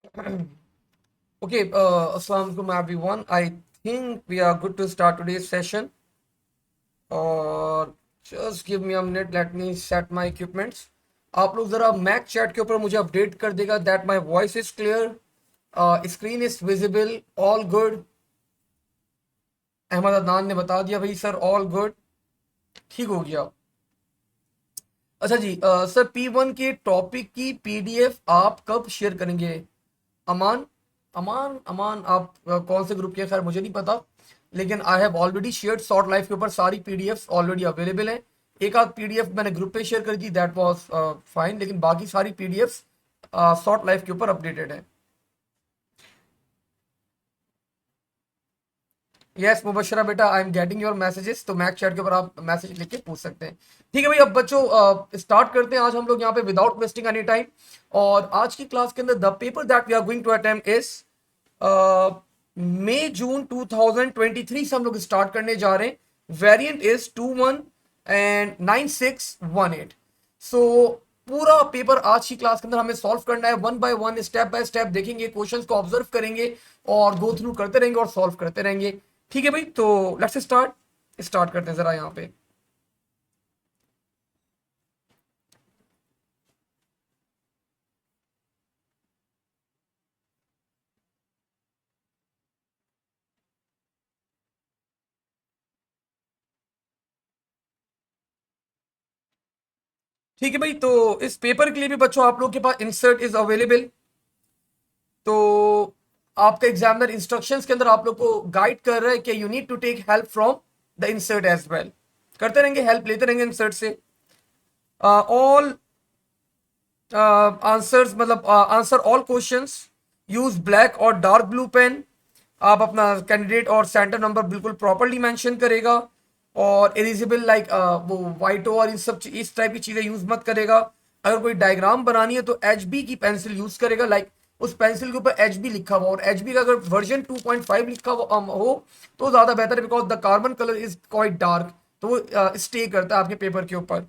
Okay, Assalamu alaikum everyone. I think we are good to start today's session. और just give me a minute. Let me set my equipments. आप लोग जरा Mac chat के ऊपर मुझे update कर देगा that my voice is clear, screen is visible, all good. Ahmad Adnan ने बता दिया भाई सर all good. ठीक हो गया. अच्छा जी, सर P1 के टॉपिक की पीडीएफ आप कब शेयर करेंगे? अमान अमान अमान आप कौन से ग्रुप के? खैर मुझे नहीं पता, लेकिन I have already shared short life के ऊपर सारी पीडीएफ ऑलरेडी अवेलेबल है. एक आध पीडीएफ मैंने ग्रुप पे शेयर कर दी, दैट वाज फाइन, लेकिन बाकी सारी पीडीएफ शॉर्ट लाइफ के ऊपर अपडेटेड है. यस मुबशरा बेटा, I am getting your messages. तो मैक चैट के ऊपर आप मैसेज लिख के पूछ सकते हैं. ठीक है भाई, अब बच्चों स्टार्ट करते हैं. आज हम लोग यहाँ पे विदाउट वेस्टिंग एनी टाइम, और आज की क्लास के अंदर the paper that we are going to attempt is May June 2023 से हम लोग स्टार्ट करने जा रहे हैं. Variant is 21 and 9618. सो पूरा पेपर आज की क्लास के अंदर हमें सॉल्व करना है. One by one, step by step देखेंगे, क्वेश्चंस को ऑब्जर्व करेंगे और गो थ्रू करते रहेंगे और सॉल्व करते रहेंगे. ठीक है भाई, तो लेट्स स्टार्ट करते हैं जरा यहाँ पे. ठीक है भाई, तो इस पेपर के लिए भी बच्चों आप लोग के पास इंसर्ट इज अवेलेबल. तो आपका एग्जामिनर इंस्ट्रक्शंस के अंदर आप लोग को गाइड कर रहा है कि you need to take help from the insert as well. करते रहेंगे, हेल्प लेते रहेंगे इंसर्ट से. ऑल आंसर्स मतलब answer all questions, use black और डार्क ब्लू पेन. आप अपना कैंडिडेट और सेंटर नंबर बिल्कुल प्रॉपरली मेंशन करेगा, और एलिजिबल लाइक वो वाइटो और इस टाइप की चीजें यूज मत करेगा. अगर कोई डायग्राम बनानी है तो एच बी की पेंसिल यूज करेगा, लाइक उस पेंसिल के ऊपर एच बी लिखा हुआ, और एच बी का अगर वर्जन 2.5 लिखा हुआ हो तो ज्यादा बेहतर है, because the carbon colour is quite dark, तो वो स्टे करता है आपके पेपर के ऊपर.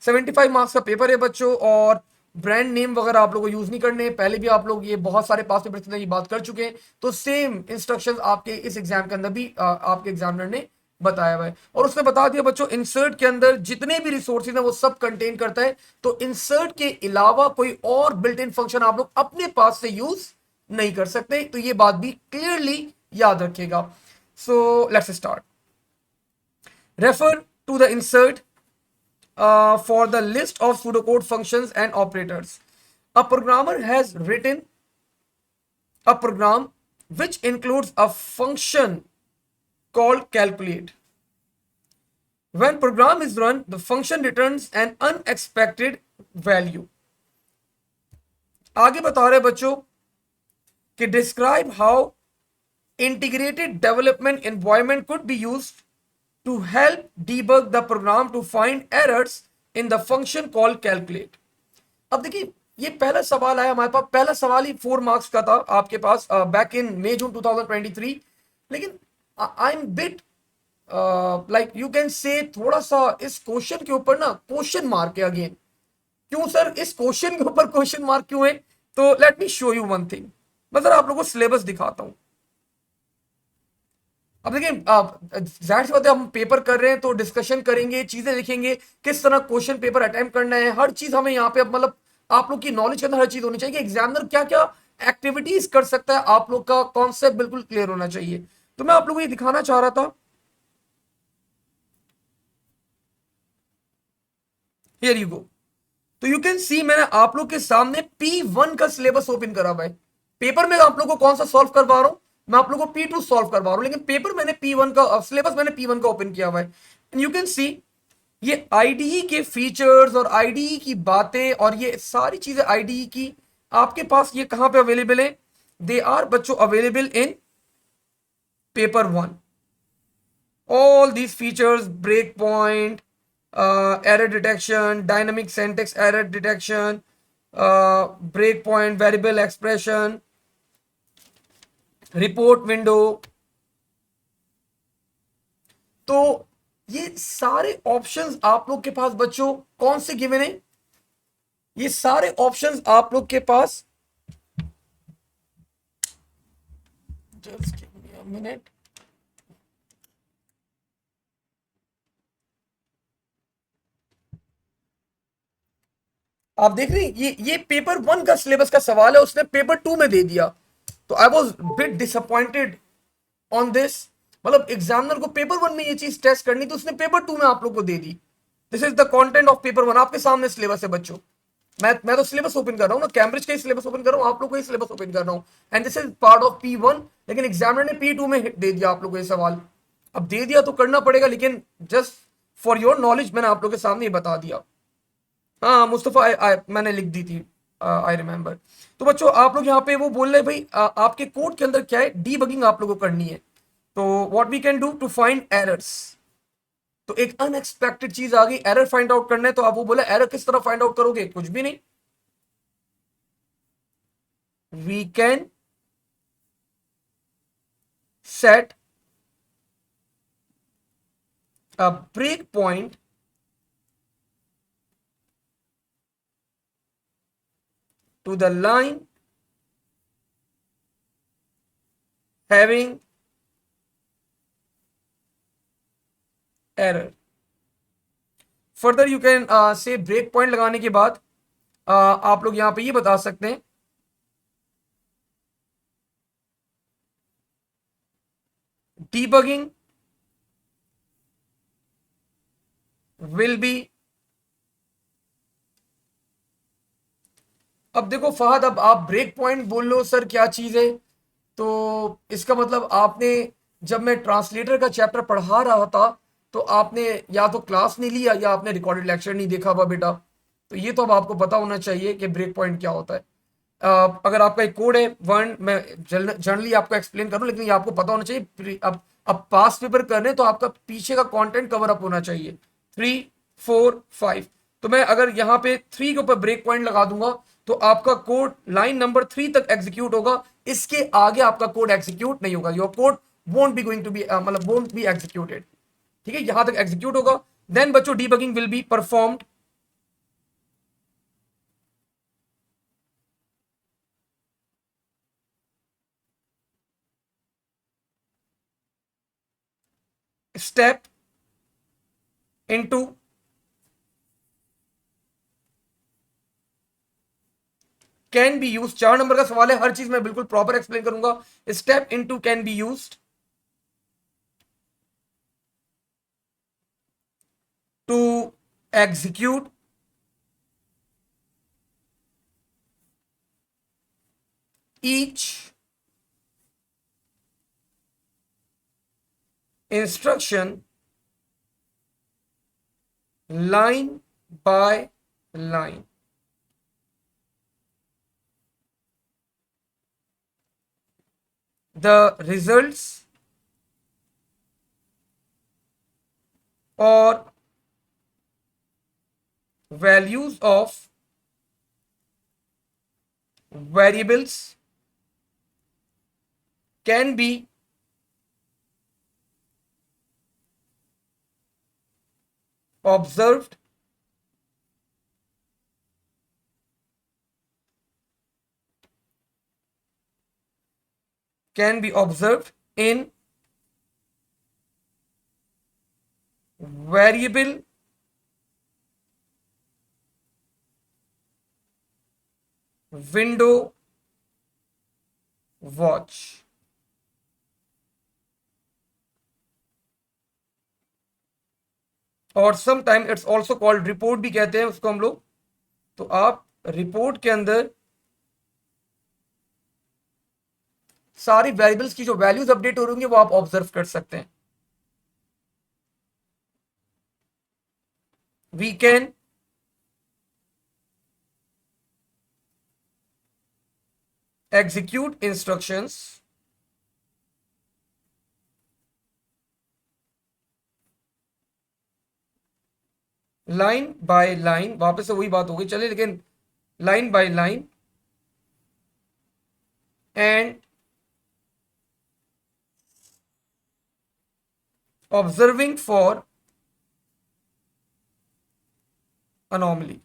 75 मार्क्स का पेपर है बच्चों, और ब्रांड नेम वगैरह आप लोगों को यूज नहीं करने. पहले भी आप लोग ये बहुत सारे पास पेपर की बात कर चुके हैं, तो सेम इंस्ट्रक्शंस आपके इस एग्जाम के अंदर भी आपके एग्जामिनर ने बताया हुआ है. और उसने बता दिया बच्चों, इंसर्ट के अंदर जितने भी रिसोर्सेज हैं वो सब कंटेन करता है, तो इंसर्ट के अलावा कोई और बिल्ट इन फंक्शन आप लोग अपने पास से यूज नहीं कर सकते. तो ये बात भी क्लियरली याद रखिएगा. So let's start. Refer to the insert for the list of pseudocode functions and operators. A programmer has written a program which includes a function called calculate. When program is run, the function returns an unexpected value. आगे बता रहे बच्चों कि describe how integrated development environment could be used to help debug the program to find errors in the function called calculate. अब देखिए, ये पहला सवाल आया हमारे पास. पहला सवाल ही 4 मार्क्स का था आपके पास बैक इन मई जून 2023. लेकिन I am bit like you can से थोड़ा सा इस क्वेश्चन के ऊपर ना क्वेश्चन मार्क है अगेन. क्यों सर इस क्वेश्चन के ऊपर क्वेश्चन मार्क क्यों है? तो let me show you one thing. मैं जरा आप लोगों को सिलेबस दिखाता हूं. अब देखिए, जाहिर सी बात है, हम पेपर कर रहे हैं तो डिस्कशन करेंगे, चीजें लिखेंगे, किस तरह क्वेश्चन पेपर अटेम्प्ट करना है, हर चीज हमें यहाँ पे मतलब आप लोग की नॉलेज के अंदर हर चीज होनी चाहिए कि एग्जामिनर क्या क्या एक्टिविटीज कर सकता है. आप लोग का कॉन्सेप्ट बिल्कुल क्लियर होना चाहिए. तो मैं आप लोगों को ये दिखाना चाह रहा था. Here you go. तो यू कैन सी, मैंने आप लोग के सामने P1 का सिलेबस ओपन करा हुआ है. पेपर में आप लोग को कौन सा सॉल्व करवा रहा हूं? मैं आप लोग को P2 सॉल्व करवा रहा हूं, लेकिन पेपर मैंने P1 का सिलेबस मैंने P1 का ओपन किया हुआ है. एंड यू कैन सी ये आईडीई के फीचर्स और आईडीई की बातें और ये सारी चीजें आईडीई की आपके पास ये कहां पे अवेलेबल है? दे आर बच्चों available in paper 1. all these features, breakpoint, error detection, dynamic syntax error detection, breakpoint, variable expression, report window. तो ये सारे ऑप्शंस आप लोग के पास बच्चों कौन से गिवन है? ये सारे ऑप्शंस आप लोग के पास Just give me a minute. आप देख रहे हैं ये पेपर 1 का सिलेबस का सवाल है, उसने पेपर 2 में दे दिया। तो I was bit disappointed on this. मतलब एग्जामिनर को पेपर 1 में ये चीज टेस्ट करनी तो उसने पेपर 2 में आप लोग को दे दी। This is the content of paper 1। आपके सामने सिलेबस है बच्चों। मैं तो सिलेबस ओपन कर रहा हूँ ना, कैम्ब्रिज का ही सिलेबस ओपन कर रहा हूँ, आप लोग का ही सिलेबस ओपन कर रहा हूँ। And this is part of P1, लेकिन एग्जामिनर ने P2 में दे दिया आप लोग को ये सवाल। अब दे दिया तो करना पड़ेगा, लेकिन जस्ट फॉर योर नॉलेज मैंने आप लोग के सामने ये बता दिया। हाँ मुस्तफा, मैंने लिख दी थी, आई रिमेम्बर। तो बच्चों आप लोग यहाँ पे वो बोल रहे हैं भाई आपके कोड के अंदर क्या है, डीबगिंग आप लोगों को करनी है। तो what we can do to find errors. तो एक अनएक्सपेक्टेड चीज आ गई, एरर फाइंड आउट करना है। तो आप वो बोला एरर किस तरह फाइंड आउट करोगे, कुछ भी नहीं। We can set a break point to the line having error. Further you can say break point लगाने के बाद आप लोग यहां पे ये बता सकते हैं debugging will be। अब देखो फहद, अब आप ब्रेक पॉइंट बोल लो सर क्या चीज है, तो इसका मतलब आपने, जब मैं ट्रांसलेटर का चैप्टर पढ़ा रहा था तो आपने या तो क्लास नहीं लिया या आपने रिकॉर्डेड लेक्चर नहीं देखा हुआ बेटा। तो ये तो अब आपको पता होना चाहिए कि ब्रेक पॉइंट क्या होता है। अगर आपका एक कोड है वन, मैं जनरली आपको एक्सप्लेन करूं, लेकिन ये आपको पता होना चाहिए। अब पास पेपर कर रहे हैं तो आपका पीछे का कंटेंट कवर अप होना चाहिए। 3 4 5। तो मैं अगर यहाँ पे 3 के ऊपर ब्रेक पॉइंट लगा दूंगा तो आपका कोड लाइन नंबर 3 तक एग्जीक्यूट होगा। इसके आगे आपका कोड एग्जीक्यूट नहीं होगा। Your code won't be going to be, मतलब वोंट बी एग्जीक्यूटेड। ठीक है, यहां तक एग्जीक्यूट होगा। देन बच्चों debugging will be performed. Step into can be use. 4 नंबर का सवाल है, हर चीज मैं बिल्कुल प्रॉपर एक्सप्लेन करूंगा। Step into can be used to execute each instruction line by line. The results or values of variables can be observed in variable window watch। और some time it's also called report भी कहते हैं उसको हम लोग। तो आप report के अंदर सारी वेरिएबल्स की जो वैल्यूज अपडेट हो रही होंगी वो आप ऑब्जर्व कर सकते हैं। We can execute instructions line by line. वापस से वही बात होगी, चलिए, लेकिन line by line and observing for anomaly.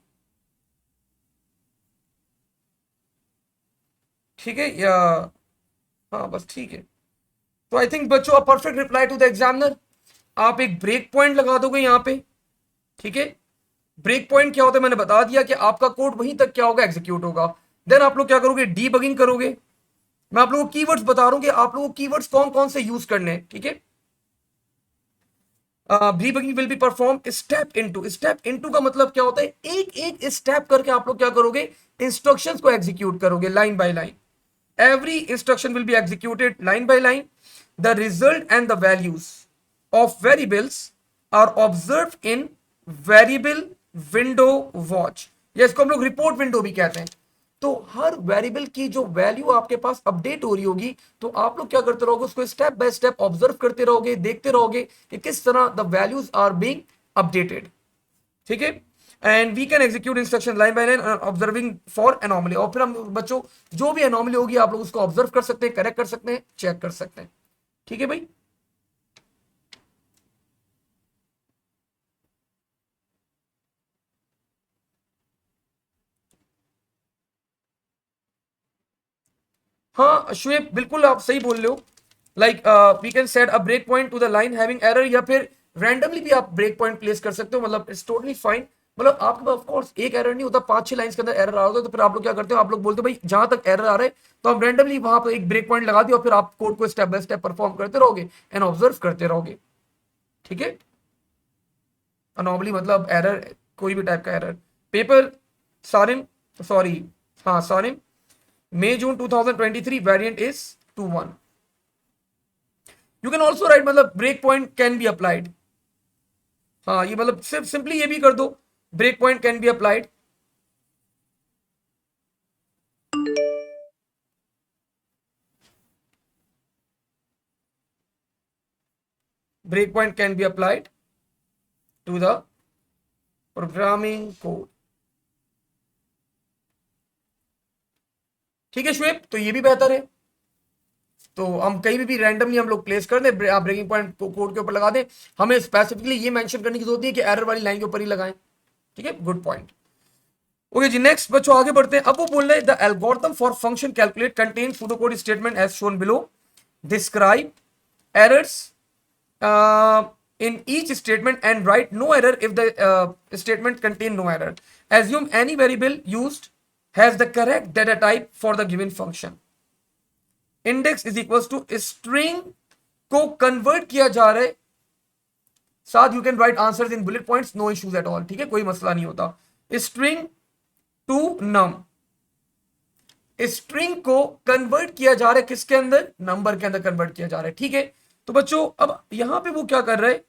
ठीक है या, हाँ बस ठीक है। तो आई थिंक बच्चों, a perfect reply to the examiner. आप एक ब्रेक पॉइंट लगा दोगे यहाँ पे, ठीक है। ब्रेक पॉइंट क्या होता है मैंने बता दिया कि आपका कोड वहीं तक क्या होगा, एग्जीक्यूट होगा। देन आप लोग क्या करोगे, डीबगिंग करोगे। मैं आप लोगों को कीवर्ड्स बता रहा हूं कि आप लोगों को कीवर्ड्स कौन कौन से यूज करने हैं, ठीक है। Debugging will be perform step into. Step into का मतलब क्या होता है, एक एक स्टेप करके आप लोग क्या करोगे, इंस्ट्रक्शंस को एग्जीक्यूट करोगे line by line. Every instruction will be executed line by line. The result and the values of variables are observed in variable window watch, या इसको हम लोग रिपोर्ट विंडो भी कहते हैं। तो हर वेरिएबल की जो वैल्यू आपके पास अपडेट हो रही होगी, तो आप लोग क्या करते रहोगे, उसको स्टेप बाय स्टेप ऑब्जर्व करते रहोगे, देखते रहोगे कि किस तरह the values are being updated, ठीक है। And we can execute instruction line by line observing for anomaly. और फिर हम बच्चों जो भी एनोमली होगी आप लोग उसको ऑब्जर्व कर सकते हैं, करेक्ट कर सकते हैं, चेक कर सकते हैं, ठीक है भाई। हाँ शुएब, बिल्कुल आप सही बोल रहे हो। Like we can set a break point to the line having error, या फिर रैंडमली भी आप ब्रेक पॉइंट प्लेस कर सकते हो, मतलब इट्स टोटली फाइन। मतलब आपके पास ऑफ कोर्स एक एरर नहीं होता, 5-6 लाइंस के अंदर एरर आ रहा होता है, तो फिर आप लोग क्या करते हो, आप लोग बोलते हो भाई जहां तक एरर आ रहा है तो आप रैंडमली वहां पर एक ब्रेक पॉइंट लगा दियो, और फिर आप कोड को स्टेप बाय स्टेप परफॉर्म करते रहोगे एंड ऑब्जर्व करते रहोगे, ठीक है। अनोमली मतलब एरर, कोई भी टाइप का एरर। पेपर सारिम, सॉरी, हाँ Sarim, May June 2023 variant is 21। You can also write, मतलब break point can be applied. हाँ ये मतलब सिर्फ सिंपली ये भी कर दो, break point can be applied. Break point can be applied to the programming code, ठीक है शुएब, तो ये भी बेहतर है। तो हम कहीं भी रैंडमली हम लोग प्लेस कर दें, आप ब्रेकिंग पॉइंट कोड के ऊपर लगा दें, हमें स्पेसिफिकली ये मेंशन करने की जरूरत नहीं है कि एरर वाली लाइन के ऊपर ही लगाएं, ठीक है। Good point. ओके जी, नेक्स्ट बच्चों आगे बढ़ते हैं। अब वो बोल रहे हैं the algorithm for function calculate contain pseudocode statement as shown below, describe errors in each statement and write no error if the statement contain no error. Assume any variable used has the correct data type for the given function. Index is equals to string को convert किया जा रहा है, साथ you can write answers in bullet points, no issues at all, ठीक है, कोई मसला नहीं होता। स्ट्रिंग टू नम, स्ट्रिंग को कन्वर्ट किया जा रहा है किसके अंदर, नंबर के अंदर कन्वर्ट किया जा रहा है, ठीक है। तो बच्चों अब यहां पे वो क्या कर रहे हैं,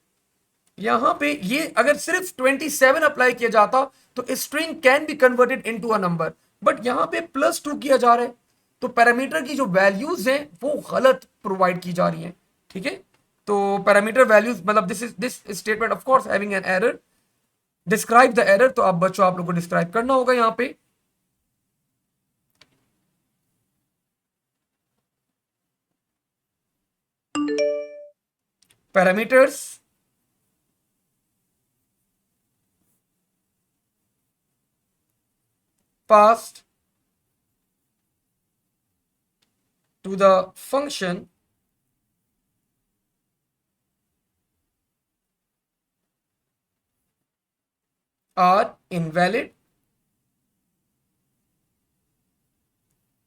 यहां पे ये अगर सिर्फ 27 अप्लाई किया जाता तो string can be converted into a number, but यहां पे +2 किया जा रहा है, तो पैरामीटर की जो वैल्यूज हैं वो गलत प्रोवाइड की जा रही हैं, ठीक है। तो पैरामीटर वैल्यूज मतलब this statement of course having an error, describe the error. तो अब बच्चों आप लोग को डिस्क्राइब करना होगा यहां पे। Parameters passed to the function are invalid।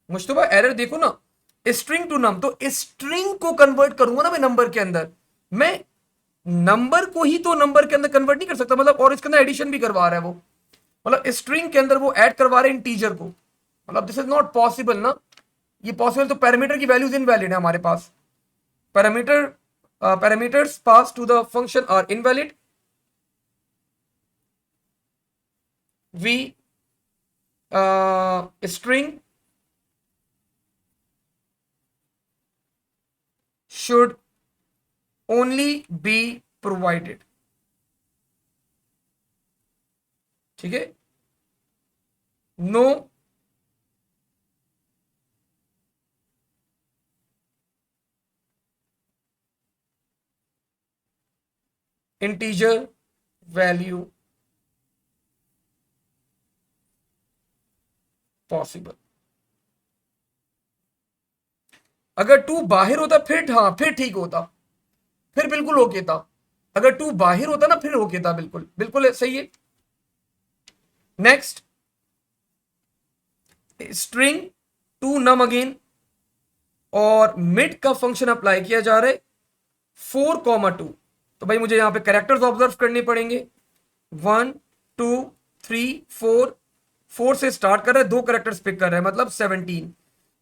Mushtaba error देखो ना, स्ट्रिंग टू नम, तो स्ट्रिंग को कन्वर्ट करूंगा ना मैं नंबर के अंदर, मैं नंबर को ही तो नंबर के अंदर कन्वर्ट नहीं कर सकता, मतलब और इसके अंदर एडिशन भी करवा रहा है वो, मतलब स्ट्रिंग के अंदर वो ऐड करवा रहे हैं इंटीजर को, मतलब दिस इज नॉट पॉसिबल ना, ये पॉसिबल तो पैरामीटर की वैल्यूज इनवैलिड है हमारे पास। Parameter parameters pass to the function are invalid. We string should only be provided, ठीक है, नो इंटीजर वैल्यू पॉसिबल। अगर टू बाहर होता फिर, हाँ फिर ठीक होता, फिर बिल्कुल ओके था। अगर टू बाहर होता ना फिर ओके था, बिल्कुल बिल्कुल सही है। Next, string to num again, और मिड का फंक्शन अप्लाई किया जा रहा है 4,2। तो भाई मुझे यहां पे कैरेक्टर्स ऑब्जर्व करने पड़ेंगे। 1 2 3 4, 4 से स्टार्ट कर रहा है, दो कैरेक्टर्स पिक कर रहा है, मतलब 17।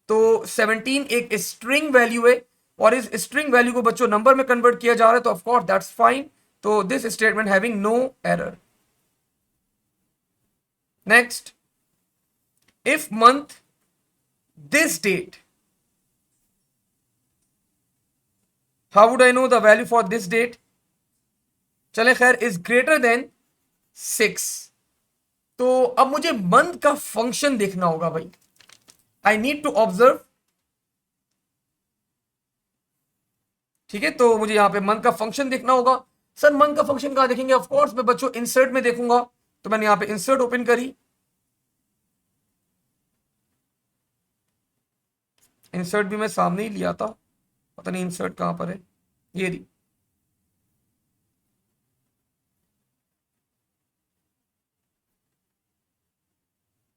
तो 17 एक स्ट्रिंग वैल्यू है, और इस स्ट्रिंग वैल्यू को बच्चों नंबर में कन्वर्ट किया जा रहा है, तो ऑफकोर्स दैट्स फाइन। तो this statement having no error. Next, if month this date, how would I know the value for this date? चले खैर, इज ग्रेटर देन 6। तो अब मुझे मंथ का फंक्शन देखना होगा भाई। आई नीड टू ऑब्जर्व, ठीक है। तो मुझे यहां पे मंथ का फंक्शन देखना होगा। सर मंथ का फंक्शन कहां देखेंगे? ऑफ कोर्स मैं बच्चों इंसर्ट में देखूंगा। तो मैंने यहां पे इंसर्ट ओपन करी, इंसर्ट भी मैं सामने ही लिया था, पता नहीं इंसर्ट कहां पर है, ये रही।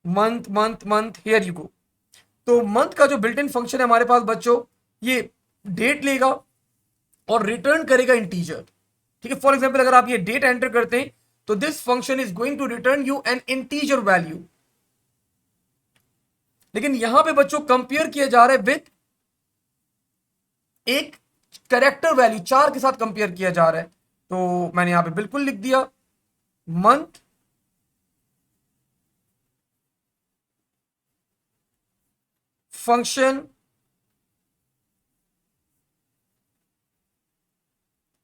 Month month month, here you go. तो मंथ का जो बिल्ट इन फंक्शन है हमारे पास बच्चों, ये डेट लेगा और रिटर्न करेगा इंटीजर। ठीक है, फॉर एग्जांपल अगर आप ये डेट एंटर करते हैं तो this function is going to return you an integer value. लेकिन यहां पे बच्चों कंपेयर किया जा रहा है विद एक कैरेक्टर वैल्यू, 4 के साथ कंपेयर किया जा रहा है। तो मैंने यहां पे बिल्कुल लिख दिया month function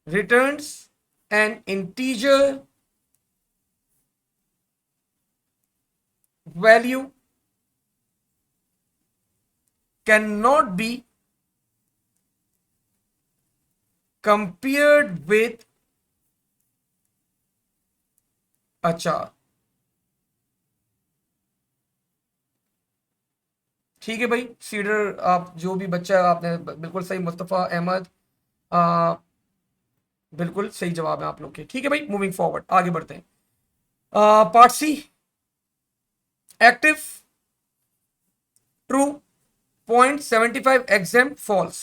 returns an integer value cannot be compared with, अच्छा ठीक है भाई सीडर, आप जो भी बच्चा आपने बिल्कुल सही, मुस्तफ़ा अहमद, आ, बिल्कुल सही जवाब है आप लोग के। ठीक है भाई, मूविंग फॉरवर्ड आगे बढ़ते हैं। Part C, active true, point 75 exempt false,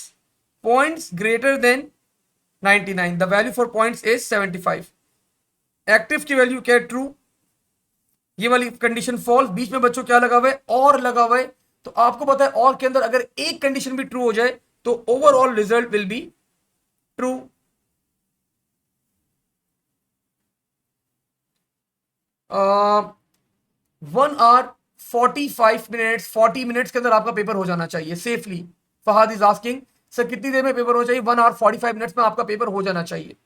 points greater than 99, the value for points is 75। Active की वैल्यू क्या है? ट्रू। ये वाली कंडीशन फॉल्स, बीच में बच्चों क्या लगा हुआ है? और लगा हुआ है। तो आपको पता है और के अंदर अगर एक कंडीशन भी ट्रू हो जाए तो overall result will be true. 1 hour 45 minutes, 40 minutes के अंदर आपका पेपर हो जाना चाहिए safely. Fahad is asking sir कितनी देर में पेपर हो चाहिए? 1 hour 45 मिनट्स में आपका पेपर हो जाना चाहिए।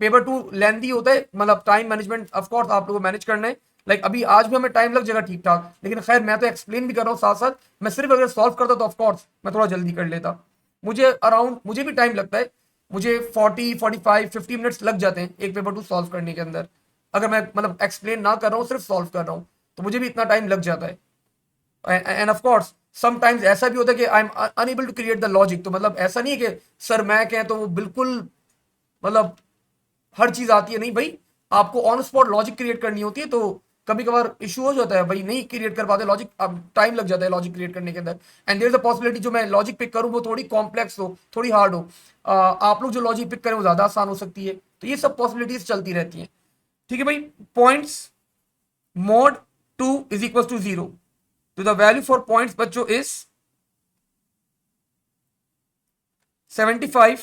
पेपर टू लेंथी होता है, मतलब टाइम मैनेजमेंट ऑफ कोर्स आप लोगों को मैनेज करना है। लाइक अभी आज भी हमें टाइम लग जाएगा ठीक ठाक, लेकिन खैर मैं तो एक्सप्लेन भी कर रहा हूँ साथ साथ। मैं सिर्फ अगर सॉल्व करता तो ऑफ कोर्स मैं थोड़ा जल्दी कर लेता। मुझे अराउंड, मुझे भी टाइम लगता है, मुझे 40 45 50 मिनट्स लग जाते हैं एक पेपर टू सॉल्व करने के अंदर। अगर मैं मतलब एक्सप्लेन ना कर रहा हूँ, सिर्फ सॉल्व कर रहा हूँ, तो मुझे भी इतना टाइम लग जाता है। एंड ऑफ कोर्स समटाइम्स ऐसा भी होता है कि I am unable to create the logic. तो मतलब ऐसा नहीं है कि सर मैं कहें तो वो बिल्कुल मतलब हर चीज आती है, नहीं भाई, आपको ऑन स्पॉट लॉजिक क्रिएट करनी होती है। तो कभी कभार इशू हो जाता है भाई, नहीं क्रिएट कर पाते लॉजिक, अब टाइम लग जाता है लॉजिक क्रिएट करने के अंदर। And there is a possibility जो मैं लॉजिक पिक करूं वो थोड़ी कॉम्प्लेक्स हो, थोड़ी हार्ड हो, आप लोग जो लॉजिक पिक करें वो ज्यादा आसान हो सकती है। तो ये सब पॉसिबिलिटीज चलती रहती हैं। ठीक है भाई, points mod 2 is equal to 0, तो द वैल्यू फॉर पॉइंट्स बच्चों इज 75,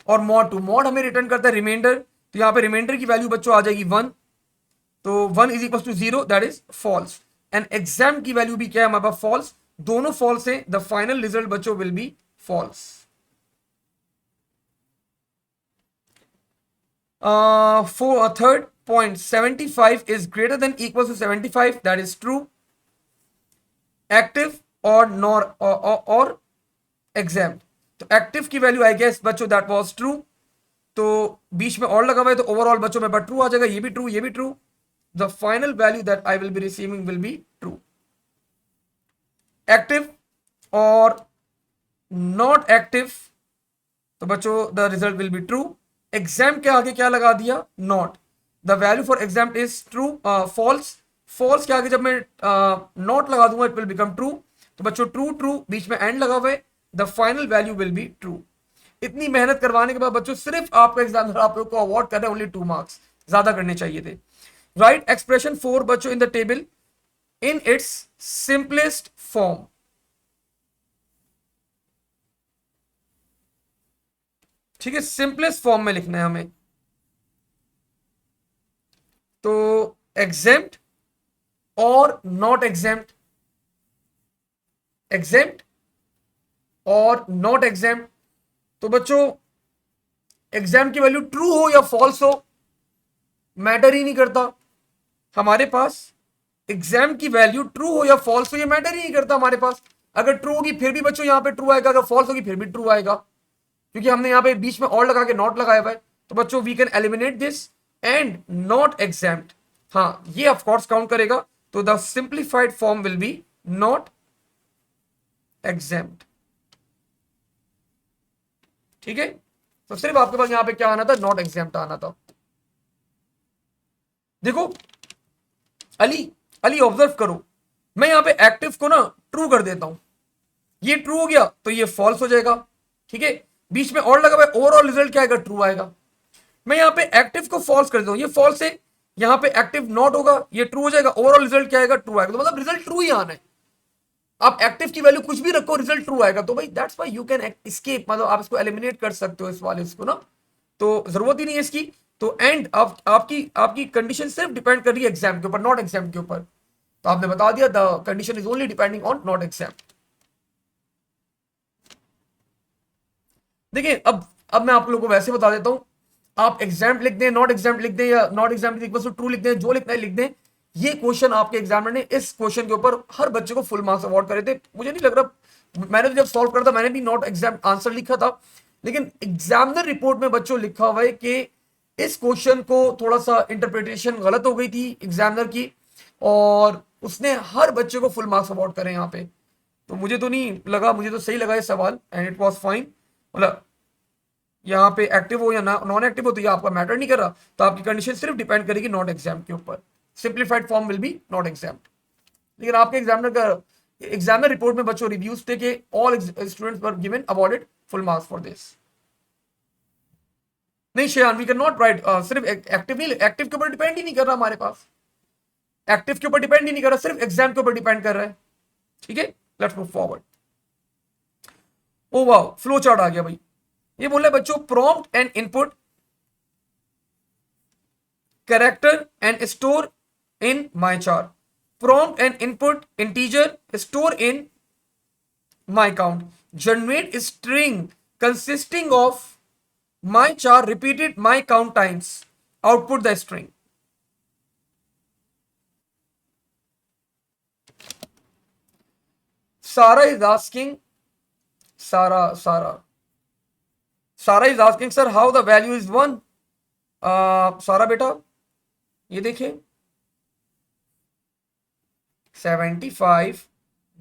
और मॉड 2, मॉड हमें रिटर्न करता है रिमाइंडर, तो यहां पे रिमाइंडर की वैल्यू बच्चों आ जाएगी 1। तो 1 is equal to 0, that is false. And exam की वैल्यू भी क्या है हमारे पास? फॉल्स। दोनों फॉल्स है, द फाइनल रिजल्ट बच्चों will be false. For third point, 75 is greater than equals to 75, that is true। Active और नॉर और एग्जाम, तो एक्टिव की वैल्यू आई गेस बच्चों दैट वाज ट्रू। तो बीच में और लगा हुआ है, तो ओवरऑल बच्चों में ट्रू आ जाएगा, ये भी ट्रू, ये भी true. The final value that I will be receiving will be true. Active और नॉट एक्टिव, तो बच्चों the result will be true. Exam के आगे क्या लगा दिया, not. The value for exam is true, false. False के आगे जब मैं नॉट लगा दूंगा इट विल बिकम ट्रू। तो बच्चों ट्रू ट्रू बीच में एंड लगा हुआ है, the final value will be true. इतनी मेहनत करवाने के बाद बच्चों सिर्फ आपका एग्जाम आप लोग को अवार्ड कर रहे हैं ओनली 2 मार्क्स, ज्यादा करने चाहिए थे। राइट एक्सप्रेशन 4 बच्चों in the table in its simplest form. ठीक है, सिंपलेस्ट फॉर्म में लिखना है हमें। तो एग्जेम्प्ट और नॉट एग्जेम्प्ट, एग्जेम्प्ट और नॉट एग्जेम्प्ट। तो बच्चों एग्जाम की वैल्यू ट्रू हो या फॉल्स हो मैटर ही नहीं करता हमारे पास। एग्जाम की वैल्यू ट्रू हो या फॉल्स हो ये मैटर ही नहीं करता हमारे पास। अगर ट्रू होगी फिर भी बच्चों यहां पे ट्रू आएगा, अगर फॉल्स होगी फिर भी ट्रू आएगा, क्योंकि हमने यहां पे बीच में और लगा के नॉट लगाया हुआ है। तो बच्चों we can eliminate this and not exempt, हाँ ये ऑफ कोर्स काउंट करेगा। तो the simplified form will be not exempt. ठीक है, तो सिर्फ आपके पास यहां पे क्या आना था, नॉट एग्जाम्प्ट आना था। देखो अली, अली ऑब्जर्व करो, मैं यहां पे एक्टिव को ना ट्रू कर देता हूं, ये ट्रू हो गया तो ये फॉल्स हो जाएगा। ठीक है, बीच में और लगा हुआ है, ओवरऑल रिजल्ट क्या आएगा, ट्रू आएगा। मैं यहां पे एक्टिव को फॉल्स कर देता हूं, ये फॉल्स है, यहां पे एक्टिव नॉट होगा, ये ट्रू हो जाएगा, ओवरऑल रिजल्ट क्या आएगा, ट्रू आएगा। तो मतलब रिजल्ट ट्रू ही आना है। आप एक्टिव की वैल्यू कुछ भी रखो रिजल्ट ट्रू आएगा। तो भाई that's why you can escape, मतलब आप इसको एलिमिनेट कर सकते हो इस वाले इसको ना, तो जरूरत ही नहीं है इसकी। तो एंड आपकी आपकी कंडीशन सिर्फ डिपेंड कर रही है एग्जाम के ऊपर, नॉट एग्जाम के ऊपर। तो आपने बता दिया the condition is only depending on not exam. देखिए अब मैं आप लोगों को वैसे बता देता हूं, आप एग्जाम लिख दें, नॉट एग्जाम लिख दें, या नॉट एग्जाम ट्रू लिख दें, जो लिखना है लिख दें, ये क्वेश्चन आपके एग्जामिनर ने इस क्वेश्चन के ऊपर हर बच्चे को फुल मार्क्स अवार्ड करे थे। मुझे नहीं लग रहा, मैंने तो जब सॉल्व करा था मैंने भी नॉट एग्जाम आंसर लिखा था, लेकिन एग्जामिनर रिपोर्ट में बच्चों लिखा हुआ है कि इस क्वेश्चन को थोड़ा सा इंटरप्रिटेशन गलत हो गई थी एग्जामिनर की, और उसने हर बच्चे को फुल मार्क्स अवार्ड करे यहाँ पे। तो मुझे तो नहीं लगा, मुझे तो सही लगा ये सवाल, एंड इट वॉज फाइन। मतलब यहाँ पे एक्टिव हो या नॉन एक्टिव हो तो ये आपका मैटर नहीं कर रहा, तो आपकी कंडीशन सिर्फ डिपेंड करेगी नॉट एग्जाम के ऊपर। Simplified form will be not exam. लेकिन आपके एग्जामिनर का एग्जामिनर रिपोर्ट में बच्चों रिव्यूज थे कि all students were given awarded full marks for this. नहीं शेयान, वी कैन नॉट राइट सिर्फ एक्टिव, नहीं एक्टिव के ऊपर डिपेंड ही नहीं कर रहा हमारे पास, एक्टिव के ऊपर डिपेंड ही नहीं कर रहा, सिर्फ एग्जाम के ऊपर डिपेंड कर रहा है। ठीक है, let's move forward. Oh wow, flow chart आ गया भाई। ये बोल रहे बच्चों prompt and input, character and store in mychar. Prompt and input integer store in mycount. Generate a string consisting of mychar repeated mycount times. Output the string. Sarah is asking, Sarah is asking, sir, how the value is 1? सारा बेटा ये देखिए 75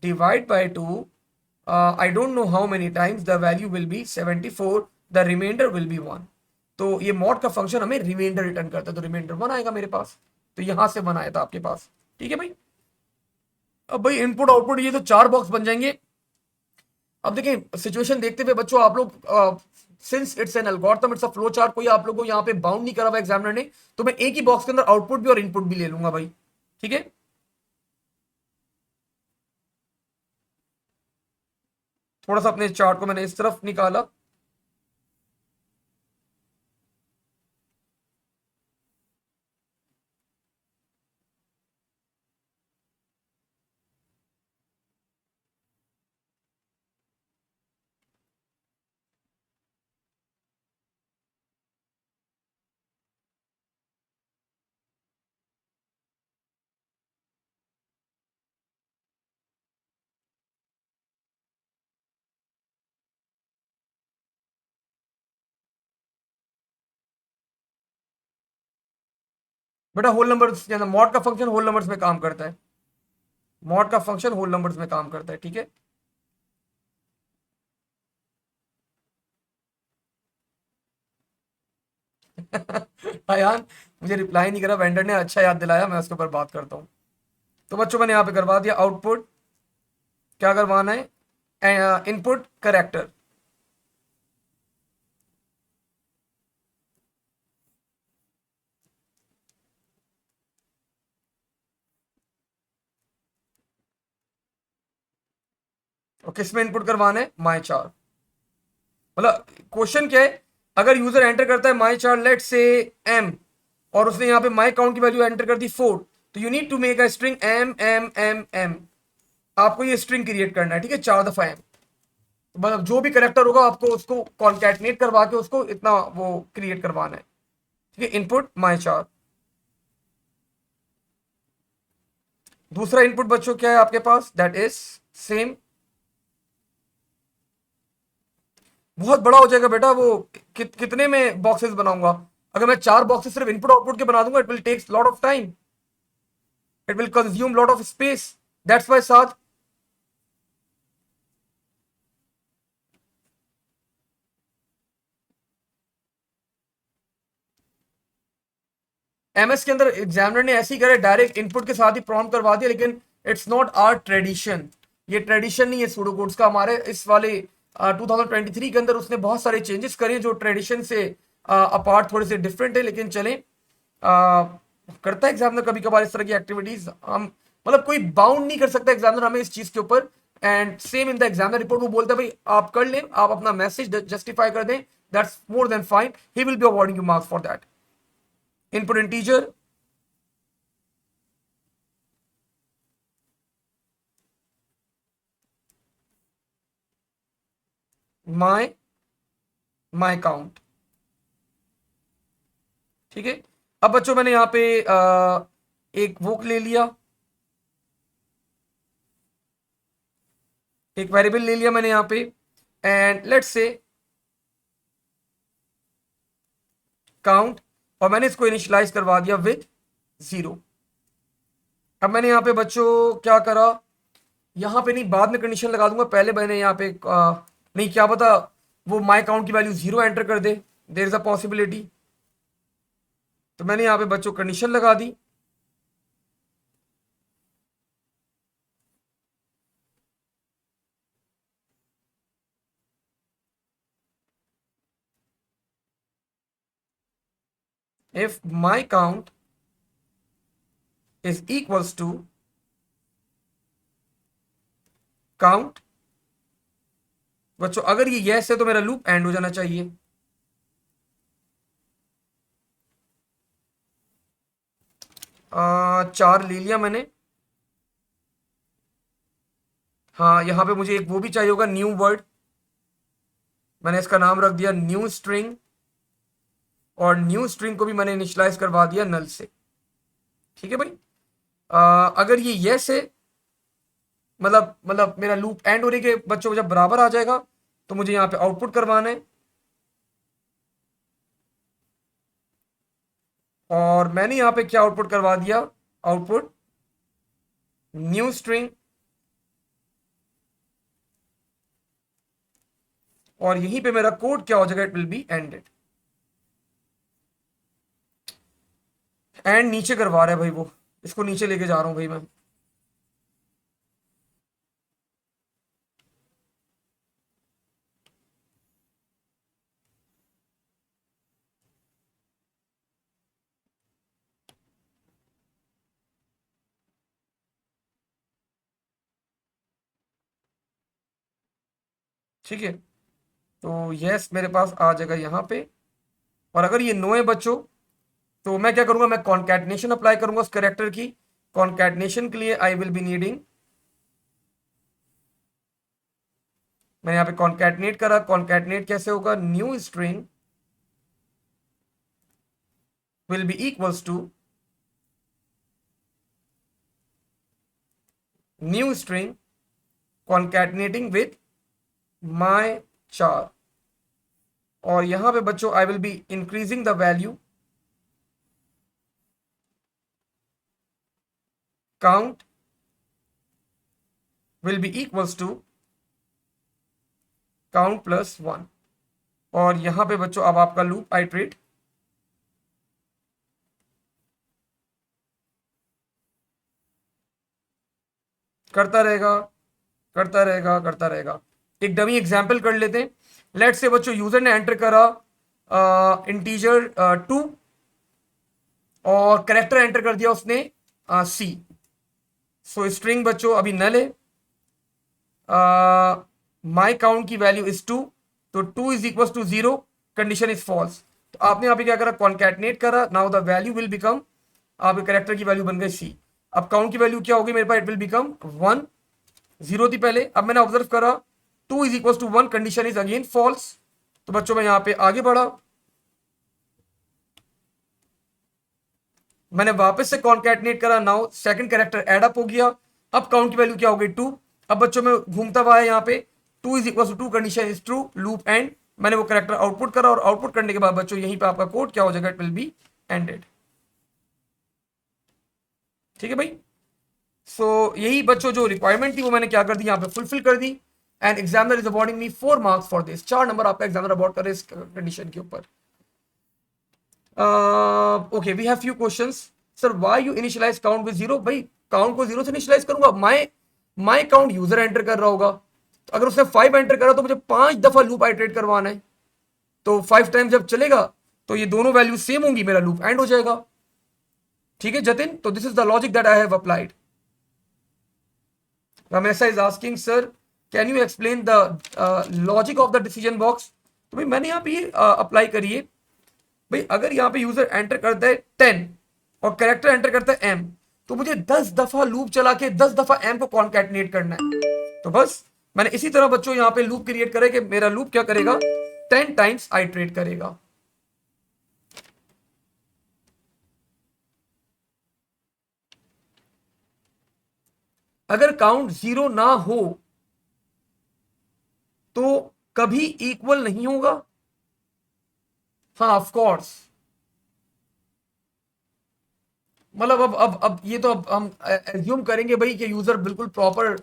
divide by 2, I don't know how many times, the value will be 74, the remainder will be 1। तो ये mod का function हमें reminder return करता है, तो रिमाइंडर 1 आएगा मेरे पास, तो यहां से 1 आया था आपके पास। ठीक है भाई, अब भाई इनपुट आउटपुट ये तो 4 बॉक्स बन जाएंगे। अब देखिए सिचुएशन देखते हुए बच्चों आप लोग, since it's an algorithm, it's a flow chart, कोई आप लोगों को यहाँ पे बाउंड नहीं करा हुआ एग्जामिनर ने, तो मैं एक ही बॉक्स के अंदर आउटपुट भी और इनपुट भी ले लूंगा भाई। ठीक है, थोड़ा सा अपने चार्ट को मैंने इस तरफ निकाला। बेटा होल नंबर्स, मॉड का फंक्शन होल नंबर्स में काम करता है, मॉड का फंक्शन होल नंबर्स में काम करता है। ठीक है, अयान मुझे रिप्लाई नहीं करा, वेंडर ने अच्छा याद दिलाया, मैं उसके ऊपर बात करता हूँ। तो बच्चों मैंने यहाँ पे करवा दिया आउटपुट, क्या करवाना है, इनपुट करेक्टर। और किस में इनपुट करवाना है, माई चार। मतलब क्वेश्चन क्या है, अगर यूजर एंटर करता है माई चार लेट से एम, और उसने यहाँ पे माई काउंट की वैल्यू एंटर कर दी 4, तो you need to make a string M M M M. आपको ये स्ट्रिंग क्रिएट करना है, ठीक है, 4 दफा एम। मतलब जो भी करेक्टर होगा आपको उसको कॉन्कैटनेट करवा के उसको इतना वो क्रिएट करवाना है, ठीक है। इनपुट माई चार। दूसरा इनपुट बच्चों क्या है आपके पास, दैट इज सेम। बहुत बड़ा हो जाएगा बेटा वो, कितने में बॉक्सेस बनाऊंगा। अगर मैं 4 बॉक्सेस सिर्फ इनपुट आउटपुट के बना दूंगा, it will takes lot of time, it will consume lot of space, that's why साथ। एमएस के अंदर एग्जामिनर ने ऐसे ही करे, डायरेक्ट इनपुट के साथ ही प्रॉम्प्ट करवा दिया, लेकिन इट्स नॉट आवर ट्रेडिशन। ये ट्रेडिशन नहीं है सूडो कोड्स का। हमारे इस वाले 2023 के अंदर उसने बहुत सारे चेंजेस करे जो ट्रेडिशन से अपार्ट थोड़े से डिफरेंट है, लेकिन चले करता है एग्जामिनर कभी कभार इस तरह की एक्टिविटीज। हम मतलब कोई बाउंड नहीं कर सकता एग्जामिनर हमें इस चीज के ऊपर। And same in the examiner report वो बोलता है भाई आप कर लें, आप अपना मैसेज जस्टिफाई कर दें, that's more than fine, he will be awarding you marks for that. Input integer, my my count, ठीक है। अब बच्चों मैंने यहाँ पे एक वो ले लिया, एक वेरिएबल ले लिया मैंने यहाँ पे, एंड लेट्स से काउंट, और मैंने इसको इनिशियलाइज करवा दिया विद 0। अब मैंने यहाँ पे बच्चों क्या करा, यहाँ पे नहीं बाद में कंडीशन लगा दूंगा, पहले मैंने यहाँ पे नहीं क्या पता वो माई काउंट की वैल्यू 0 एंटर कर दे, देर इज अ पॉसिबिलिटी। तो मैंने यहाँ पे बच्चों कंडीशन लगा दी, if my count is equals to count. बच्चों अगर ये यस है तो मेरा लूप एंड हो जाना चाहिए। 4 ले लिया मैंने। हाँ यहाँ पे मुझे एक वो भी चाहिए होगा, न्यू वर्ड। मैंने इसका नाम रख दिया न्यू स्ट्रिंग, और न्यू स्ट्रिंग को भी मैंने इनिशियलाइज करवा दिया नल से, ठीक है भाई। अगर ये यस है, मतलब मेरा लूप एंड होने के बच्चों जब बराबर आ जाएगा, तो मुझे यहाँ पे आउटपुट करवाना है। और मैंने यहाँ पे क्या आउटपुट करवा दिया, आउटपुट न्यू स्ट्रिंग, और यहीं पे मेरा कोड क्या हो जाएगा, it will be ended. And नीचे करवा रहा है भाई वो, इसको नीचे लेके जा रहा हूं भाई मैं। ठीक है, तो यस मेरे पास आ जाएगा यहाँ पे। और अगर ये नो है बच्चों, तो मैं क्या करूंगा, मैं कॉन्कैटिनेशन अप्लाई करूंगा उस करेक्टर की। कॉन्कैटिनेशन के लिए आई विल बी नीडिंग, मैंने यहाँ पे कॉन्कैटिनेट करा। कॉन्कैटिनेट कैसे होगा, new string will be equals to new string concatenating with my char. और यहां पे बच्चों I will be increasing the value count will be equals to count plus 1। और यहां पे बच्चों अब आपका लूप आइट्रेट करता रहेगा, करता रहेगा, करता रहेगा। एक डमी एग्जाम्पल कर लेते हैं। लेट से बच्चों यूजर ने एंटर करा इंटीजर 2 और करेक्टर एंटर कर दिया उसने सी। सो स्ट्रिंग बच्चों अभी नल है। माई काउंट की वैल्यू इज 2, तो 2 is equal to 0, condition is false. तो आपने यहाँ पे क्या करा, कॉन्कैटनेट करा, now the value will become, आपके करेक्टर की वैल्यू बन गई सी। अब काउंट की वैल्यू क्या होगी मेरे पास, इट विल बिकम 1, 0 थी पहले, अब मैंने ऑब्जर्व करा 2 is equal to 1, condition is again false. तो बच्चों मैं यहाँ पे आगे बढ़ा, मैंने वापस से कॉन्कैटनेट करा, now second character add up हो गया। अब काउंट की वैल्यू क्या हो गई 2। अब बच्चों में घूमता हुआ है यहाँ पे 2 is equal to 2, condition is true, loop end. मैंने वो कैरेक्टर आउटपुट करा और आउटपुट करने के बाद बच्चों यहीं पे आपका कोड क्या हो जाएगा, इट विल बी एंडेड। ठीक है भाई। सो यही बच्चों जो रिक्वायरमेंट थी वो मैंने क्या कर दी, यहाँ पे फुलफिल कर दी। And examiner is awarding me 4 marks for this. 4 number आपका एग्जामिनर अवॉर्ड कर रहे इस कंडीशन के ऊपर। Okay, we have few questions. Sir why you initialise count with 0? भाई काउंट को 0 से इनिशियलाइज करूंगा, माय काउंट यूजर एंटर कर रहा होगा, तो अगर उसने 5 एंटर करा तो मुझे 5 दफा लूप आइटरेट करवाना है। तो 5 टाइम जब चलेगा तो ये दोनों वैल्यू सेम होंगी, मेरा लूप एंड हो जाएगा। ठीक है जतिन, तो this is the logic that I have applied. Ramesa is asking, sir, can you explain the logic of the decision box? तो भाई मैंने यहाँ पे अप्लाई करी है। भाई अगर यहाँ पे यूजर एंटर करता है 10 और कैरेक्टर एंटर करता है m, तो मुझे 10 दफा लूप चला के 10 दफा m को कॉन्कैटिनेट करना है। तो बस मैंने इसी तरह बच्चों यहाँ पे लूप क्रिएट करे कि मेरा लूप क्या करेगा, 10 टाइम्स आइट्रेट करेगा। अगर काउंट 0 ना हो तो कभी इक्वल नहीं होगा। हाँ ऑफ कोर्स, मतलब अब ये तो अब हम एज्यूम करेंगे भाई कि यूजर बिल्कुल प्रॉपर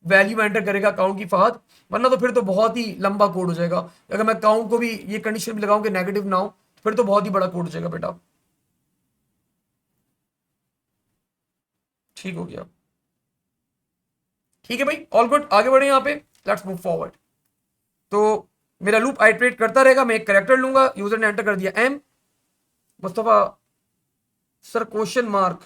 वैल्यू एंटर करेगा काउंट की फहद, वरना तो फिर तो बहुत ही लंबा कोड हो जाएगा। अगर मैं काउंट को भी ये कंडीशन भी लगाऊं कि नेगेटिव ना हो, फिर तो बहुत ही बड़ा कोड हो जाएगा बेटा। ठीक हो गया, ठीक है भाई, ऑल गुड, आगे बढ़े यहाँ पे, लेट्स मूव फॉरवर्ड। तो मेरा लूप आइट्रेट करता रहेगा, मैं एक करेक्टर लूंगा, यूजर ने एंटर कर दिया M. Mustafa sir question mark,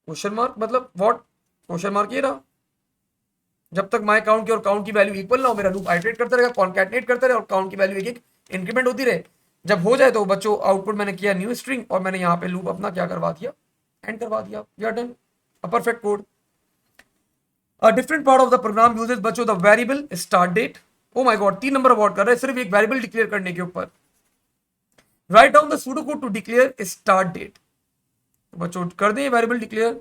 question mark मतलब व्हाट? क्वेश्चन मार्क ये रहा, जब तक माय काउंट की और काउंट की वैल्यू इक्वल ना हो मेरा लूप आइट्रेट करता रहेगा, कॉन्कैटिनेट करता रहे और काउंट की वैल्यू एक एक इंक्रीमेंट होती रहे। जब हो जाए तो बच्चों आउटपुट मैंने किया न्यू स्ट्रिंग और मैंने यहाँ पे लूप अपना क्या करवा दिया, एंड करवा दिया। We are done, a perfect code. A different part of the program uses बच्चों the variable start date. Oh my god, 3 number award कर रहे हैं सिर्फ एक वेरिएबल डिक्लेयर करने के ऊपर। Write down the pseudo code to declare start date. बच्चों कर दें वेरिएबल डिक्लेयर।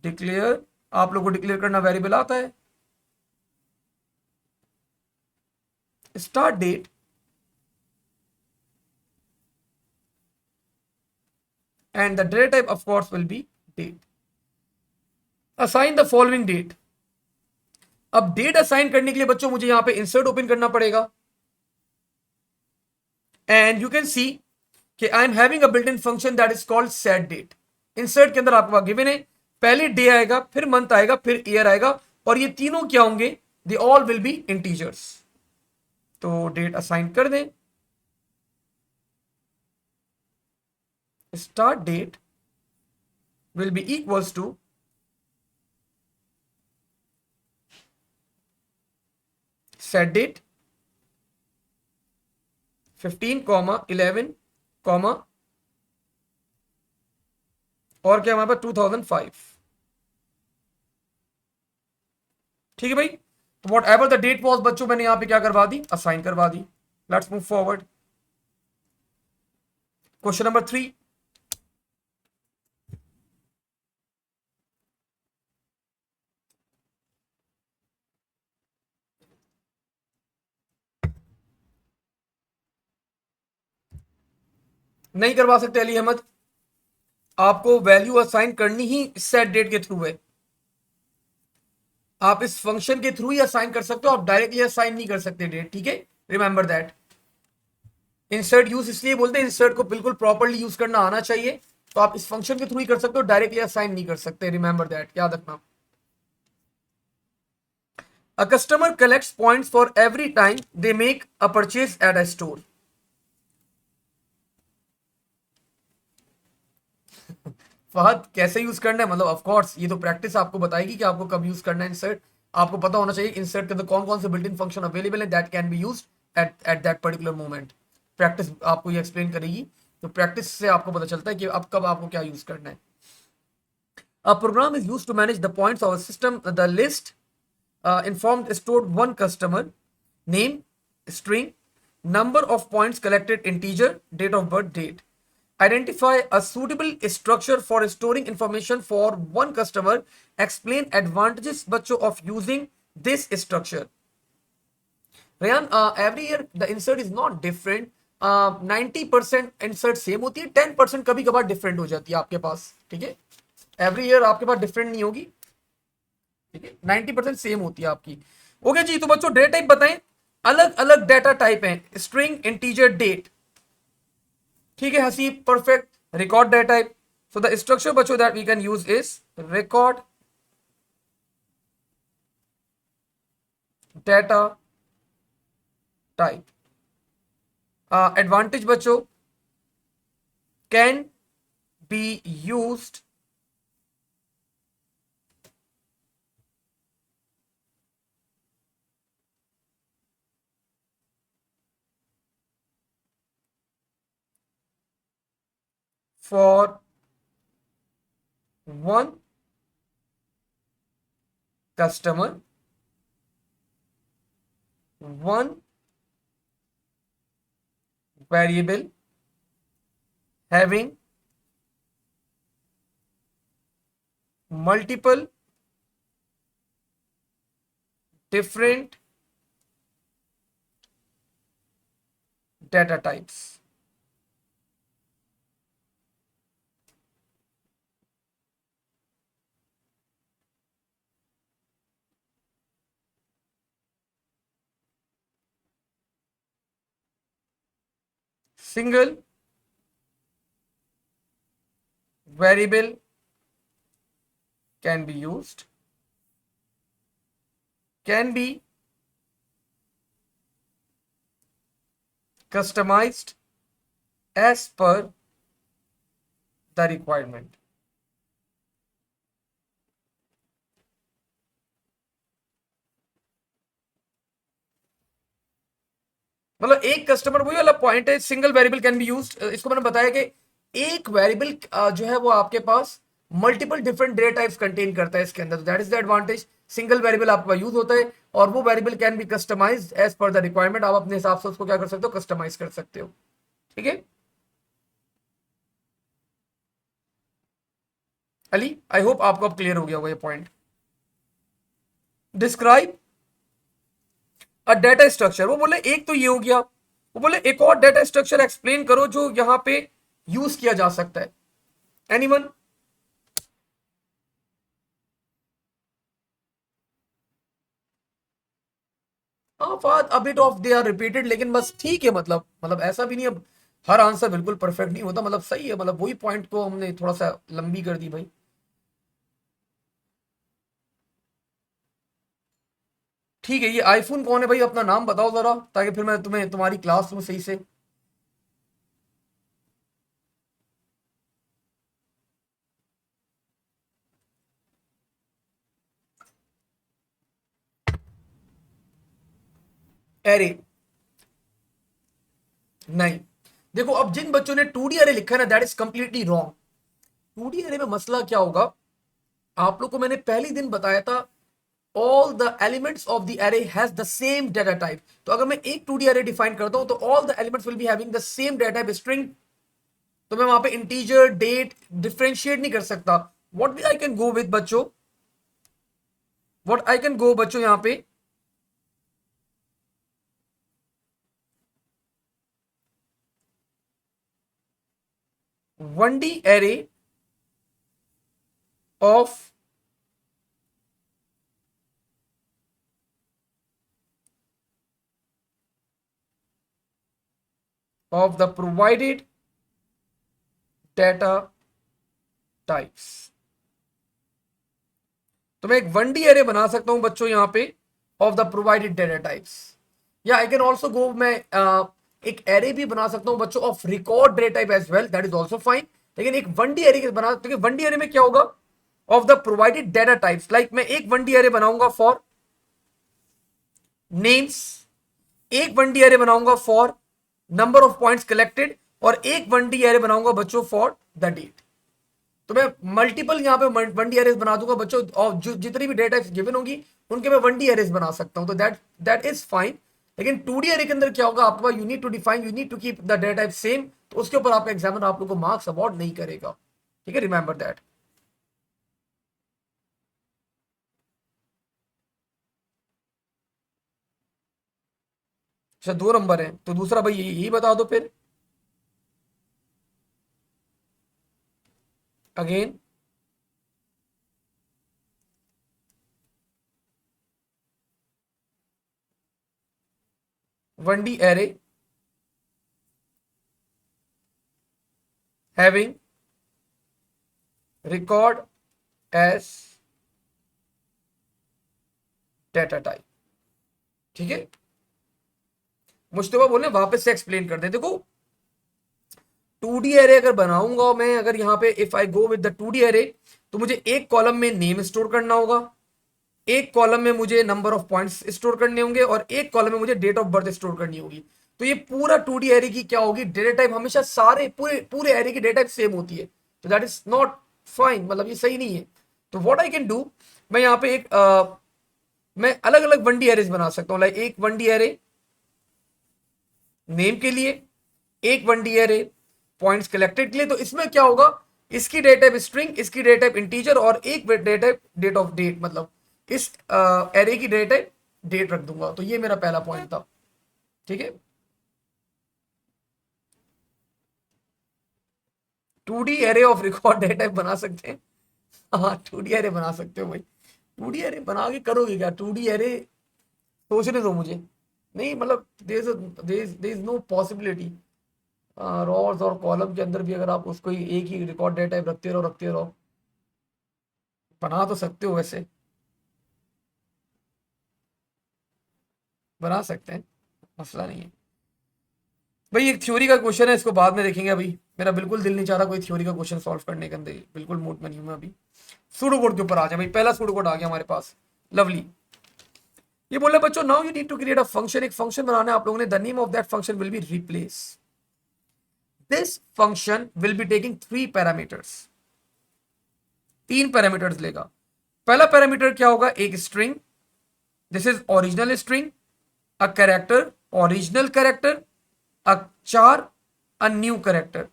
डिक्लेयर, आप लोगों को डिक्लेयर करना वेरिएबल आता है। Start date and the data type of course will be date. Assign the following date. अब डेट असाइन करने के लिए बच्चों मुझे यहां पे इंसर्ट ओपन करना पड़ेगा एंड यू कैन सी कि I am having a built in function that is called set date. Insert के अंदर आपके पास गिवन है, पहले डे आएगा, फिर मंथ आएगा, फिर ईयर आएगा, और ये तीनों क्या होंगे, they all will be integers. तो डेट असाइन कर दें, start date will be equals to set date 15, 11, और क्या हमारे पास 2005। ठीक है भाई, तो whatever the date was बच्चों मैंने यहां पे क्या करवा दी, असाइन करवा दी। Let's move forward. Question number 3। नहीं करवा सकते अली अहमद, आपको वैल्यू असाइन करनी ही सेट डेट के थ्रू है। आप इस फंक्शन के थ्रू ही असाइन कर सकते हो, आप डायरेक्टली असाइन नहीं कर सकते डेट। ठीक है, रिमेंबर दैट। इंसर्ट यूज इसलिए बोलते हैं, इंसर्ट को बिल्कुल प्रॉपर्ली यूज करना आना चाहिए, तो आप इस फंक्शन के थ्रू ही कर सकते हो, डायरेक्टली असाइन नहीं कर सकते, रिमेंबर दैट, याद रखना। A customer collects points for every time they make a purchase at a store. Fahad कैसे यूज करना है, मतलब ऑफ कोर्स ये तो प्रैक्टिस आपको बताएगी कि आपको कब यूज करना है इंसर्ट। आपको पता होना चाहिए इंसर्ट के अंदर कौन कौन से बिल्ट इन फंक्शन अवेलेबल है that can be used at that particular moment. Practice आपको ये एक्सप्लेन करेगी, तो प्रैक्टिस से आपको पता चलता है कि अब कब आपको क्या यूज करना है। A program is used to manage the points of a system. The list informed stored one customer name, string, number of points collected, integer, date of birth, date. Identify a suitable structure for storing information for one customer. Explain advantages बच्चों of using this structure. Rayan, every year the insert is not different. 90% insert same होती है, 10% कभी कभार different हो जाती है आपके पास, ठीक है। एवरी ईयर आपके पास डिफरेंट नहीं होगी, ठीक है, 90% सेम होती है आपकी। ओके जी, तो बच्चों डेटा टाइप बताएं, अलग अलग डेटा टाइप हैं, स्ट्रिंग, इंटीजर, डेट, ठीक है Haseeb, perfect. Record data type, so the structure बच्चों that we can use is record data type. Advantage बच्चों, can be used for one customer, one variable having multiple different data types. Single variable can be used, can be customized as per the requirement. मतलब एक customer, वही वाला point है, single variable can be used. इसको मैंने बताया कि एक वेरिएबल जो है वो आपके पास multiple different data types contain करता है इसके अंदर, that is the advantage. Single variable आपका यूज होता है और वो variable can be customised as per the requirement. आप अपने हिसाब से उसको क्या कर सकते हो, कस्टमाइज कर सकते हो, ठीक है। अली, आई होप आपको अब क्लियर हो गया होगा ये point. Describe a data structure, वो बोले एक तो ये हो गया, वो बोले एक और डेटा स्ट्रक्चर एक्सप्लेन करो जो यहां पे यूज किया जा सकता है। एनीवन? हाँ Fahad, a bit of they are repeated, लेकिन बस ठीक है, मतलब ऐसा भी नहीं, अब हर आंसर बिल्कुल परफेक्ट नहीं होता, मतलब सही है, मतलब वही पॉइंट को हमने थोड़ा सा लंबी कर दी भाई। ठीक है, ये आईफोन कौन है भाई, अपना नाम बताओ जरा, ताकि फिर मैं तुम्हें तुम्हारी क्लास में सही से। एरे, नहीं। देखो अब जिन बच्चों ने 2D अरे लिखा है ना, that is completely wrong. 2D अरे में मसला क्या होगा, आप लोग को मैंने पहले दिन बताया था, all the elements of the array has the same data type। तो अगर मैं एक 2D array डिफाइन करता हूं तो all the elements will be having the same data type string, तो मैं वहां पे इंटीजर, डेट डिफरेंशिएट नहीं कर सकता। What I can go with बच्चों, व्हाट आई कैन गो बच्चों यहां पे, 1D array of the provided data types. तो मैं एक 1D एरे बना सकता हूं बच्चों यहां पे of the provided data types, या आई कैन ऑल्सो गो, मैं एक एरे भी बना सकता हूं बच्चों of record data type as well, that is also fine. लेकिन एक 1D एरे बना, तो 1D एरे में क्या होगा, of the provided data types, like मैं एक 1D एरे बनाऊंगा फॉर नेम्स, एक 1D एरे बनाऊंगा for number of points collected, और एक 1D एरे बनाऊंगा बच्चों फॉर द डेट। तो मैं मल्टीपल यहाँ पे 1D एरेज बना दूंगा बच्चों, और जो जितनी भी डेटा टाइप्स गिवन होगी उनके मैं 1D एरेज बना सकता हूं, तो दैट इज फाइन। लेकिन 2D एरे के अंदर क्या होगा, आपके पास you need to define, you need to keep the data type same, तो उसके ऊपर आपका एग्जामिनर आप लोगों को मार्क्स अवॉर्ड नहीं करेगा, ठीक है, रिमेंबर दैट। अच्छा 2 नंबर है, तो दूसरा भाई यही बता दो फिर again. One D array having record as data type, ठीक है। मुश्तबा बोले वापस से एक्सप्लेन कर दे, देखो 2D एरे अगर बनाऊंगा मैं, अगर यहां पे if I go with the 2D array, तो मुझे एक कॉलम में नेम स्टोर करना होगा, एक कॉलम में मुझे नंबर ऑफ पॉइंट्स स्टोर करने होंगे, और एक कॉलम में मुझे डेट ऑफ बर्थ स्टोर करनी होगी। तो ये पूरा 2D एरे की क्या होगी, डेटा टाइप हमेशा सारे पूरे पूरे एरे की डेटा टाइप सेम होती है, तो दैट इज नॉट फाइन, मतलब ये सही नहीं है। तो व्हाट आई कैन डू, मैं यहाँ पे एक मैं अलग अलग 1D एरेज बना सकता हूँ, लाइक एक 1D एरे नेम के लिए, एक 1D एरे पॉइंट्स कलेक्टेड के लिए। तो इसमें क्या होगा, इसकी डेट टाइप स्ट्रिंग, इसकी डेट टाइप इंटीजर, और एक date type date of date, मतलब इस एरे की डेट टाइप डेट रख दूंगा। तो ये मेरा पहला पॉइंट था, ठीक है। 2D array of record data type बना सकते हैं, हाँ 2D एरे बना सकते हो भाई। 2D एरे बना के करोगे क्या, 2D एरे सोचने दो मुझे, नहीं मतलब there is no possibility rows और कॉलम के अंदर भी अगर आप उसको एक ही रिकॉर्ड डेटा टाइप रखते रहो, बना तो सकते हो, वैसे बना सकते हैं, मसला नहीं है भाई। एक थ्योरी का क्वेश्चन है, इसको बाद में देखेंगे, अभी मेरा बिल्कुल दिल नहीं चाह रहा कोई थ्योरी का क्वेश्चन सॉल्व करने के अंदर, बिल्कुल मूड में नहीं हूं मैं अभी। सूडो कोड के ऊपर आ जाए भाई, पहला सूडो कोड आ गया हमारे पास, लवली। ये बोले बच्चों now you need to create a function, एक फंक्शन बनाना है आप लोगों ने, the name of that function will be replace, this function will be taking 3 parameters, 3 parameters लेगा। पहला पैरामीटर क्या होगा, एक string, this is original string, a character, original character, a char, a new character.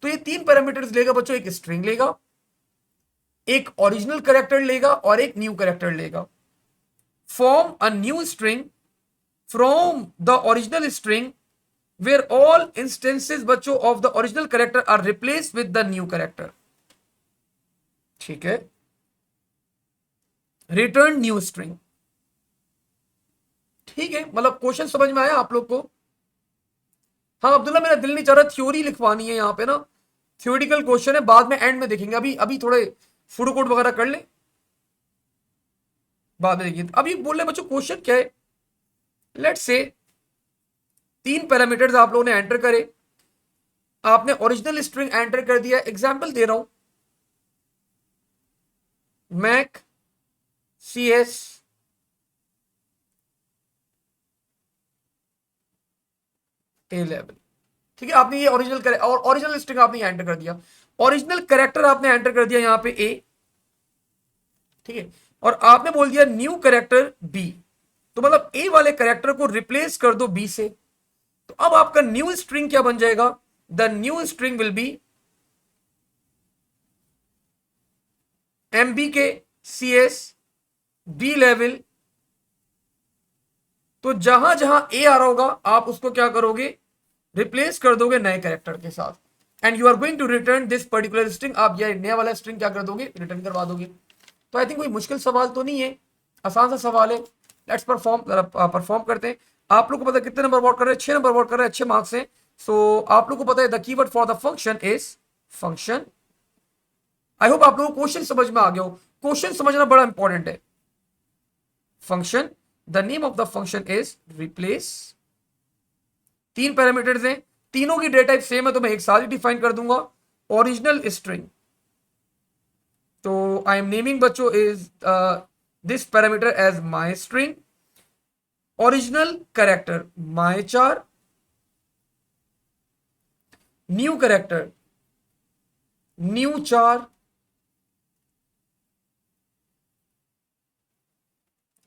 तो ये 3 पैरामीटर्स लेगा बच्चों, एक स्ट्रिंग लेगा, एक ओरिजिनल कैरेक्टर लेगा, और एक न्यू कैरेक्टर लेगा। Form a new string from the original string where all instances बच्चों of the original character are replaced with the new character, ठीक है। रिटर्न न्यू स्ट्रिंग, ठीक है, मतलब क्वेश्चन समझ में आया आप लोग को। हाँ अब्दुल्ला मेरा दिल नहीं चाह रहा थ्योरी लिखवानी है यहाँ पे ना, थ्योरेटिकल क्वेश्चन है, बाद में एंड में देखेंगे, अभी अभी थोड़े फूड कोड वगैरह कर ले, बाद में देखेंगे। अभी बोल रहे बच्चों क्वेश्चन क्या है, लेट्स से 3 पैरामीटर्स आप लोगों ने एंटर करे, आपने ओरिजिनल स्ट्रिंग एंटर कर दिया, एग्जाम्पल दे रहा हूं, मैक CS A11, ठीक है। आपने ये ओरिजिनल और ओरिजिनल स्ट्रिंग आपने एंटर कर दिया, ओरिजिनल कैरेक्टर आपने एंटर कर दिया यहां पे A, ठीक है, और आपने बोल दिया न्यू कैरेक्टर B, तो मतलब A वाले कैरेक्टर को रिप्लेस कर दो B से। तो अब आपका न्यू स्ट्रिंग क्या बन जाएगा, the new string will B MBK CS B level. तो जहां जहां A आ रहा होगा आप उसको क्या करोगे, रिप्लेस कर दोगे नए कैरेक्टर के साथ, and you are going to return this particular string, आप ये नया वाला स्ट्रिंग क्या कर दोगे, रिटर्न करवा दोगे। तो आई थिंक कोई मुश्किल सवाल तो नहीं है, आसान सा सवाल है। लेट्स परफॉर्म करते हैं। आप लोग को पता है कितने नंबर वोट कर रहे हैं, 6 नंबर वोट कर रहे हैं, अच्छे मार्क्स हैं। सो आप लोग को पता है the keyword for the function is function, I hope आप लोगों को क्वेश्चन समझ में आ गया हो। क्वेश्चन समझना बड़ा इंपॉर्टेंट है। Function, the name of the function is replace. 3 parameters हैं, तीनों की डेटा टाइप सेम है, तो मैं एक साथ ही डिफाइन कर दूंगा। ओरिजिनल स्ट्रिंग, तो आई एम नेमिंग बच्चों is this parameter as my string. Original character my char, new character new char,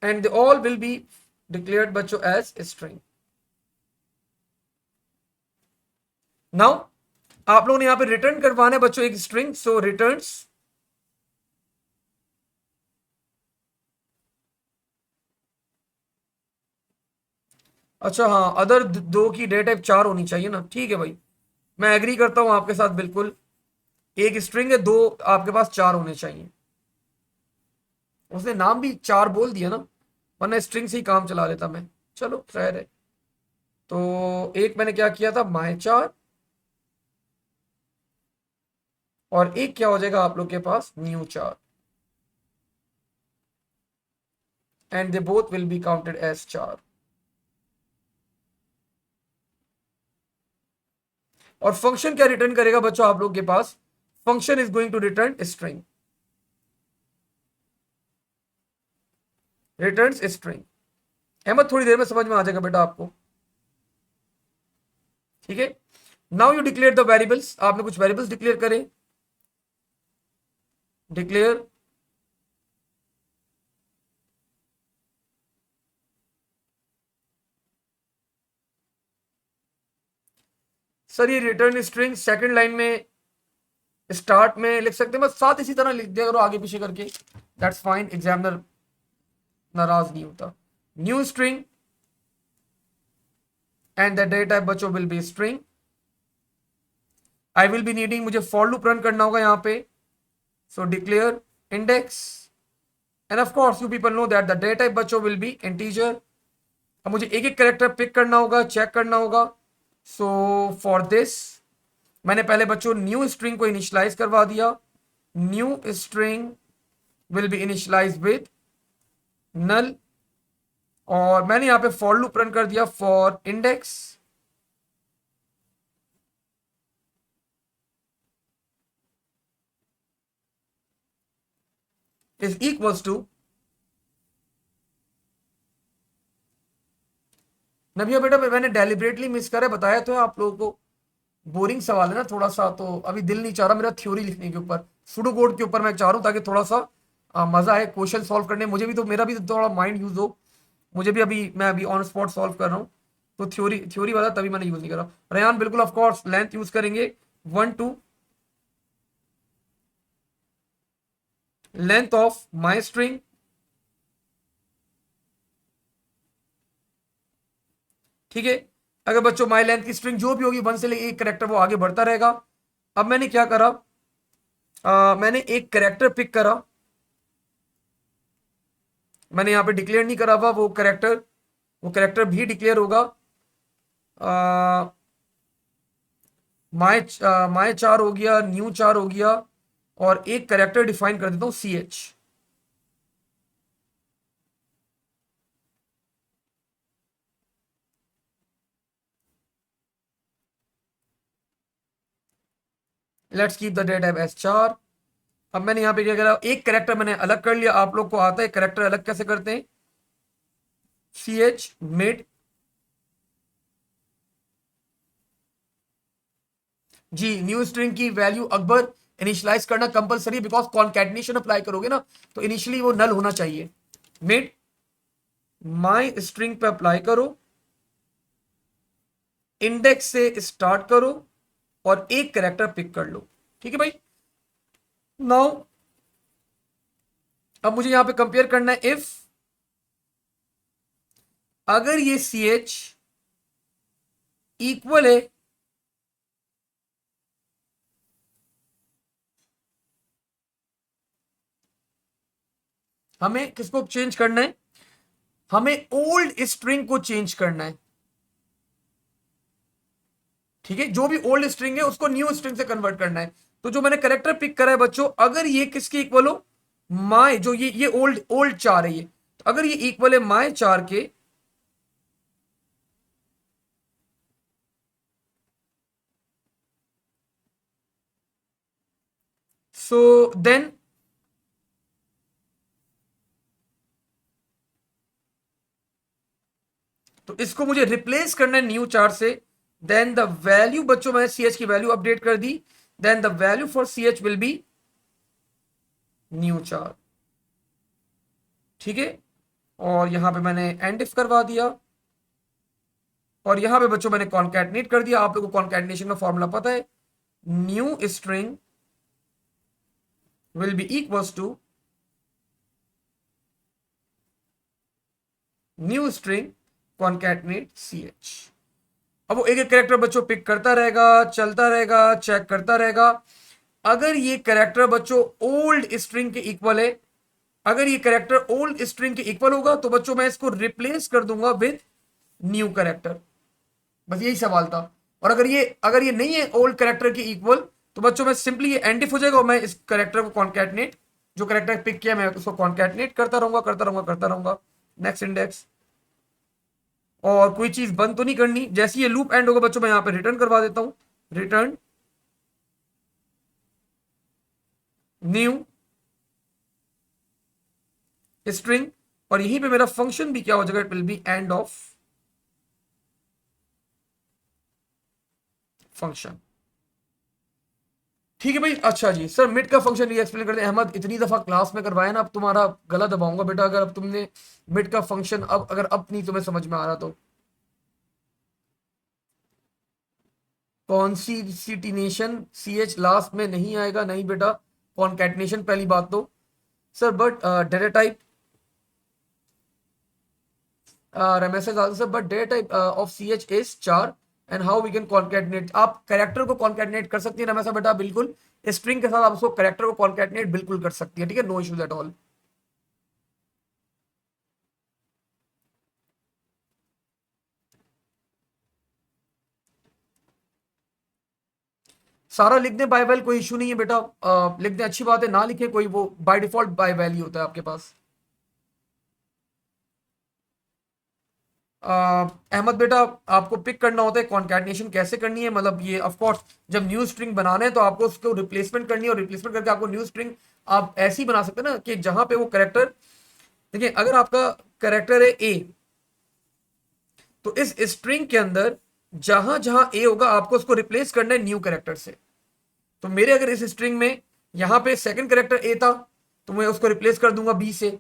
and they all will be declared बच्चों as string। नाउ आप लोगों ने यहां पे रिटर्न करवाना है बच्चों एक स्ट्रिंग, सो रिटर्न्स अच्छा हाँ, अदर दो की डेटा टाइप 4 होनी चाहिए ना, ठीक है भाई, मैं एग्री करता हूं आपके साथ बिल्कुल। एक स्ट्रिंग है, दो आपके पास 4 होने चाहिए। उसने नाम भी 4 बोल दिया ना, वरना स्ट्रिंग से ही काम चला लेता मैं। चलो खैर है। तो एक मैंने क्या किया था, माई 4, और एक क्या हो जाएगा आप लोग के पास, new 4, and they both will be counted as 4। और फंक्शन क्या रिटर्न करेगा बच्चों आप लोग के पास, function is going to return string, returns string. Ahmed थोड़ी देर में समझ में आ जाएगा बेटा आपको, ठीक है। Now you declare the variables, आपने कुछ वेरिएबल्स डिक्लेयर करें। डिक्लेयर सर ये रिटर्न स्ट्रिंग सेकंड लाइन में स्टार्ट में लिख सकते हैं, बस साथ इसी तरह लिख दिया करो आगे पीछे करके, दैट्स फाइन, एग्जामिनर नाराज नहीं होता। New string and the data type बच्चों will be string. I will be needing, मुझे फॉर लूप रन करना होगा यहाँ पे, so declare index, and of course you people know that the data type बच्चों विल बी इंटीजर। अब मुझे एक एक कैरेक्टर पिक करना होगा, चेक करना होगा। सो फॉर दिस मैंने पहले बच्चों न्यू स्ट्रिंग को इनिशियलाइज करवा दिया। New string will be initialise with null, और मैंने यहां पे फॉर लूप रन कर दिया, for index is equals to, Nabiya बेटा मैंने डेलिबरेटली मिस करा, बताया तो है आप लोगों को, बोरिंग सवाल है ना थोड़ा सा, तो अभी दिल नहीं चाह रहा मेरा थ्योरी लिखने के ऊपर, सुडो कोड के ऊपर मैं चाह रहा हूँ, ताकि थोड़ा सा मजा आए क्वेश्चन सॉल्व करने, मुझे भी तो, मेरा भी तो थोड़ा माइंड यूज हो, मुझे भी अभी मैं अभी ऑन स्पॉट सॉल्व कर रहा हूँ, तो थ्योरी थ्योरी वाला तभी मैंने यूज नहीं करा। रेयान बिल्कुल ऑफ कोर्स लेंथ यूज करेंगे, 1 2 लेंथ ऑफ माई स्ट्रिंग, ठीक है। अगर बच्चों माई लेंथ की स्ट्रिंग जो भी होगी 1 से लेकर एक करेक्टर वो आगे बढ़ता रहेगा। अब मैंने क्या करा, मैंने एक करेक्टर पिक करा, मैंने यहाँ पे डिक्लेयर नहीं करा हुआ वो करेक्टर भी डिक्लेयर होगा। माई 4 हो गया, न्यू 4 हो गया, और एक करेक्टर डिफाइन कर देता हूं CH। Let's keep the data as 4। अब मैंने यहाँ पे क्या करा, एक करेक्टर मैंने अलग कर लिया, आप लोग को आता है करेक्टर अलग कैसे करते हैं, CH मिड, जी न्यू स्ट्रिंग की वैल्यू अकबर इनिशियलाइज करना कंपलसरी, बिकॉज कॉन्कैटिनेशन अप्लाई करोगे ना, तो इनिशियली वो नल होना चाहिए। मिड माई स्ट्रिंग पे अप्लाई करो, इंडेक्स से स्टार्ट करो, और एक करेक्टर पिक कर लो, ठीक है भाई। नाउ अब मुझे यहां पे कंपेयर करना है, इफ अगर ये CH इक्वल है हमें किसको चेंज करना है, हमें ओल्ड स्ट्रिंग को चेंज करना है, ठीक है। जो भी ओल्ड स्ट्रिंग है उसको न्यू स्ट्रिंग से कन्वर्ट करना है। तो जो मैंने करेक्टर पिक करा है बच्चों, अगर ये किसके इक्वल हो, माय, जो ये ओल्ड ओल्ड चार है ये, तो अगर ये इक्वल है माय चार के, सो देन तो इसको मुझे रिप्लेस करना है न्यू चार से। देन द वैल्यू बच्चों, मैंने सी एच की वैल्यू अपडेट कर दी। Then the value for C H will be new char. ठीक है, और यहां पे मैंने एंड इफ करवा दिया, और यहां पे बच्चों मैंने कॉन्कैटनेट कर दिया। आप लोगों को कॉन्कैटनेशन का फॉर्मूला पता है, new string will be equals to new string concatenate C H. अब वो एक एक कैरेक्टर बच्चों पिक करता रहेगा, चलता रहेगा, चेक करता रहेगा। अगर ये कैरेक्टर बच्चों ओल्ड स्ट्रिंग के इक्वल है, अगर ये कैरेक्टर ओल्ड स्ट्रिंग के इक्वल होगा तो बच्चों मैं इसको रिप्लेस कर दूंगा विद न्यू कैरेक्टर। बस यही सवाल था। और अगर ये नहीं है ओल्ड कैरेक्टर के इक्वल, तो बच्चों मैं सिंपली ये एंड इफ हो जाएगा और मैं इस कैरेक्टर को कॉन्कैटनेट, जो कैरेक्टर पिक किया मैं उसको कॉन्कैटनेट करता रहूंगा, करता रहूंगा, करता रहूंगा। नेक्स्ट इंडेक्स, और कोई चीज बंद तो नहीं करनी। जैसे ये लूप एंड होगा बच्चों मैं यहां पे रिटर्न करवा देता हूं, रिटर्न न्यू स्ट्रिंग, और यहीं पे मेरा फंक्शन भी क्या हो जाएगा, it will be and of function. ठीक है भाई। अच्छा जी सर, मिड का फंक्शन ये एक्सप्लेन करते हैं। अहमद इतनी दफा क्लास में करवाया ना, अब तुम्हारा गला दबाऊंगा बेटा अगर अब तुमने मिड का फंक्शन अब नहीं तुम्हें समझ में आ रहा तो। कौन सी सिटिनेशन, सी एच लास्ट में नहीं आएगा, नहीं बेटा, कॉन्कैटनेशन पहली बात तो। Sir but data type, Ramesh sir but data type of C H is char, and how we can concatenate. आप कैरेक्टर को कॉन्कैटनेट कर सकती है रमेश बेटा, बिल्कुल। स्ट्रिंग के साथ आप उसको कैरेक्टर को कॉन्कैटनेट बिल्कुल कर सकती है, ठीक है, नो इश्यूज एट ऑल। सारा लिख दें बाय वैल, कोई इशू नहीं है बेटा, लिख दें, अच्छी बात है। ना लिखे कोई, वो बाय डिफॉल्ट बाय वैल ही होता है आपके पास। अहमद बेटा, आपको पिक करना होता है कॉन्कैटनेशन कैसे करनी है, मतलब ये ऑफ कोर्स जब न्यू स्ट्रिंग बनाना है तो आपको उसको रिप्लेसमेंट करनी है, और रिप्लेसमेंट करके आपको न्यू स्ट्रिंग आप ऐसी बना सकते हैं ना कि जहां पे वो करेक्टर, देखिए अगर आपका करेक्टर है ए, तो इस स्ट्रिंग के अंदर जहां जहां ए होगा आपको उसको रिप्लेस करना है न्यू करेक्टर से। तो मेरे अगर इस स्ट्रिंग में यहां पे सेकंड करेक्टर ए था तो मैं उसको रिप्लेस कर दूंगा बी से।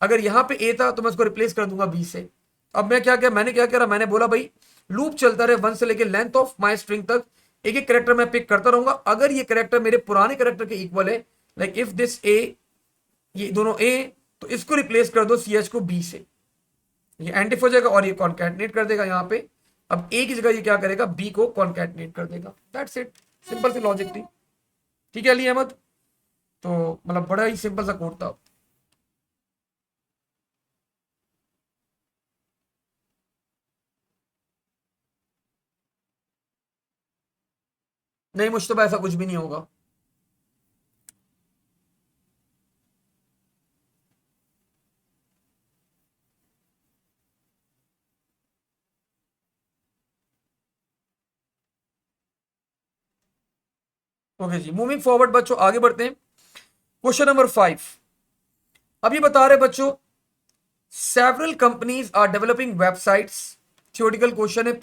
अगर यहां पे ए था तो मैं उसको रिप्लेस कर दूंगा बी से। अब मैं क्या किया, मैंने क्या करा, मैंने बोला भाई लूप चलता रहे वन से लेके लेंथ ऑफ माय स्ट्रिंग तक, एक एक करेक्टर मैं पिक करता रहूंगा। अगर ये करेक्टर मेरे पुराने करेक्टर के इक्वल है, लाइक इफ दिस ए, ये दोनों ए, तो इसको रिप्लेस कर दो सी एच को बी से, ये एंड इफ हो जाएगा और ये कॉन्कैटनेट कर देगा यहाँ पे। अब ए की जगह ये क्या करेगा, बी को कॉन्कैटनेट कर देगा। That's it, simple C logic थी। ठीक है अली अहमद, तो मतलब बड़ा ही सिंपल सा कोड था। नहीं मुझतबा ऐसा कुछ भी नहीं होगा। ओके जी, मूविंग फॉरवर्ड बच्चों आगे बढ़ते हैं। क्वेश्चन नंबर 5, अभी बता रहे बच्चों, several companies are developing websites. Theoretical question है,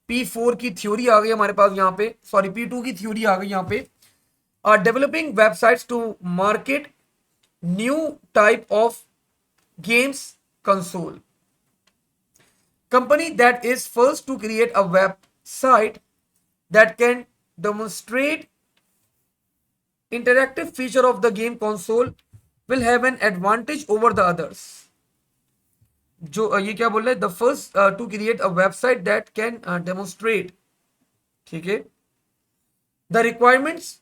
P4 की थ्योरी आ गई हमारे पास यहाँ पे, सॉरी P2 की थ्योरी आ गई यहाँ पे। Are developing websites to market new type of games console. Company that is first to create a website that can demonstrate interactive feature of the game console will have an advantage over the others. जो ये क्या बोल रहा है, the first to create a website that can demonstrate, ठीक है, the requirements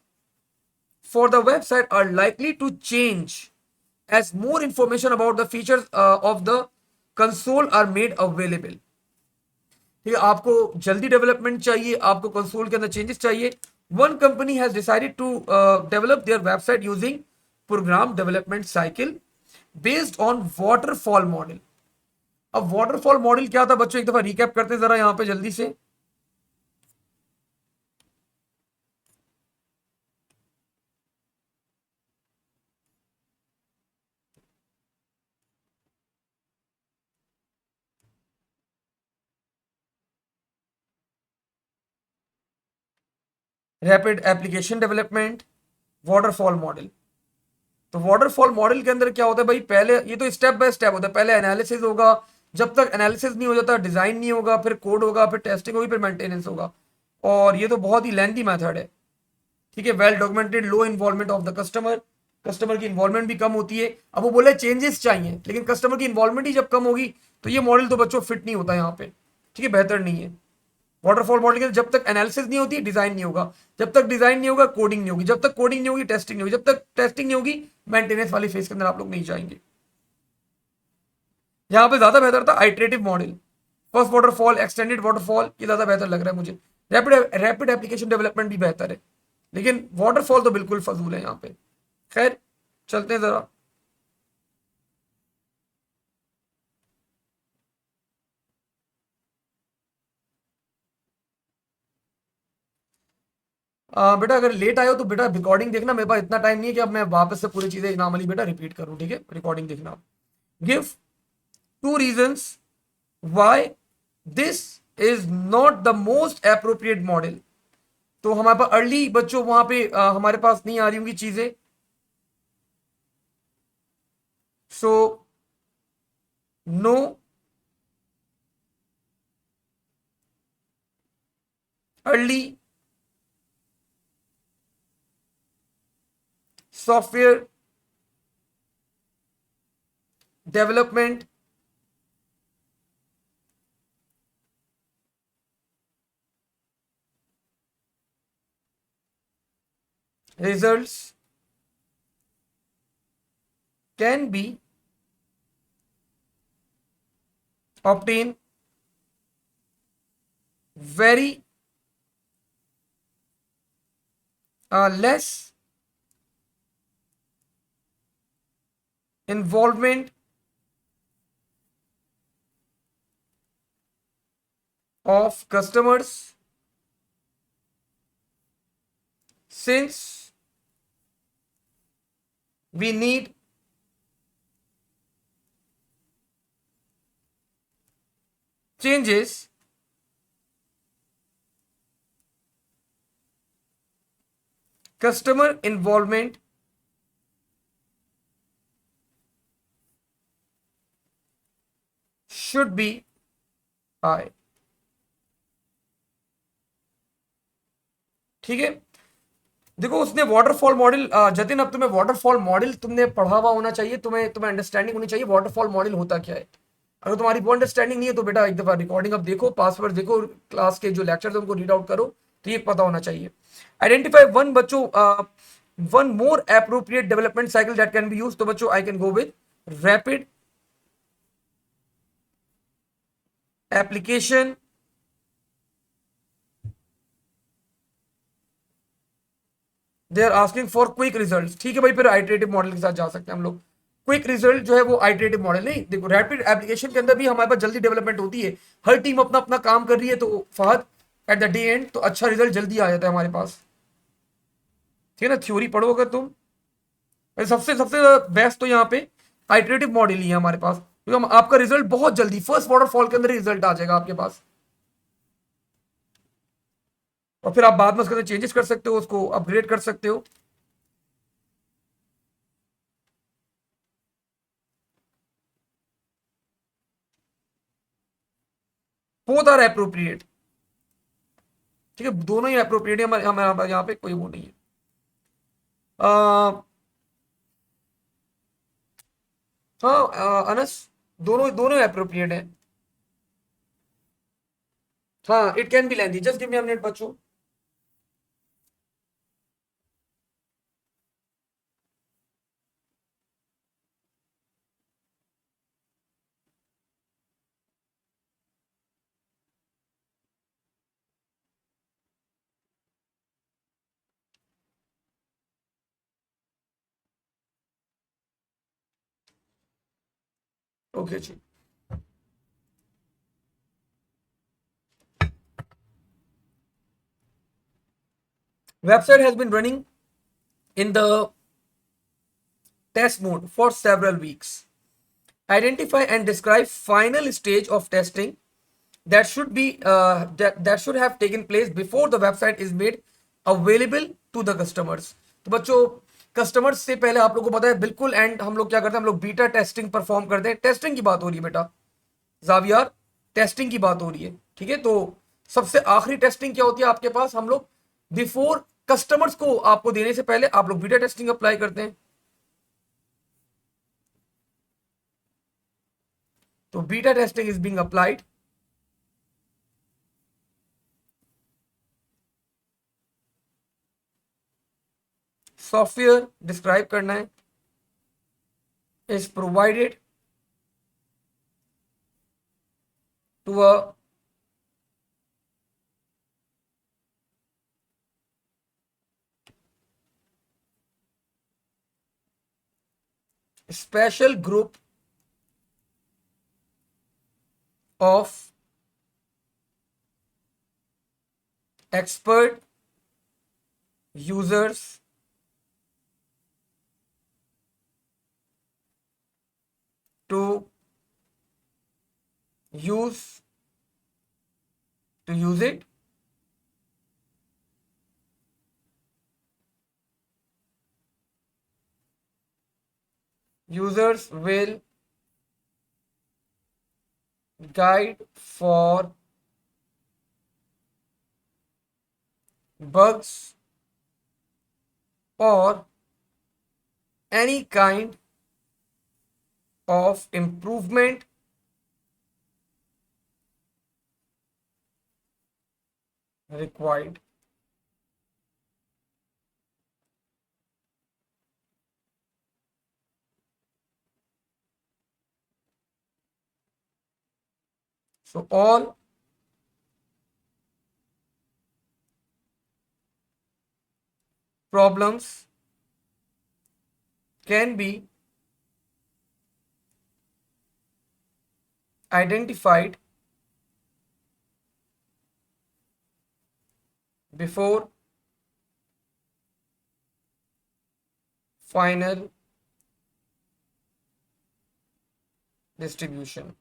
for the website are likely to change as more information about the features of the console are made available. ठीक है, आपको जल्दी डेवलपमेंट चाहिए, आपको console के अंदर चेंजेस चाहिए, One company has decided to develop their website using program development cycle based on waterfall model. अब waterfall model क्या था बच्चों, एक दफा रिकैप करते हैं जरा यहाँ पे जल्दी से. Rapid application development, waterfall model. तो वाटरफॉल मॉडल के अंदर क्या होता है भाई, पहले ये तो स्टेप बाय स्टेप होता है. पहले एनालिसिस होगा, जब तक एनालिसिस नहीं हो जाता डिजाइन नहीं होगा, फिर कोड होगा, फिर टेस्टिंग होगी, फिर मेंटेनेंस होगा. और ये तो बहुत ही लेंथी मेथड है. ठीक है, well documented, low involvement of the customer. Customer की इन्वॉल्वमेंट भी कम होती है. अब वो बोले चेंजेस चाहिए, लेकिन कस्टमर की इन्वॉल्वमेंट ही जब कम होगी तो ये मॉडल तो बच्चों फिट नहीं होता यहाँ पे. ठीक है, बेहतर नहीं है. वाटरफॉल मॉडल के जब तक एनालिसिस नहीं होती डिजाइन नहीं होगा, जब तक डिजाइन नहीं होगा कोडिंग नहीं होगी, जब तक कोडिंग नहीं होगी टेस्टिंग नहीं होगी, जब तक टेस्टिंग नहीं होगी मेंटेनेंस वाली फेज के अंदर आप लोग नहीं जाएंगे. यहाँ पे ज्यादा बेहतर था iterative model. First waterfall, extended waterfall, ये ज्यादा बेहतर लग रहा है मुझे. रैपिड एप्लीकेशन डेवलपमेंट भी बेहतर है, लेकिन वाटरफॉल तो बिल्कुल फजूल है यहाँ पे. खैर, चलते हैं जरा. बेटा अगर लेट आए हो तो बेटा रिकॉर्डिंग देखना. मेरे पास इतना टाइम नहीं है कि अब मैं वापस से पूरी चीजें नॉर्मली बेटा रिपीट करूं. ठीक है, रिकॉर्डिंग देखना. Give two reasons why this is not the most appropriate model. तो हमारे पास अर्ली बच्चों वहां पे हमारे पास नहीं आ रही होंगी चीजें. So know early software development results can be obtained very less involvement of customers since we need changes customer involvement should be high. ठीक है, देखो उसने वाटरफॉल मॉडल, जतिन अब तुम्हें वाटरफॉल मॉडल तुमने पढ़ा हुआ होना चाहिए, तुम्हें तुम्हें अंडरस्टैंडिंग होनी चाहिए वाटरफॉल मॉडल होता क्या है. अगर तुम्हारी वो अंडरस्टैंडिंग नहीं है तो बेटा एक दफा रिकॉर्डिंग अब देखो, पासवर्ड देखो, क्लास के जो लेक्चर है उनको रीड आउट करो, तो ये पता होना चाहिए. आइडेंटिफाई वन बच्चों, one more appropriate development cycle that can be use. तो बच्चों I can go with rapid application they are asking for quick result. ठीक है भाई, फिर आइटरेटिव मॉडल के साथ जा सकते हैं हम लोग. क्विक रिजल्ट जो है वो आइटरेटिव मॉडल नहीं. देखो रैपिड एप्लीकेशन के अंदर भी हमारे पास जल्दी डेवलपमेंट होती है, हर टीम अपना अपना काम कर रही है, तो Fahad at the day end तो अच्छा रिजल्ट जल्दी आ जाता है हमारे पास. ठीक है ना, थ्योरी पढ़ो अगर तुम. सबसे सबसे बेस्ट तो यहाँ पे आइटरेटिव मॉडल ही है हमारे पास, क्योंकि आपका रिजल्ट बहुत जल्दी फर्स्ट वाटरफॉल के अंदर रिजल्ट आ जाएगा आपके पास, और फिर आप बाद में उसके अंदर चेंजेस कर सकते हो, उसको अपग्रेड कर सकते हो. Both are appropriate. ठीक है, दोनों ही अप्रोप्रिएट है. हमारे हमारे यहाँ पे कोई वो नहीं है. हाँ अनस, दोनों दोनों अप्रोप्रिएट है. हाँ it can be lengthy. Just give me a minute बच्चों. ओके जी, website has been running in the test mode for several weeks. Identify and describe final stage of testing that should be that should have taken place before the website is made available to the customers. तो बच्चों, customers से पहले आप लोगों को पता है बिल्कुल एंड हम लोग क्या करते हैं, हम लोग बीटा टेस्टिंग परफॉर्म करते हैं. टेस्टिंग की बात हो रही है बेटा जावियर, टेस्टिंग की बात हो रही है. ठीक है, तो सबसे आखिरी टेस्टिंग क्या होती है आपके पास, हम लोग बिफोर कस्टमर्स को आपको देने से पहले आप लोग बीटा टेस्टिंग अप्लाई करते हैं. तो beta testing is being applied. Software describe करना है. Is provided to a special group of expert users to use it. Users will guide for bugs or any kind of improvement required. So all problems can be identified before final distribution.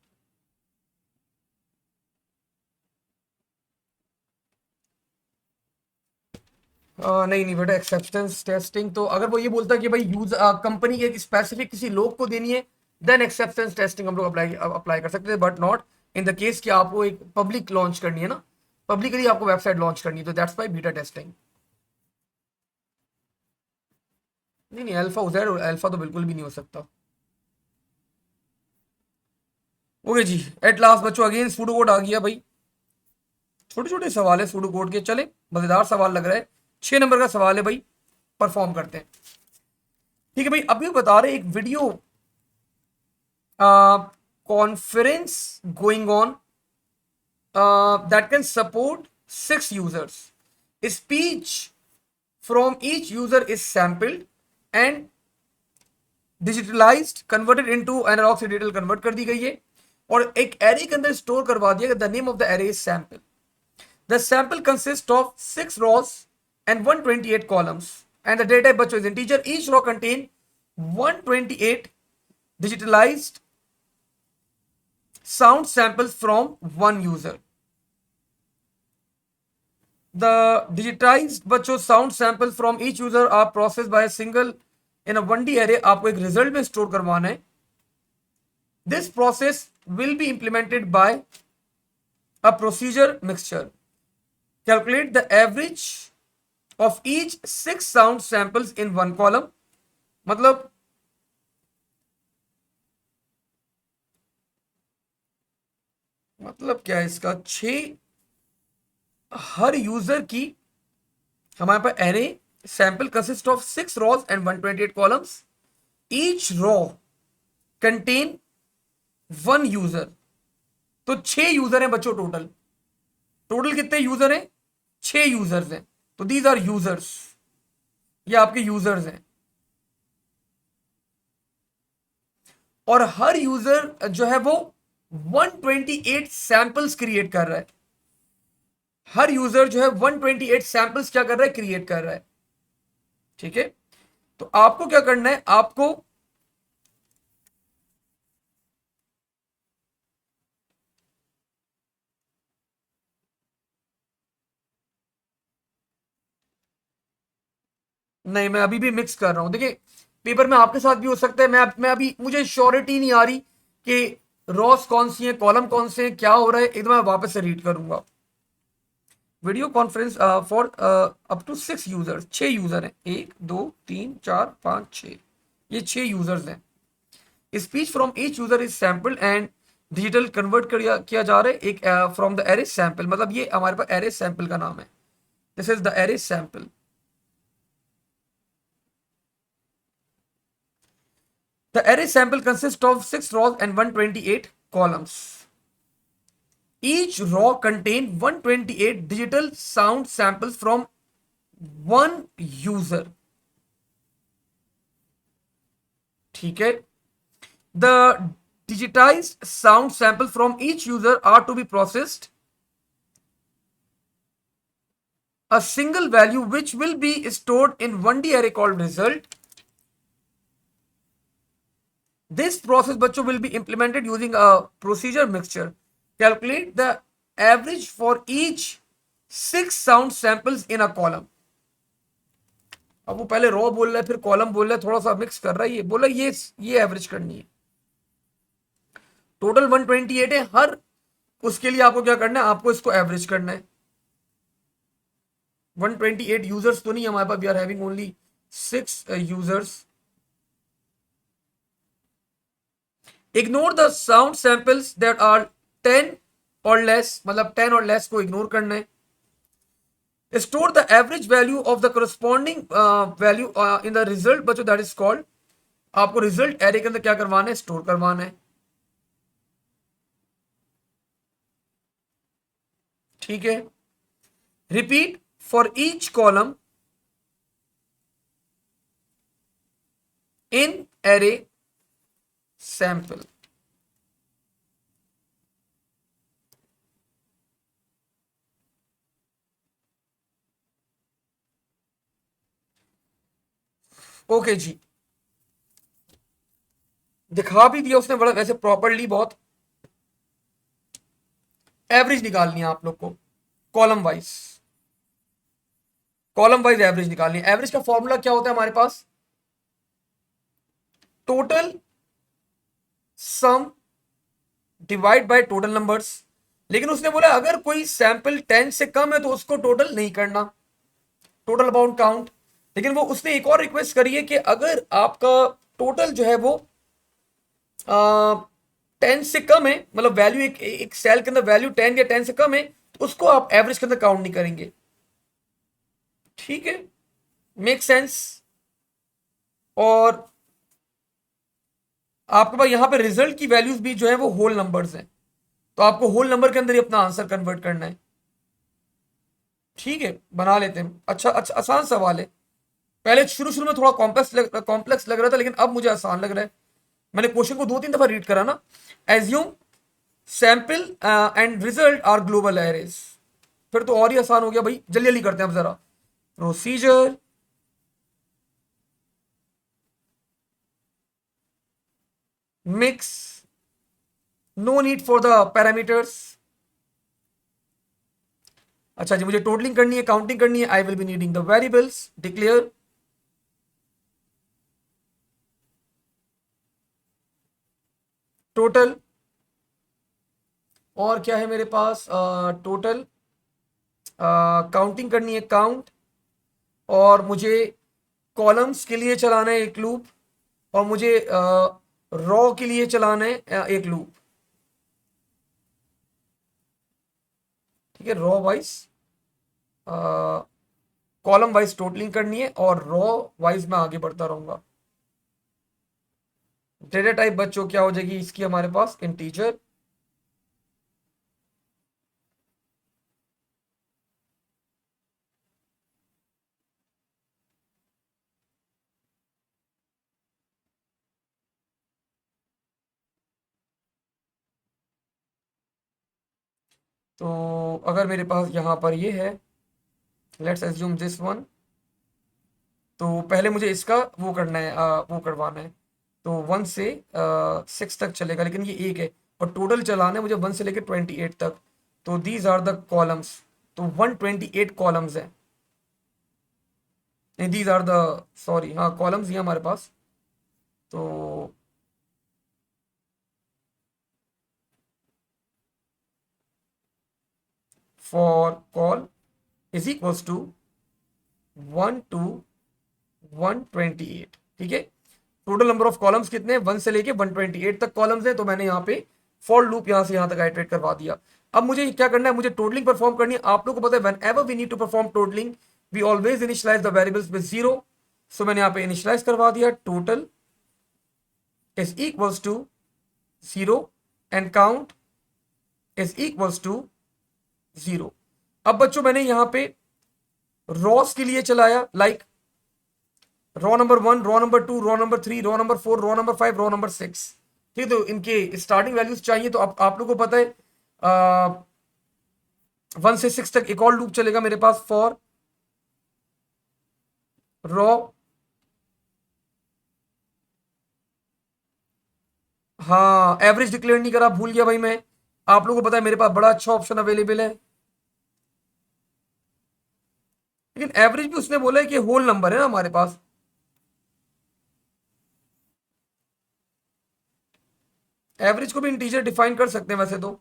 नहीं नहीं बेटा, acceptance testing तो अगर वो ये बोलता है कि भाई यूज कंपनी के एक स्पेसिफिक किसी लोग को देनी है, देन एक्सेप्टेंस टेस्टिंग हम लोग अप्लाई कर सकते हैं, but not in the case कि आपको एक पब्लिक लॉन्च करनी है ना, पब्लिकली आपको वेबसाइट लॉन्च करनी है, तो दैट्स वाई बीटा टेस्टिंग. नहीं नहीं, अल्फा हो जाए, अल्फा तो बिल्कुल भी नहीं हो सकता. ओके जी, एट लास्ट बच्चों अगेन सूडो कोड आ गया भाई. छोटे छोटे सवाल है सूडो कोड के, चले मजेदार सवाल लग रहा है. 6 नंबर का सवाल है भाई, परफॉर्म करते हैं. ठीक है भाई, अभी बता रहे एक video conference going on that can support 6 users. Speech from each user is sampled and digitalized, converted into analog से डिजिटल कन्वर्ट कर दी गई है और एक एरे के अंदर स्टोर करवा दिया. The name of the array is sample. The sample consist of 6 rows and 128 columns and the data type बच्चों is integer. Each row contain 128 digitalized sound samples from one user. The digitized बच्चों sound samples from each user are processed by a single in a 1D array. आपको एक result में store करवाना है. This process will be implemented by a procedure mixture. Calculate the average of each 6 sound samples in one column. मतलब क्या है इसका, 6 हर user की हमारे पास array sample consist of 6 rows and 128 columns. Each row contain 1 user. तो 6 user हैं बच्चों टोटल. टोटल कितने यूजर हैं? 6 यूजर्स हैं. तो दीज आर यूजर्स, ये आपके यूजर्स हैं. और हर यूजर जो है वो 128 सैंपल्स क्रिएट कर रहा है। हर यूजर जो है 128 सैंपल्स क्या कर रहा है, क्रिएट कर रहा है। ठीक है, तो आपको क्या करना है, आपको नहीं, मैं अभी भी मिक्स कर रहा हूं। देखिए, पेपर में आपके साथ भी हो सकता है। मैं अभी मुझे श्योरिटी नहीं आ रही कि रॉस कौन सी है, कॉलम कौन से हैं, क्या हो रहा है। एकदम मैं वापस से रीड करूंगा। Video conference for up to 6 users, 6 user हैं, 1 2 3 4 5 6, ये 6 यूजर्स हैं। Speech from each user is sample and digital convert किया जा रहा है एक फ्रॉम द एरे सैंपल। मतलब ये हमारे पास एरे सैंपल का नाम है। This is the array sample. The array sample consist of 6 rows and 128 columns. Each row contain 128 digital sound samples from one user. ठीक है, the digitized sound samples from each user are to be processed a single value which will be stored in 1D array called result. This process बच्चों will be implemented using a procedure mixture. Calculate the average for each 6 sound samples in a column. अब वो पहले रो बोल रहा है, फिर column बोल रहा है, थोड़ा सा मिक्स कर रहा है। ये बोला ये एवरेज करनी है। टोटल 128 है। हर उसके लिए आपको क्या करना है, आपको इसको एवरेज करना है। 128 यूजर्स तो नहीं हमारे पास, we are having only 6 users. Ignore the sound samples that are 10 और लेस, मतलब 10 और लेस को इग्नोर करना है। Store the average value of the corresponding value in the result बच्चों, दैट इज कॉल्ड, आपको रिजल्ट एरे के अंदर क्या करवाना है, स्टोर करवाना है। ठीक है, repeat for each column in array sample. Okay जी, दिखा भी दिया उसने बड़ा वैसे प्रॉपरली। बहुत एवरेज निकालनी है आप लोग को, column wise. Column wise average निकालनी है। एवरेज का फॉर्मूला क्या होता है हमारे पास, total sum divide by total numbers. लेकिन उसने बोला अगर कोई सैंपल 10 से कम है तो उसको टोटल नहीं करना, टोटल अमाउंट काउंट। लेकिन वो उसने एक और रिक्वेस्ट करी है कि अगर आपका टोटल जो है वो 10 से कम है, मतलब वैल्यू एक सेल के अंदर वैल्यू 10 या 10 से कम है, तो उसको आप एवरेज के अंदर काउंट नहीं करेंगे। ठीक है, मेक सेंस। और आपके पास यहां पे रिजल्ट की वैल्यूज भी जो है वो होल नंबर्स हैं, तो आपको होल नंबर के अंदर ही अपना आंसर कन्वर्ट करना है। ठीक है, बना लेते हैं। अच्छा अच्छा, आसान सवाल है। पहले शुरू शुरू में थोड़ा कॉम्प्लेक्स लग रहा था, लेकिन अब मुझे आसान लग रहा है। मैंने क्वेश्चन को 2 3 दफा रीड करा ना। Assume sample and result are global arrays, फिर तो और ही आसान हो गया भाई। जल्दी जल्दी करते हैं अब जरा। Procedure, mix, no need for the parameters. अच्छा जी, मुझे टोटलिंग करनी है, काउंटिंग करनी है। I will be needing the variables, declare total. और क्या है मेरे पास, टोटल, काउंटिंग करनी है, काउंट। और मुझे कॉलम्स के लिए चलाना है एक लूप, और मुझे रॉ के लिए चलाना है एक लूप। ठीक है, raw wise, column wise totalling करनी है, और रॉ वाइज मैं आगे बढ़ता रहूंगा। डेटा टाइप बच्चों क्या हो जाएगी इसकी हमारे पास, इंटीजर। तो अगर मेरे पास यहाँ पर ये है, लेट्स एज्यूम दिस वन, तो पहले मुझे इसका वो करना है, वो करवाना है। तो 1 से 6 तक चलेगा, लेकिन ये एक है और टोटल चलाना है मुझे 1 से लेकर 28 तक। तो दीज आर द कॉलम्स। तो 128 कॉलम्स हैं। नहीं, दीज आर द, सॉरी, हाँ कॉलम्स ही हैं हमारे पास। तो for col is equals to 1 to 128। ठीक है, टोटल नंबर ऑफ कॉलम्स कितने हैं, 1 से लेके 128 तक कॉलम्स हैं। तो मैंने यहाँ पे फॉर लूप यहाँ से यहाँ तक आइटरेट करवा दिया। अब मुझे क्या करना है, मुझे टोटलिंग परफॉर्म करनी है। आप लोगों को पता है whenever we need to perform totalling we always initialize the variables with 0। So मैंने यहाँ पे इनिशियलाइज करवा दिया, total is equals to 0 and count is equals to 0। अब बच्चों मैंने यहाँ पे रॉस के लिए चलाया, like raw number 1, raw number 2, raw number 3, raw number 4, raw number 5, raw number 6। ठीक है, तो इनके स्टार्टिंग वैल्यूज चाहिए। तो अब आप लोगों को पता है 1 से 6 तक एक और लूप चलेगा मेरे पास, फॉर रॉ, हाँ एवरेज डिक्लेयर नहीं करा, भूल गया भाई मैं। आप लोगों को पता है मेरे पास बड़ा अच्छा ऑप्शन अवेलेबल है, लेकिन एवरेज भी उसने बोला है कि होल नंबर है ना हमारे पास। एवरेज को भी इंटीजर डिफाइन कर सकते हैं वैसे तो।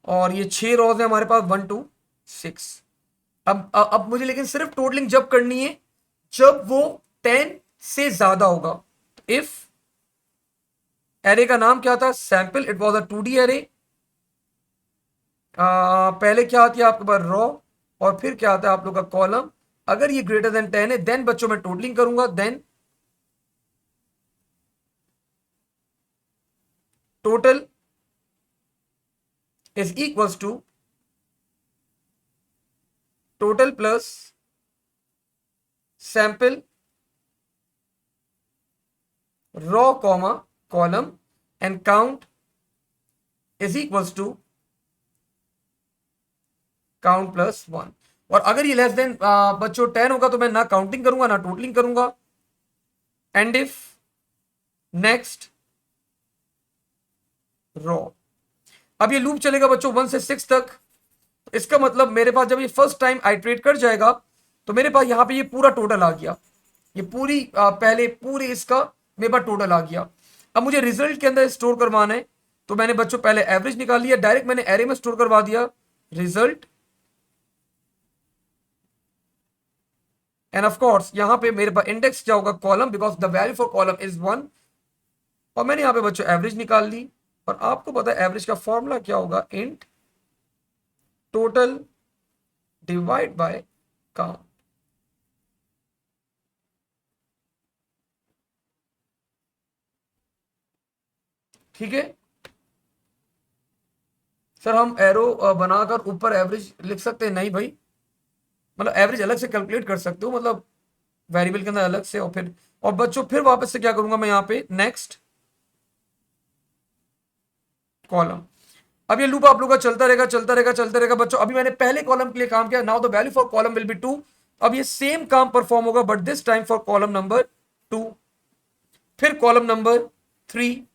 और ये 6 रोज है हमारे पास, 1 to 6। अब मुझे लेकिन सिर्फ टोटलिंग जब करनी है जब वो 10 से ज्यादा होगा। इफ एरे का नाम क्या था, sample, it was a 2D array. पहले क्या आती है आपके पास, रॉ, और फिर क्या आता है आप लोग का कॉलम। अगर ये ग्रेटर देन 10 है देन बच्चों मैं टोटलिंग करूंगा, then total is equals to total plus sample row comma column and count is equals to count plus 1। और अगर ये लेस देन बच्चों 10 होगा तो मैं ना काउंटिंग करूंगा ना टोटलिंग करूंगा। And if next raw. अब ये लूप चलेगा बच्चों 1 से 6 तक। इसका मतलब मेरे पास जब ये फर्स्ट टाइम आइट्रेट कर जाएगा तो मेरे पास यहाँ पे ये पूरा टोटल आ गया, ये पूरी पहले पूरे इसका मेरे पास टोटल आ गया। अब मुझे रिजल्ट के अंदर स्टोर करवाना है, तो मैंने बच्चों पहले एवरेज निकाल लिया, डायरेक्ट मैंने एरे में स्टोर करवा दिया रिजल्ट। एंड ऑफ कोर्स यहाँ पे मेरे पास इंडेक्स क्या होगा, column, because the value for column is 1। और मैंने यहाँ पे बच्चों एवरेज निकाल ली। और आपको पता है एवरेज का फॉर्मूला क्या होगा, int total divide by count. ठीक है सर, हम एरो बनाकर ऊपर एवरेज लिख सकते हैं? नहीं भाई, मतलब एवरेज अलग से कैलकुलेट कर सकते हो, मतलब वेरिएबल के अंदर अलग से। और फिर और बच्चों फिर वापस से क्या करूंगा मैं यहाँ पे, नेक्स्ट कॉलम। अब ये लूप आप लोग का चलता रहेगा चलता रहेगा चलता रहेगा बच्चों। अभी मैंने पहले कॉलम के लिए काम किया, now the value for column will be 2। अब ये सेम काम परफॉर्म होगा but this time for column number 2, फिर कॉलम नंबर 3,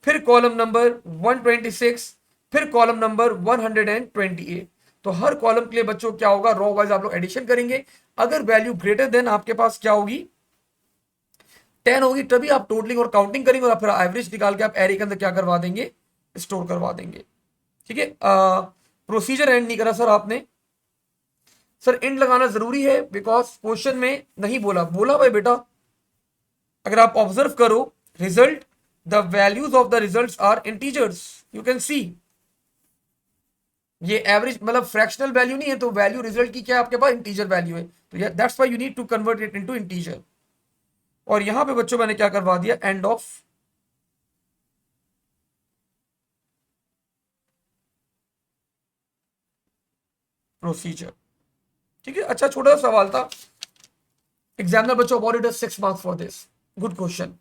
फिर कॉलम नंबर 126, फिर कॉलम नंबर 128। तो हर कॉलम के लिए बच्चों क्या होगा, रो वाइज आप लोग एडिशन करेंगे। अगर वैल्यू ग्रेटर देन आपके पास क्या होगी, 10 होगी, तभी आप टोटलिंग और काउंटिंग करेंगे और फिर एवरेज निकाल के आप एरे के अंदर क्या करवा देंगे, स्टोर करवा देंगे। ठीक है, प्रोसीजर एंड नहीं करा सर आपने। सर एंड लगाना जरूरी है बिकॉज क्वेश्चन में नहीं बोला, बोला भाई बेटा, अगर आप ऑब्जर्व करो result, the values of the results are integers, you can see. ये एवरेज मतलब फ्रैक्शनल वैल्यू नहीं है, तो वैल्यू रिजल्ट की क्या है आपके पास, इंटीजर वैल्यू है। तो that's why you need to convert it into integer. और यहां पे बच्चों मैंने क्या करवा दिया, एंड ऑफ प्रोसीजर। ठीक है, अच्छा छोटा सा सवाल था, Examiner बच्चों awarded us 6 marks for this. Good question.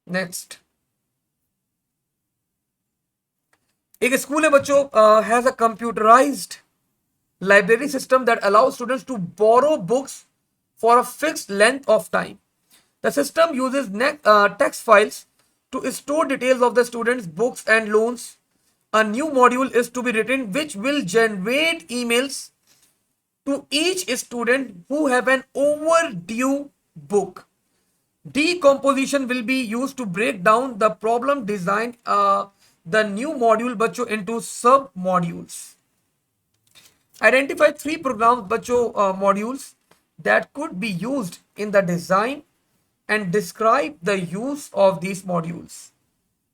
Next. एक स्कूल है बच्चों has a computerized library system that allows students to borrow books for a fixed length of time. The system uses text files to store details of the students' books and loans. A new module is to be written which will generate emails to each student who have an overdue book. Decomposition will be used to break down the problem design the new module बच्चों into sub modules. Identify 3 programs बच्चों modules that could be used in the design and describe the use of these modules.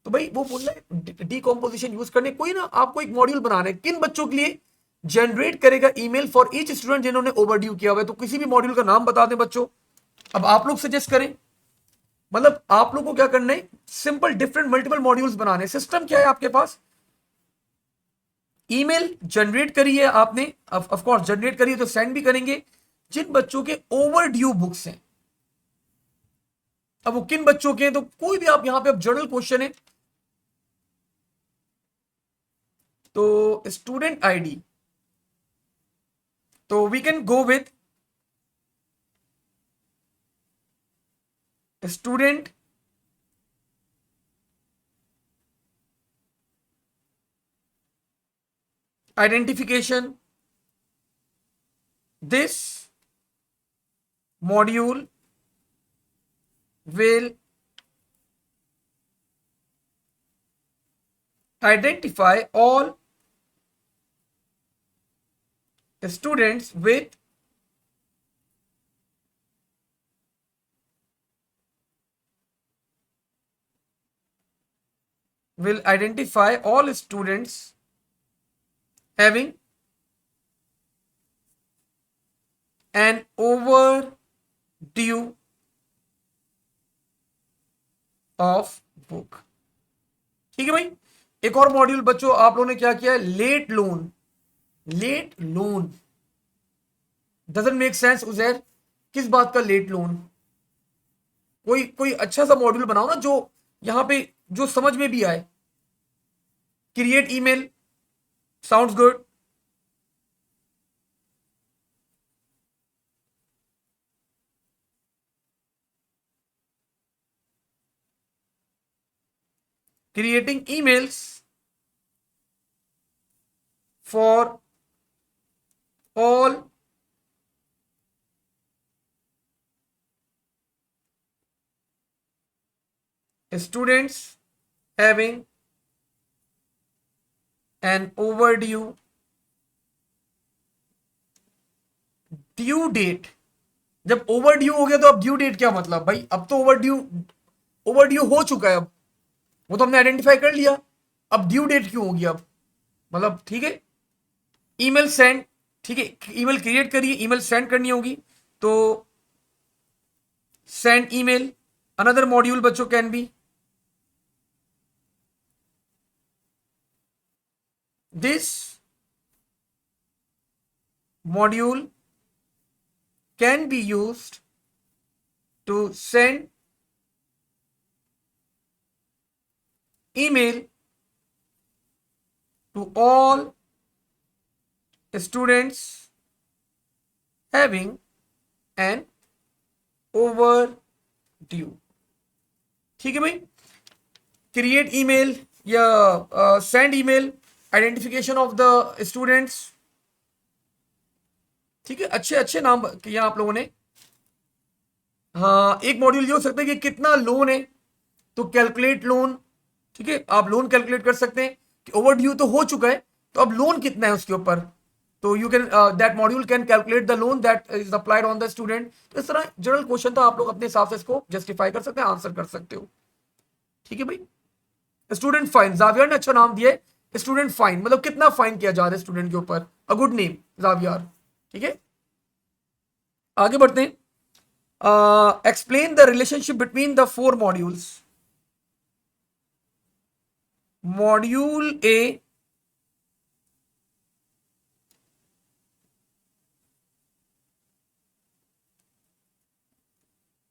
तो भाई वो बोल रहा है decomposition use करने कोई ना आपको एक मॉड्यूल बनाना है किन बच्चों के लिए जनरेट करेगा ईमेल फॉर ईच स्टूडेंट जिन्होंने ओवरड्यू किया हुआ है तो किसी भी मॉड्यूल का नाम बता दें बच्चों अब आप लोग सजेस्ट करें मतलब आप लोग को क्या करना है सिंपल डिफरेंट मल्टीपल मॉड्यूल्स बनाने सिस्टम क्या है आपके पास ईमेल जनरेट करी है आपने ऑफ कोर्स जनरेट करी है तो सेंड भी करेंगे जिन बच्चों के ओवरड्यू बुक्स हैं अब वो किन बच्चों के हैं तो कोई भी आप यहां पे अब जनरल क्वेश्चन है तो स्टूडेंट आईडी तो we can go with student identification. This module will identify all students with will identify all students having an overdue of book. ठीक है भाई एक और मॉड्यूल बच्चों आप लोगों ने क्या किया let alone doesn't make sense Uzair किस बात का लेट लोन कोई अच्छा सा मॉड्यूल बनाओ ना जो यहां पे जो समझ में भी आए create email sounds good creating emails for all students having an overdue due date जब ओवरड्यू हो गया तो अब ड्यू डेट क्या मतलब भाई अब तो ओवरड्यू हो चुका है अब वो तो हमने आइडेंटिफाई कर लिया अब ड्यू डेट क्यों होगी अब मतलब ठीक है ईमेल सेंड ठीक है ईमेल क्रिएट करिए ईमेल सेंड करनी होगी तो सेंड ईमेल अनदर मॉड्यूल बच्चों can B this module can be used to send email to all students having an overdue ठीक है भाई क्रिएट ईमेल या send email identification of the students ठीक है अच्छे अच्छे नाम किया आप लोगों ने हाँ एक मॉड्यूल ये हो सकता है कि कितना लोन है तो कैलकुलेट लोन ठीक है आप लोन कैलकुलेट कर सकते हैं कि ओवरड्यू तो हो चुका है तो अब लोन कितना है उसके ऊपर तो you can that module can calculate the loan that is applied on the student तो इस तरह जनरल क्वेश्चन था आप लोग अपने हिसाब से इसको जस्टिफाई कर सकते हैं आंसर कर सकते हो ठीक है भाई स्टूडेंट फाइन जावियर ने अच्छा नाम दिया है स्टूडेंट फाइन मतलब कितना फाइन किया जा रहा है स्टूडेंट के ऊपर अ गुड नेम जावियर ठीक है आगे बढ़ते हैं explain the relationship between the 4 modules module A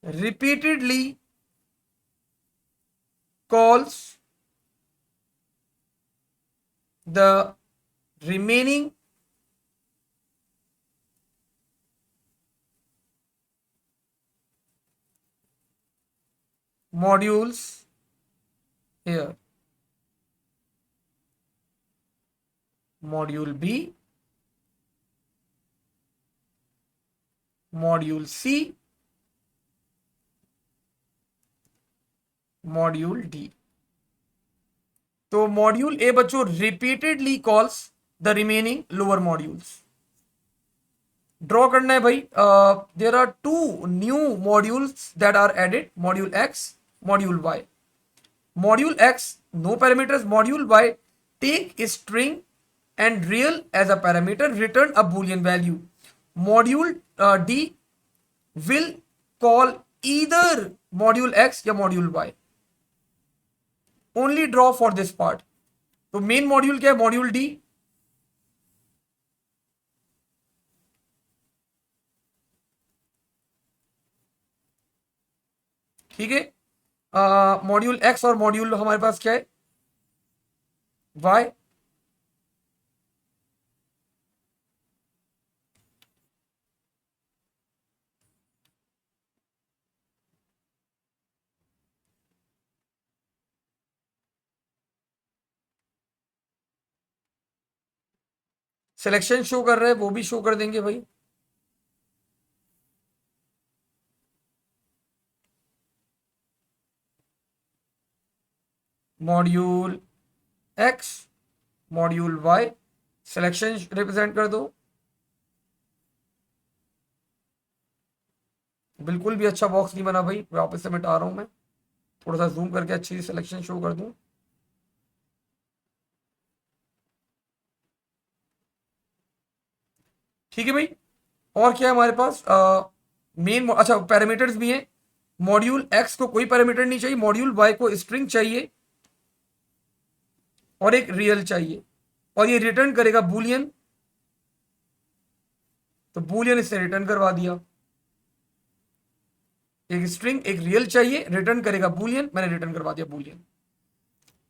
repeatedly calls the remaining modules here. Module B, module C, module D. तो मॉड्यूल ए बच्चों repeatedly calls the remaining lower modules. Draw करना है भाई। There are two new modules that are added, module X, module Y. Module X no parameters, module Y take a string and real as a parameter, return a boolean value. Module D will call either module X या module Y. Only draw for this part. तो main module क्या है? Module D। ठीक है, module X और module हमारे पास क्या है? Y। सिलेक्शन शो कर रहे हैं, वो भी शो कर देंगे भाई। Module X, module Y, selection represent कर दो। बिल्कुल भी अच्छा बॉक्स नहीं बना भाई, वापस से मिटा रहा हूं मैं, थोड़ा सा जूम करके अच्छी सिलेक्शन शो कर दूं। ठीक है भाई, और क्या है हमारे पास? मेन अच्छा पैरामीटर्स भी हैं। मॉड्यूल एक्स को कोई पैरामीटर नहीं चाहिए, मॉड्यूल वाई को स्ट्रिंग चाहिए और एक रियल चाहिए, और ये रिटर्न करेगा बूलियन। तो बूलियन इससे रिटर्न करवा दिया। एक स्ट्रिंग एक रियल चाहिए, रिटर्न करेगा बूलियन, मैंने रिटर्न करवा दिया बूलियन।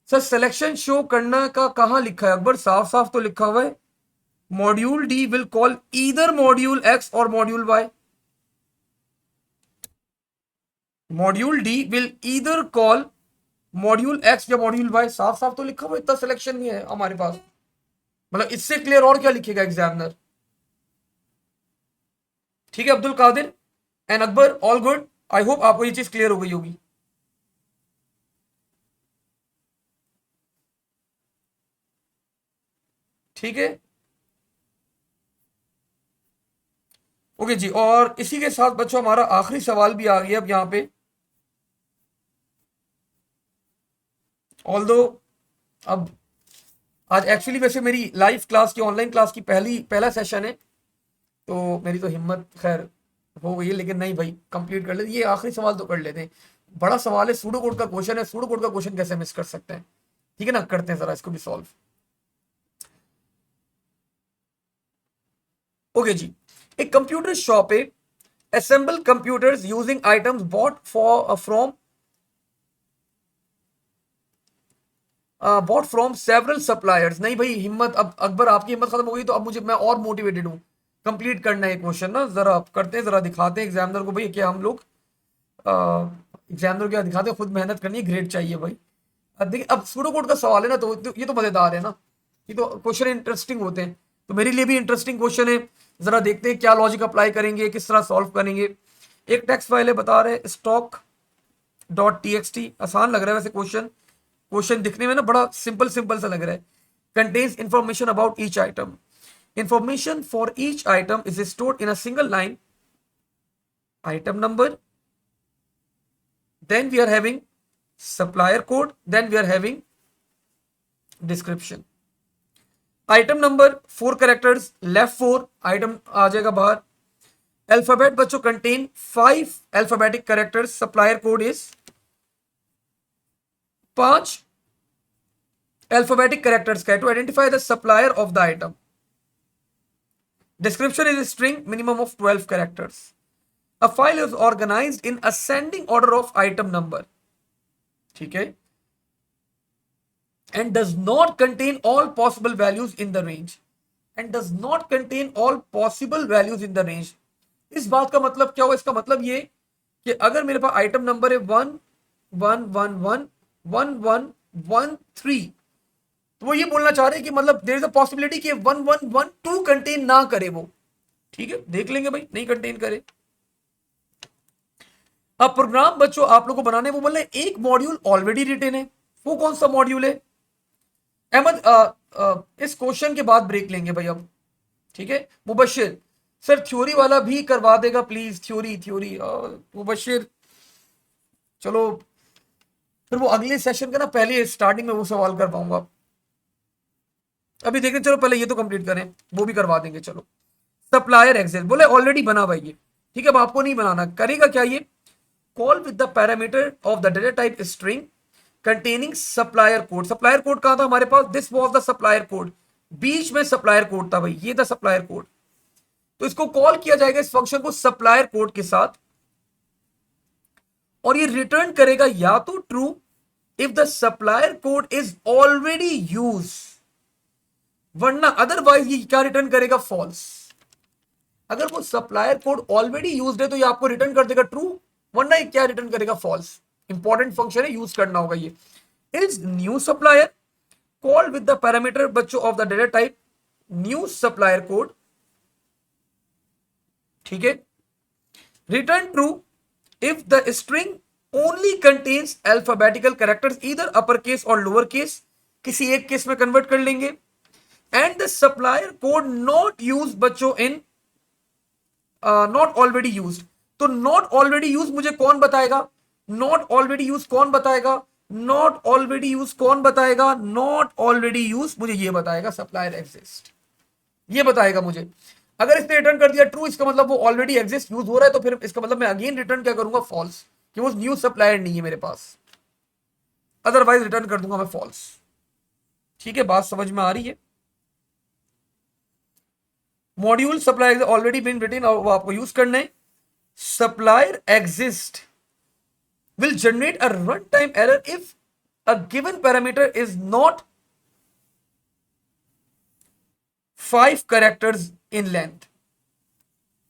सर सिलेक्शन शो करना का कहां लिखा है अकबर? साफ साफ तो लिखा हुआ है module D will call either module X और module Y. Module D will either call module X या मॉड्यूल वाई, साफ साफ तो लिखा हुआ, इतना सिलेक्शन नहीं है हमारे पास। मतलब इससे क्लियर और क्या लिखेगा एग्जामिनर? ठीक है Abdul Qadir and Akbar, all good. I hope आपको ये चीज क्लियर हो गई होगी। ठीक है, ओके जी। और इसी के साथ बच्चों हमारा आखिरी सवाल भी आ गया अब यहाँ पे। ऑल दो अब आज एक्चुअली वैसे मेरी लाइव क्लास की, ऑनलाइन क्लास की पहला सेशन है, तो मेरी तो हिम्मत खैर हो गई है, लेकिन नहीं भाई कंप्लीट कर लेते। ये आखिरी सवाल तो कर लेते हैं, बड़ा सवाल है, सूडो कोड का क्वेश्चन है। सूडो कोड का क्वेश्चन कैसे मिस कर सकते हैं? ठीक है ना, करते हैं जरा इसको भी सॉल्व। ओके जी, एक कंप्यूटर शॉप है, assemble computers using items bought from several suppliers। नहीं भाई हिम्मत, अब अकबर आपकी हिम्मत खत्म हो गई, तो अब मुझे, मैं और मोटिवेटेड हूँ, कंप्लीट करना है क्वेश्चन ना। जरा करते हैं, जरा दिखाते हैं एग्जामिनर को भाई क्या हम लोग एग्जामिनर क्या दिखाते हैं, खुद मेहनत करनी है, ग्रेड चाहिए भाई। अब देखिए, अब सूडो कोड का सवाल है ना, तो ये तो मजेदार है ना, ये तो क्वेश्चन इंटरेस्टिंग होते हैं, तो मेरे लिए भी इंटरेस्टिंग क्वेश्चन है। जरा देखते हैं क्या लॉजिक अप्लाई करेंगे, किस तरह सॉल्व करेंगे। एक टेक्स्ट फाइल है, बता रहे stock dot T x T, आसान लग रहा है वैसे क्वेश्चन, क्वेश्चन दिखने में ना बड़ा सिंपल सिंपल सा लग रहा है। Contains information about each item, information for each item is stored in a single line, item number, then we are having supplier code, then we are having description। Item number 4 characters, left 4 item आ जाएगा बाहर। Alphabet बच्चों contain 5 alphabetic characters, supplier code is 5 alphabetic characters का है to identify the supplier of the item. Description is string minimum of 12 characters. A file is organised in ascending order of item number, ठीक है, and does not contain all possible values in the range, and does not contain all possible values in the range। इस बात का मतलब क्या होगा? इसका मतलब ये कि अगर मेरे पास आइटम नंबर है 1 1 1 1 1 1 1 3, तो वो ये बोलना चाह रहे हैं कि मतलब देयर इज अ पॉसिबिलिटी कि 1112 कंटेन ना करे वो, ठीक है, देख लेंगे भाई, नहीं कंटेन करे। अब प्रोग्राम बच्चों आप लोगों को बनाने, वो बोल रहे हैं एक मॉड्यूल ऑलरेडी रिटेन है। वो कौन सा मॉड्यूल है अहमद? इस क्वेश्चन के बाद ब्रेक लेंगे भाई अब, ठीक है। मुबशिर सर थ्योरी वाला भी करवा देगा प्लीज, थ्योरी थ्योरी मुबशिर, चलो फिर वो अगले सेशन का ना पहले स्टार्टिंग में वो सवाल कर पाऊंगा। अभी देखें, चलो पहले ये तो कंप्लीट करें, वो भी करवा देंगे। चलो सप्लायर एक्सेस बोले ऑलरेडी बना भाई ये, ठीक है। अब आपको नहीं बनाना, करेगा क्या ये? Call with the parameter of the data type string containing supplier code. Supplier code कहां था हमारे पास? This was the supplier code, बीच में सप्लायर कोड था भाई, ये था सप्लायर कोड। तो इसको कॉल किया जाएगा इस फंक्शन को सप्लायर कोड के साथ, और ये रिटर्न करेगा या तो true if the supplier code is already use, वरना अदरवाइज ये क्या रिटर्न करेगा? फॉल्स। अगर वो सप्लायर कोड ऑलरेडी यूज्ड है तो ये आपको रिटर्न कर देगा ट्रू, वरना ये क्या रिटर्न करेगा? फॉल्स। इंपॉर्टेंट फंक्शन है, यूज करना होगा ये। Is new supplier call with the parameter बच्चों of the data type new supplier code, ठीक है। Return true if the string only contains alphabetical characters either upper case और lower case, किसी एक केस में कन्वर्ट कर लेंगे। And the supplier code not use बच्चों इन नॉट ऑलरेडी यूज। तो नॉट ऑलरेडी यूज मुझे कौन बताएगा? नॉट ऑलरेडी यूज कौन बताएगा? नॉट ऑलरेडी यूज कौन बताएगा? नॉट ऑलरेडी यूज मुझे ये बताएगा सप्लायर एग्जिस्ट, ये बताएगा मुझे। अगर इसने रिटर्न कर दिया ट्रू, इसका मतलब वो ऑलरेडी एग्जिस्ट यूज हो रहा है, तो फिर इसका मतलब मैं अगेन रिटर्न क्या करूंगा? फॉल्स, कि वो न्यू सप्लायर नहीं है मेरे पास, अदरवाइज रिटर्न कर दूंगा मैं फॉल्स। ठीक है, बात समझ में आ रही है? Module supplier already been written और वो आपको यूज करना है। Supplier exist will generate a runtime error if a given parameter is not 5 characters in length।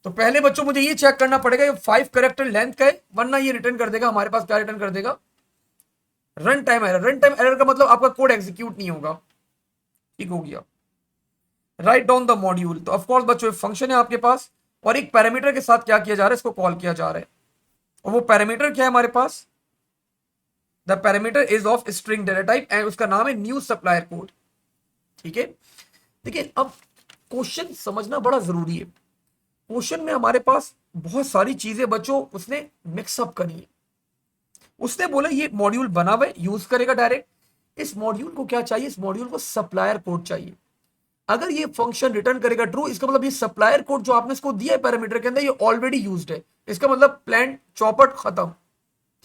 तो पहले बच्चों मुझे ये चेक करना पड़ेगा ये 5 कैरेक्टर लेंथ का है, वरना ये रिटर्न कर देगा हमारे पास, क्या रिटर्न कर देगा? Run time error. Run time error का मतलब आपका कोड एग्जीक्यूट नहीं होगा, ठीक हो गया। राइट डाउन द मॉड्यूल, तो ऑफकोर्स बच्चों फंक्शन है आपके पास, और एक पैरामीटर के साथ क्या किया जा रहा है? इसको कॉल किया जा रहा है, और वो पैरामीटर क्या है हमारे पास? The parameter is of string data type एंड उसका नाम है न्यू सप्लायर कोड, ठीक है। देखिए अब क्वेश्चन समझना बड़ा जरूरी है। क्वेश्चन में हमारे पास बहुत सारी चीजें बच्चों उसने मिक्सअप करी है। उसने बोला ये मॉड्यूल बना हुआ है, यूज करेगा डायरेक्ट। इस मॉड्यूल को क्या चाहिए? इस मॉड्यूल को सप्लायर कोड चाहिए। अगर ये फंक्शन रिटर्न करेगा ट्रू, इसका मतलब ये सप्लायर कोड जो आपने इसको दिया है पैरामीटर के अंदर, ये ऑलरेडी यूज्ड है, इसका मतलब प्लान चौपट खत्म,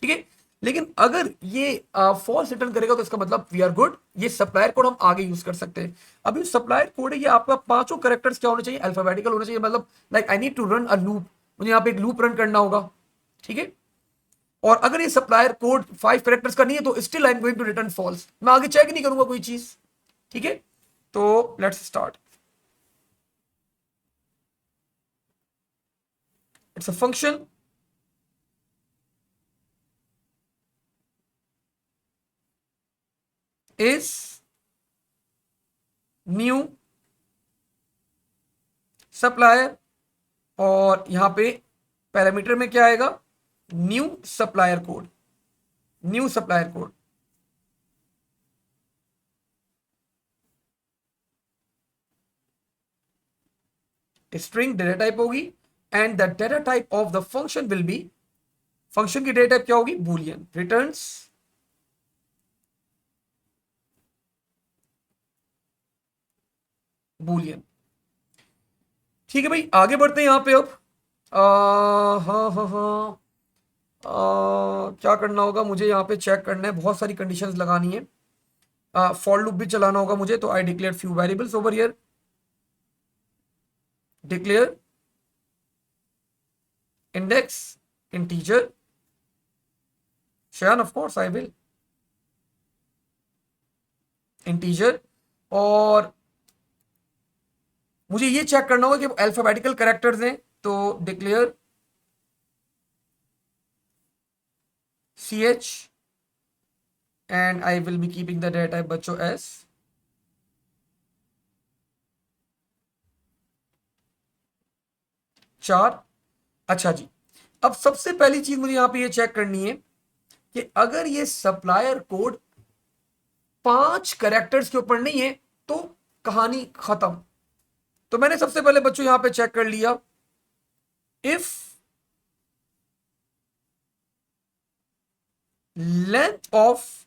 ठीक है। लेकिन अगर ये फॉल्स रिटर्न करेगा तो इसका मतलब वी आर गुड, ये सप्लायर कोड हम आगे यूज कर सकते हैं। अभी सप्लायर कोड है, ये आपका पांचों कैरेक्टर्स क्या होने चाहिए? अल्फाबेटिकल होने चाहिए, मतलब like I need to run a loop, मुझे यहाँ पे एक लूप रन करना होगा, ठीक है। और अगर ये सप्लायर कोड 5 कैरेक्टर्स का नहीं है तो still I am going to return false, मैं आगे चेक नहीं करूंगा कोई चीज, ठीक है। तो let's start. It's a function is new supplier, और यहां पे पैरामीटर में क्या आएगा? New supplier code, new supplier code. String data type होगी and the data type of the function will be, function की डेटा टाइप क्या होगी? बूलियन, रिटर्न्स बूलियन, ठीक है भाई। आगे बढ़ते हैं यहां पे अब। हाँ हाँ हाँ, क्या करना होगा मुझे? यहाँ पे चेक करना है, बहुत सारी कंडीशंस लगानी है, फॉर लूप भी चलाना होगा मुझे। तो I declare few variables over here, declare index integer. Shan, of course I will. Integer. और मुझे ये चेक करना होगा कि अल्फाबेटिकल कैरेक्टर्स हैं, तो declare ch and I will be keeping the data type बच्चों as 4। अच्छा जी, अब सबसे पहली चीज मुझे यहां पे ये चेक करनी है कि अगर ये सप्लायर कोड 5 कैरेक्टर्स के ऊपर नहीं है तो कहानी खत्म। तो मैंने सबसे पहले बच्चों यहां पे चेक कर लिया, if length of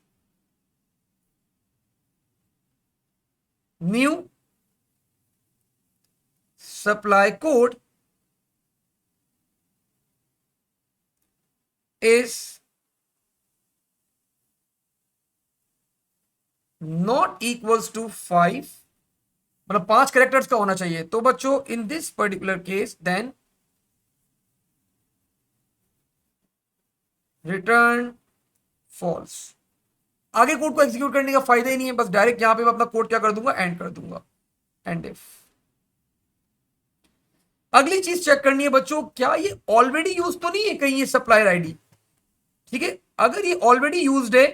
new supply code is not equals to 5, मतलब 5 कैरेक्टर्स का होना चाहिए, तो बच्चों in this particular case then return false. आगे कोड को एग्जीक्यूट करने का फायदा ही नहीं है, बस डायरेक्ट यहां पे मैं अपना कोड क्या कर दूंगा, एंड कर दूंगा, एंड इफ। अगली चीज चेक करनी है बच्चों, क्या ये ऑलरेडी यूज तो नहीं है कहीं ये सप्लायर आईडी। ठीक है, अगर ये ऑलरेडी यूज्ड है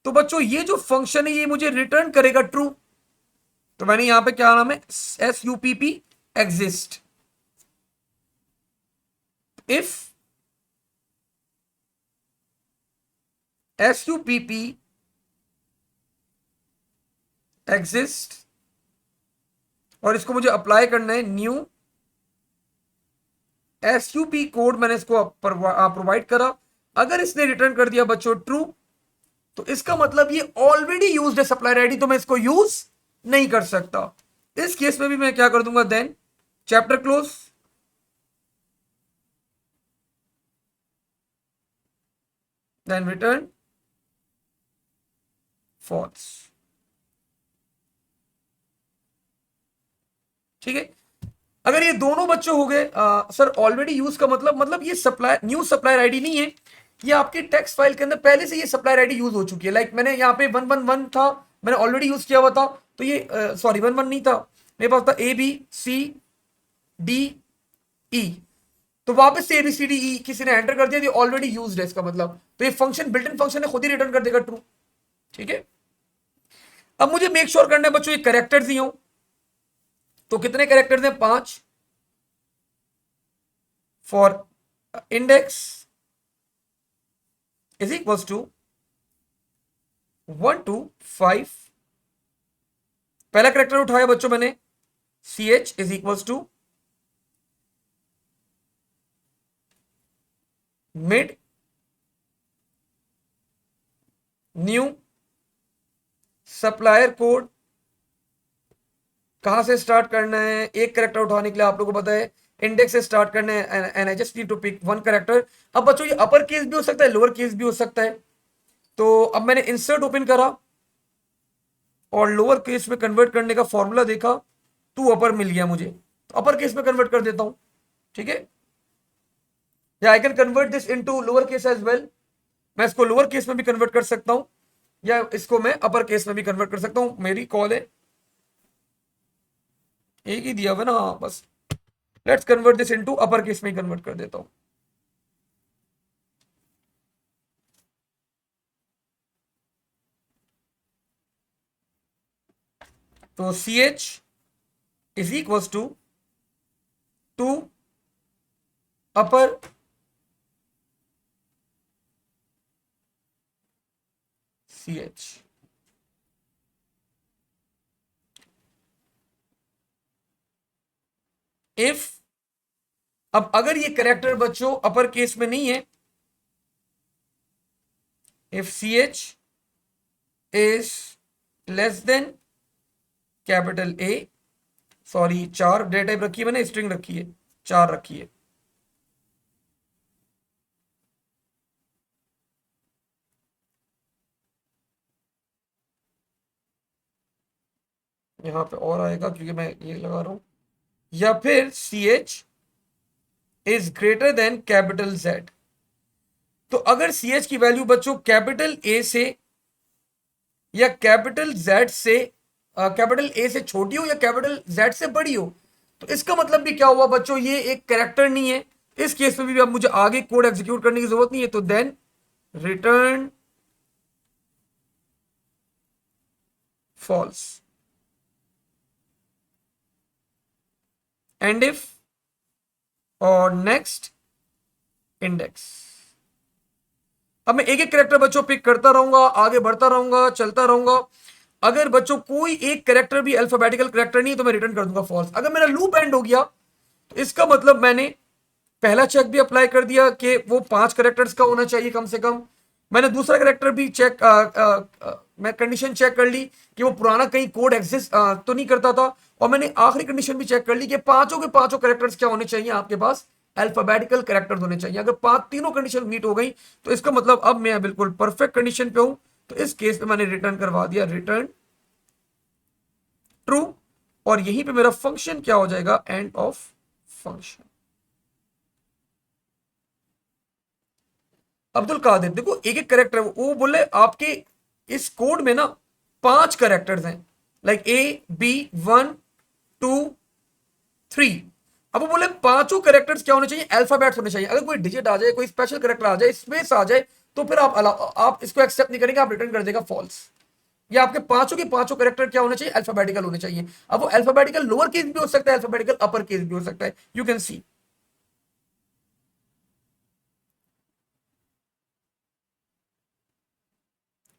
तो बच्चों ये जो फंक्शन है ये मुझे रिटर्न करेगा ट्रू। तो मैंने यहां पे क्या नाम है, SUPP exist. If SUPP exist, और इसको मुझे अप्लाई करना है न्यू SUP कोड, मैंने इसको प्रोवाइड करा। अगर इसने रिटर्न कर दिया बच्चों ट्रू, तो इसका मतलब ये ऑलरेडी यूज्ड है सप्लायर आईडी, तो मैं इसको यूज नहीं कर सकता। इस केस में भी मैं क्या कर दूंगा, then chapter close, then return false. ठीक है, अगर ये दोनों बच्चों हो गए, सर ऑलरेडी यूज का मतलब ये सप्लाई न्यू सप्लायर आईडी नहीं है, ये आपके टेक्स्ट फाइल के अंदर पहले से ये सप्लायर आईडी यूज हो चुकी है। लाइक मैंने यहाँ पे 111 था, मैंने ऑलरेडी यूज किया हुआ था, तो ये सॉरी 11 नहीं था, मेरे पास था ABCDE, तो वापस से ABCDE किसी ने एंटर कर दिया, तो ऑलरेडी यूज्ड है इसका मतलब, तो ये फंक्शन बिल्ट इन फंक्शन है, खुद ही रिटर्न कर देगा ट्रू। ठीक है, अब मुझे मेक श्योर करना है बच्चों ये कैरेक्टर्स ही हो, तो कितने कैरेक्टर्स हैं, 5 for index is equals to 1 to 5। पहला कैरेक्टर उठाया बच्चों मैंने, CH is equals to mid new supplier code. कहां से स्टार्ट करना है, एक कैरेक्टर उठाने के लिए आप लोगों को पता है इंडेक्स से स्टार्ट करना है, and I just need to pick 1 character. अब बच्चों ये अपर केस भी हो सकता है, लोअर केस भी हो सकता है, तो अब मैंने इंसर्ट ओपन करा और लोअर केस में कन्वर्ट करने का फॉर्मूला देखा, 2 अपर मिल गया मुझे, तो अपर केस में कन्वर्ट कर देता हूं। ठीक है, या I can convert this into lower case as well, मैं इसको लोअर केस में भी कन्वर्ट कर सकता हूं, या इसको मैं अपर केस में भी कन्वर्ट कर सकता हूं, मेरी कॉल है, एक ही दिया हुआ ना, हाँ बस let's convert this into upper case में ही कन्वर्ट कर देता हूं। तो CH is equals to 2 upper CH। If, अब अगर ये कैरेक्टर बच्चों अपर केस में नहीं है, if CH is less than capital A, sorry 4 data type रखी है मैंने, स्ट्रिंग रखी है, 4 रखी है, यहां पे और आएगा क्योंकि मैं ये लगा रहा हूं, या फिर CH is greater than capital Z. तो अगर सी एच की वैल्यू बच्चों कैपिटल ए से या कैपिटल जेड से कैपिटल ए से छोटी हो या कैपिटल जेड से बड़ी हो, तो इसका मतलब भी क्या हुआ बच्चों, ये एक कैरेक्टर नहीं है। इस केस में भी अब मुझे आगे कोड एग्जीक्यूट करने की जरूरत नहीं है, तो then return false. And if और नेक्स्ट इंडेक्स। अब मैं एक एक कैरेक्टर बच्चों पिक करता रहूंगा, आगे बढ़ता रहूंगा, चलता रहूंगा। अगर बच्चों कोई एक कैरेक्टर भी अल्फाबेटिकल कैरेक्टर नहीं है तो मैं रिटर्न कर दूंगा फॉल्स। अगर मेरा लूप एंड हो गया तो इसका मतलब मैंने पहला चेक भी अप्लाई कर दिया कि वो 5 कैरेक्टर्स का होना चाहिए कम से कम। मैंने दूसरा कैरेक्टर भी चेक मैं कंडीशन चेक कर ली कि वो पुराना कहीं कोड एग्जिस्ट तो नहीं करता था। और मैंने आखिरी कंडीशन भी चेक कर ली कि पांचों के पांचों कैरेक्टर्स क्या होने चाहिए, आपके पास अल्फाबेटिकल कैरेक्टर्स होने चाहिए। अगर पांच तीनों कंडीशन मीट हो गई तो इसका मतलब अब मैं बिल्कुल परफेक्ट कंडीशन पे हूं। तो इस केस में मैंने रिटर्न करवा दिया रिटर्न ट्रू। और यहीं पे मेरा फंक्शन क्या हो जाएगा, end of function. Abdul Qadir देखो एक एक करेक्टर, वो बोले आपके इस कोड में ना 5 करेक्टर्स हैं, लाइक ए बी 1 2 3। अब वो बोले पांचों करेक्टर्स क्या होने चाहिए, अल्फाबेट्स होने चाहिए। अगर कोई डिजिट आ जाए, कोई स्पेशल करेक्टर आ जाए, स्पेस आ जाए, तो फिर आप इसको एक्सेप्ट नहीं करेंगे, आप रिटर्न कर देगा फॉल्स। या आपके पांचों के पांचों करेक्टर क्या होने चाहिए, अल्फाबेटिकल होने चाहिए। अब वो अल्फाबेटिकल लोअर केस भी हो सकता है, अल्फाबेटिकल अपर केस भी हो सकता है, यू कैन सी।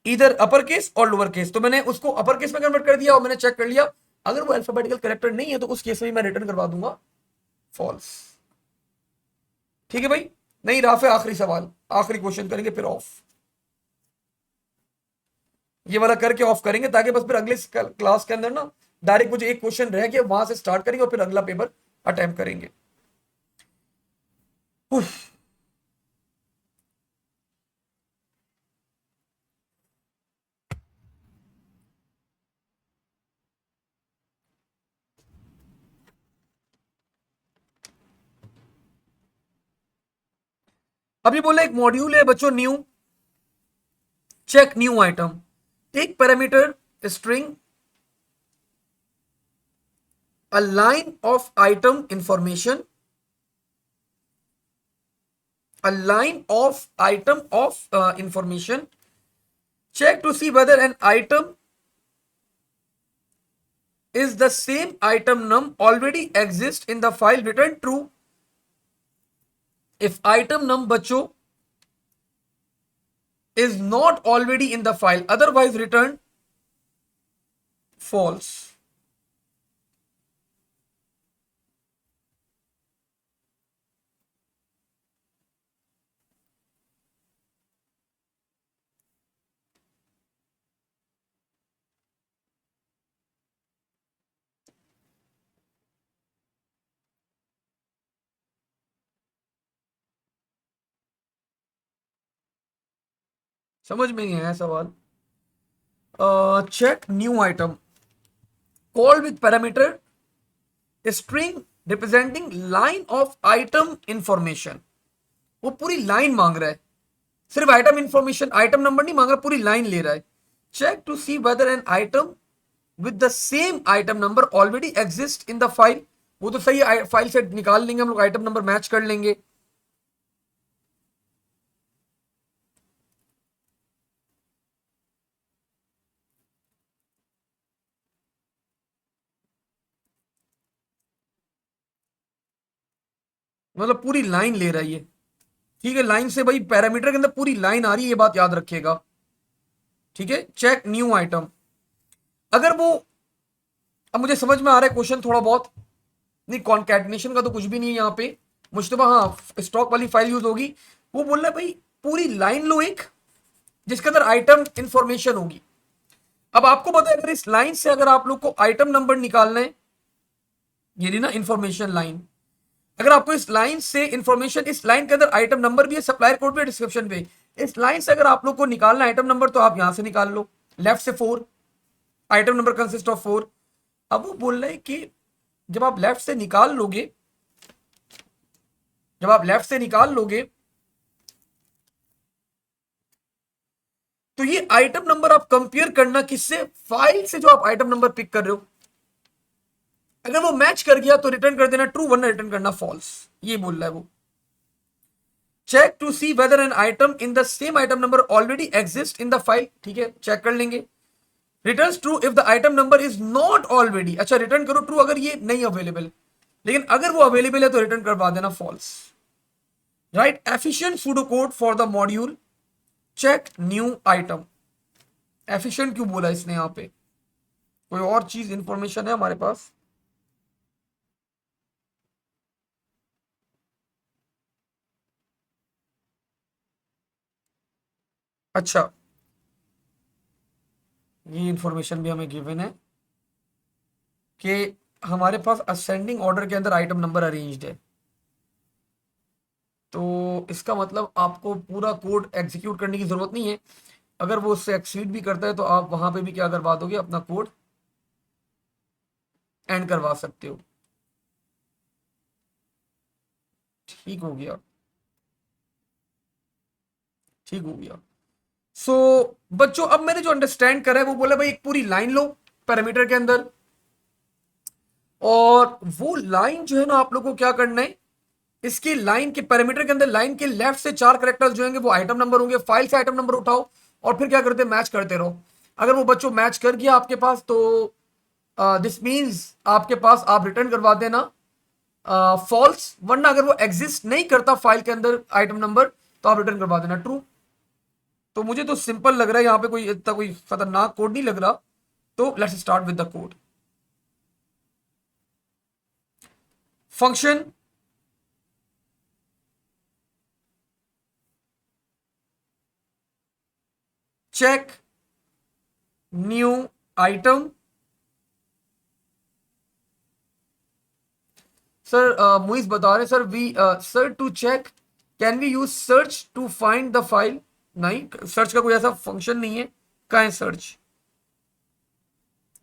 इधर अपर केस और लोअर केस, तो मैंने उसको अपर केस में कन्वर्ट कर दिया और मैंने चेक कर लिया। अगर वो अल्फाबेटिकल करेक्टर नहीं है तो उस केस में मैं रिटर्न करवा दूंगा फॉल्स। ठीक है भाई। नहीं राफे, आखिरी सवाल, आखिरी क्वेश्चन करेंगे फिर ऑफ। ये वाला करके ऑफ करेंगे ताकि बस फिर अगले क्लास के अंदर ना डायरेक्ट मुझे एक क्वेश्चन रह गया, वहां से स्टार्ट करेंगे और फिर अगला पेपर अटेम्प्ट करेंगे। उफ। अभी बोले एक मॉड्यूल है बच्चों new, check new item. Take parameter string a line of item information, a line of item of information. Check to see whether an item is the same item num already exists in the file, return true if item num बच्चों is not already in the file, otherwise return false। समझ में नहीं आया सवाल। Check new item call with parameter string representing line of item information. वो पूरी line मांग रहा है, सिर्फ आइटम इंफॉर्मेशन, आइटम नंबर नहीं मांग रहा, पूरी लाइन ले रहा है। Check to see whether an item with the same item number already exist in the file. वो तो सही है, फाइल से निकाल लेंगे हम लोग, आइटम नंबर मैच कर लेंगे। मतलब पूरी लाइन ले रहा है ये। ठीक है, लाइन से भाई पैरामीटर के अंदर पूरी लाइन आ रही है, ये बात याद रखिएगा। ठीक है, चेक न्यू आइटम। अगर वो, अब मुझे समझ में आ रहा है क्वेश्चन थोड़ा बहुत, नहीं कॉन्कैटिनेशन का तो कुछ भी नहीं है यहाँ पे, मुश्तबा हाँ स्टॉक वाली फाइल यूज होगी। वो बोल रहा है भाई पूरी लाइन लो एक, जिसके अंदर आइटम इंफॉर्मेशन होगी। अब आपको पता है अगर इस लाइन से अगर आप लोग को आइटम नंबर निकालना है, ये ना इंफॉर्मेशन लाइन, अगर आपको इस लाइन से इंफॉर्मेशन, इस लाइन के अंदर आइटम नंबर भी है, सप्लायर कोड भी है, डिस्क्रिप्शन पे, इस लाइन से अगर आप लोग को निकालना आइटम नंबर तो आप यहां से निकाल लो, लेफ्ट से 4, आइटम नंबर कंसिस्ट ऑफ 4। अब वो बोल रहे हैं कि जब आप लेफ्ट से निकाल लोगे जब आप लेफ्ट से निकाल लोगे तो ये आइटम नंबर आप कंपेयर करना किससे, फाइल से जो आप आइटम नंबर पिक कर रहे हो, अगर वो मैच कर गया तो रिटर्न कर देना ट्रू, वरना रिटर्न करना फॉल्स, ये बोल रहा है वो। Check to see whether an item in the same item number already exist in the file, ठीक है, चेक कर लेंगे। Return true if the item number is not already, अच्छा रिटर्न करो ट्रू अगर ये नहीं अवेलेबल, लेकिन अगर वो अवेलेबल है तो रिटर्न करवा देना false. Write efficient pseudo code for the module check new item, efficient क्यों बोला इसने यहां पे, कोई और चीज इंफॉर्मेशन है हमारे पास? अच्छा, ये इंफॉर्मेशन भी हमें गिवन है कि हमारे पास असेंडिंग ऑर्डर के अंदर आइटम नंबर अरेंज्ड है, तो इसका मतलब आपको पूरा कोड एग्जीक्यूट करने की जरूरत नहीं है। अगर वो उससे एक्सीड भी करता है तो आप वहां पे भी क्या करवा दोगे, अपना कोड एंड करवा सकते हो। ठीक हो गया, ठीक हो गया। सो बच्चों अब मैंने जो अंडरस्टैंड करा है वो बोला भाई एक पूरी लाइन लो पैरामीटर के अंदर, और वो लाइन जो है ना आप लोगों को क्या करना है, इसकी लाइन के पैरामीटर के अंदर लाइन के लेफ्ट से 4 करेक्टर्स जो होंगे वो आइटम नंबर होंगे, फाइल से आइटम नंबर उठाओ और फिर क्या करते मैच करते रहो। अगर वो बच्चों मैच कर गया आपके पास तो दिस मीन्स आपके पास आप रिटर्न करवा देना फॉल्स, वरना अगर वो एग्जिस्ट नहीं करता फाइल के अंदर आइटम नंबर तो आप रिटर्न करवा देना ट्रू। तो मुझे तो सिंपल लग रहा है, यहाँ पे कोई इतना कोई खतरनाक कोड नहीं लग रहा। तो let's start with the code. Function check new item. Sir Muiz बता रहे sir we sir to check can we use search to find the file, नहीं सर्च का कोई ऐसा फंक्शन नहीं है। कहाँ है सर्च,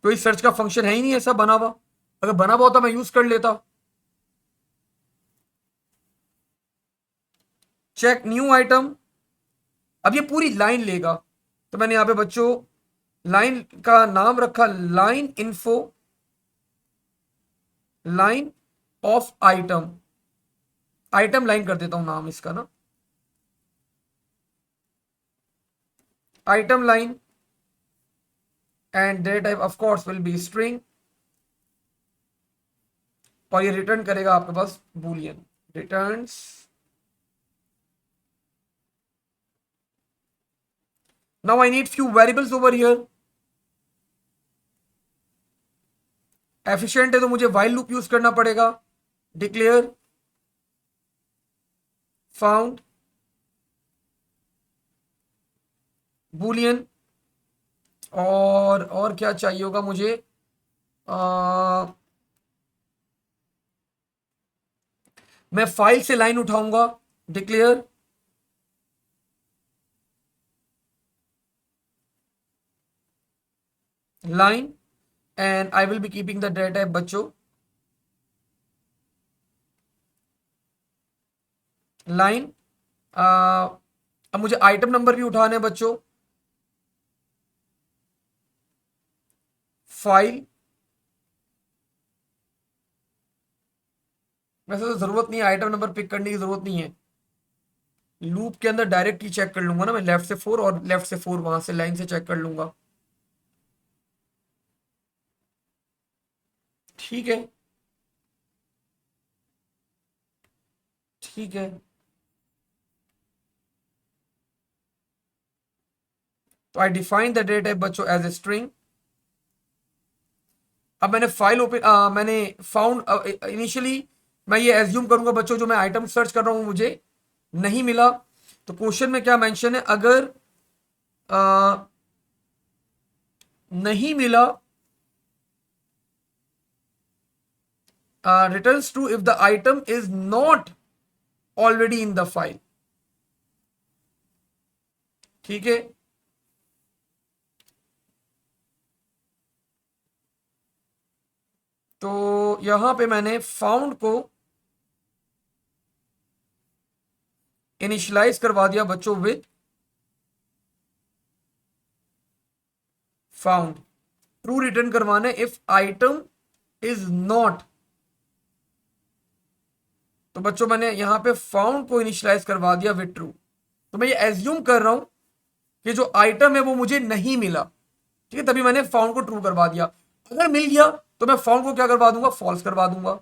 कोई सर्च का फंक्शन है ही नहीं ऐसा बना हुआ, अगर बना हुआ होता मैं यूज कर लेता। चेक न्यू आइटम, अब ये पूरी लाइन लेगा, तो मैंने यहां पे बच्चों लाइन का नाम रखा line info, line of item, item line कर देता हूं नाम इसका ना, item line, and data type of course will be string, और ये रिटर्न करेगा आपके पास boolean returns. Now I need few variables over here, efficient है तो मुझे व्हाइल लूप यूज करना पड़ेगा, डिक्लेयर फाउंड बूलियन, और क्या चाहिए होगा मुझे, आ, मैं फाइल से लाइन उठाऊंगा, declare line, and I will B keeping the data type बच्चों लाइन। अब मुझे आइटम नंबर भी उठाने हैं बच्चों, फाइल, वैसे तो जरूरत नहीं है आइटम नंबर पिक करने की जरूरत नहीं है, लूप के अंदर डायरेक्ट ही चेक कर लूंगा ना मैं, लेफ्ट से 4 और लेफ्ट से 4 वहां से लाइन से चेक कर लूंगा। ठीक है, ठीक है। तो I define the data type बच्चों एज ए स्ट्रिंग। अब मैंने फाइल ओपन मैंने फाउंड इनिशियली, मैं ये एज्यूम करूंगा बच्चों जो मैं आइटम सर्च कर रहा हूं मुझे नहीं मिला, तो क्वेश्चन में क्या मेंशन है, अगर आ, नहीं मिला returns true if the item is not already in the file, ठीक है। तो यहां पे मैंने फाउंड को इनिशियलाइज करवा दिया बच्चों विद फाउंड। ट्रू रिटर्न करवाना है इफ आइटम इज नॉट, तो बच्चों मैंने यहां पे फाउंड को इनिशियलाइज करवा दिया विद ट्रू। तो मैं ये एज्यूम कर रहा हूं कि जो आइटम है वो मुझे नहीं मिला, ठीक है, तभी मैंने फाउंड को ट्रू करवा दिया। अगर मिल गया तो मैं फाउंड को क्या करवा दूंगा, फॉल्स करवा दूंगा।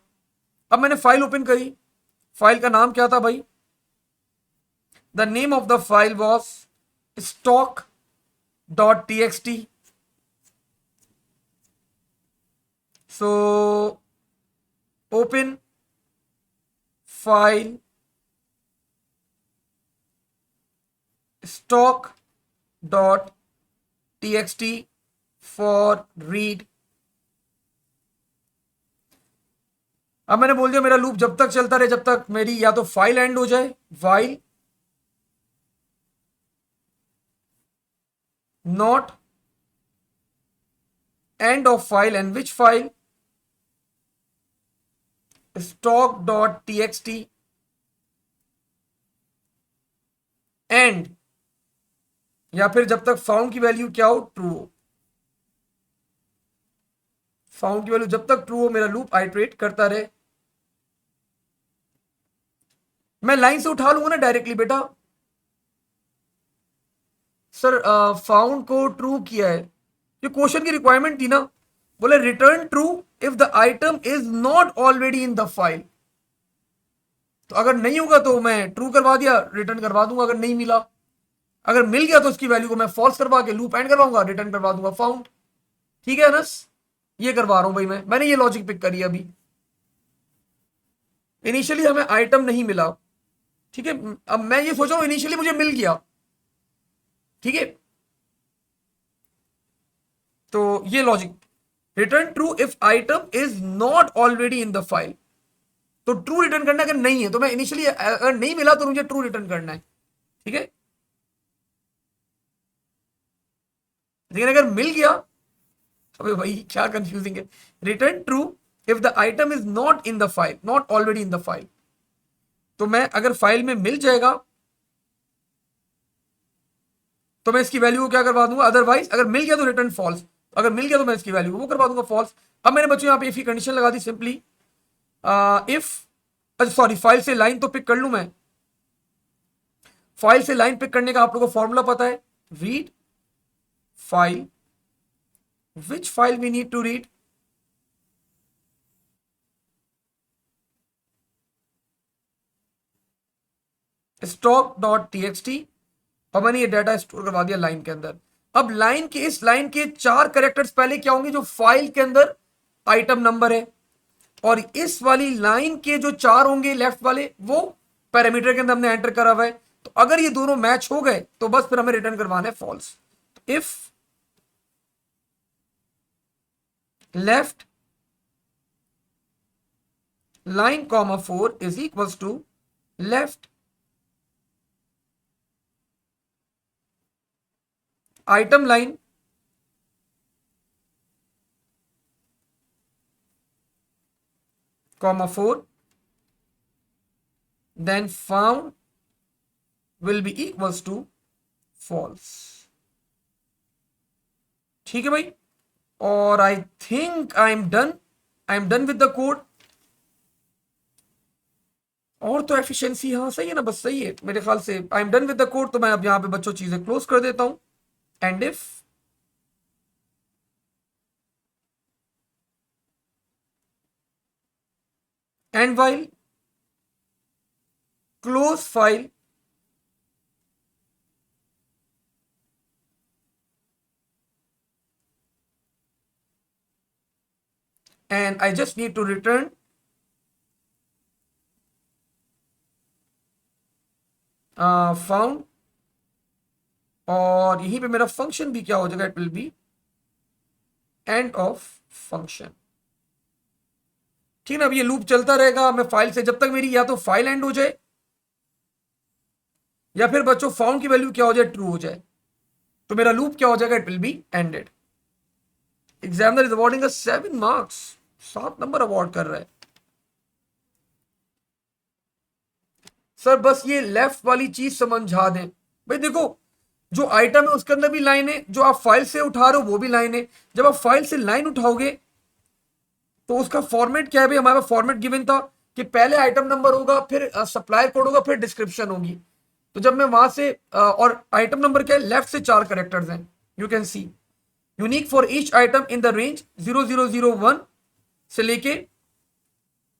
अब मैंने फाइल ओपन करी, फाइल का नाम क्या था भाई, the name of the file was stock.txt। So open file stock.txt for read. अब मैंने बोल दिया मेरा लूप जब तक चलता रहे जब तक मेरी या तो फाइल एंड हो जाए, while not end of file, and which file, stock.txt and, या फिर जब तक फाउंड की वैल्यू क्या हो, ट्रू हो। फाउंड की वैल्यू जब तक ट्रू हो मेरा लूप आइटरेट करता रहे। मैं लाइन से उठा लूंगा ना डायरेक्टली बेटा। सर फाउंड को ट्रू किया है, ये क्वेश्चन की रिक्वायरमेंट थी ना, बोले return true if the item is not already in the file. तो अगर नहीं होगा तो मैं ट्रू करवा दिया, रिटर्न करवा दूंगा। अगर नहीं मिला, अगर मिल गया तो उसकी वैल्यू को मैं फॉल्स करवा के लूप एंड करवाऊंगा, रिटर्न करवा दूंगा फाउंड। ठीक है अनस, ये करवा रहा हूं भाई मैंने ये लॉजिक पिक करी अभी। इनिशियली हमें आइटम नहीं मिला, ठीक है, अब मैं ये सोच रहा हूं इनिशियली मुझे मिल गया, ठीक है, तो ये logic, return true if item is not already in the file. तो ट्रू रिटर्न करना है, अगर नहीं है तो मैं इनिशियली, अगर नहीं मिला तो मुझे ट्रू रिटर्न करना है, ठीक है। लेकिन अगर मिल गया, अबे भाई क्या कंफ्यूजिंग है, return true if the item is not in the file, not already in the file. तो मैं अगर फाइल में मिल जाएगा तो मैं इसकी वैल्यू को क्या करवा दूंगा, अदरवाइज अगर मिल गया तो रिटर्न फॉल्स, अगर मिल गया तो मैं इसकी वैल्यू को वो करवा दूंगा फॉल्स। अब मैंने बच्चों यहां पे इफ की कंडीशन लगा दी सिंपली, इफ, सॉरी फाइल से लाइन तो पिक कर लू मैं, फाइल से लाइन पिक करने का आप लोगों को फॉर्मूला पता है, read file, which file we need to read, stock.txt, और मैंने ये डाटा स्टोर करवा दिया लाइन के अंदर। अब लाइन के, इस लाइन के 4 कैरेक्टर्स पहले क्या होंगे, जो फाइल के अंदर आइटम नंबर है, और इस वाली लाइन के जो 4 होंगे लेफ्ट वाले वो पैरामीटर के अंदर हमने एंटर करा हुआ है। तो अगर ये दोनों मैच हो गए तो बस फिर हमें रिटर्न करवाना है false. If left line comma 4 is equals to left item line comma 4, then found will be equals to false। ठीक है भाई, और I think I am done with the code. और तो एफिशिएंसी हाँ सही है ना, बस सही है मेरे ख्याल से, I am done with the code. तो मैं अब यहां पे बच्चों चीजें क्लोज कर देता हूं, and if and while close file and I just need to return found, और यहीं पे मेरा फंक्शन भी क्या हो जाएगा, it will be and of function. ठीक है ना, अब ये लूप चलता रहेगा, मैं फाइल से जब तक मेरी या तो फाइल एंड हो जाए या फिर बच्चों फाउंड की वैल्यू क्या हो जाए, ट्रू हो जाए, तो मेरा लूप क्या हो जाएगा, it will be ended. Examiner is awarding 7 marks, 7 number award कर रहा है। सर बस ये लेफ्ट वाली चीज समझा दें। भाई देखो, जो आइटम है उसके अंदर भी लाइन है, जो आप फाइल से उठा रहे हो वो भी लाइन है। जब आप फाइल से लाइन उठाओगे तो उसका फॉर्मेट क्या है भाई, हमारा फॉर्मेट गिवन था कि पहले आइटम नंबर होगा, फिर सप्लायर कोड होगा, फिर डिस्क्रिप्शन होगी। तो जब मैं वहां से और आइटम नंबर क्या है, लेफ्ट से 4 करेक्टर्स हैं, you can C unique for each item in the range 0001 से लेके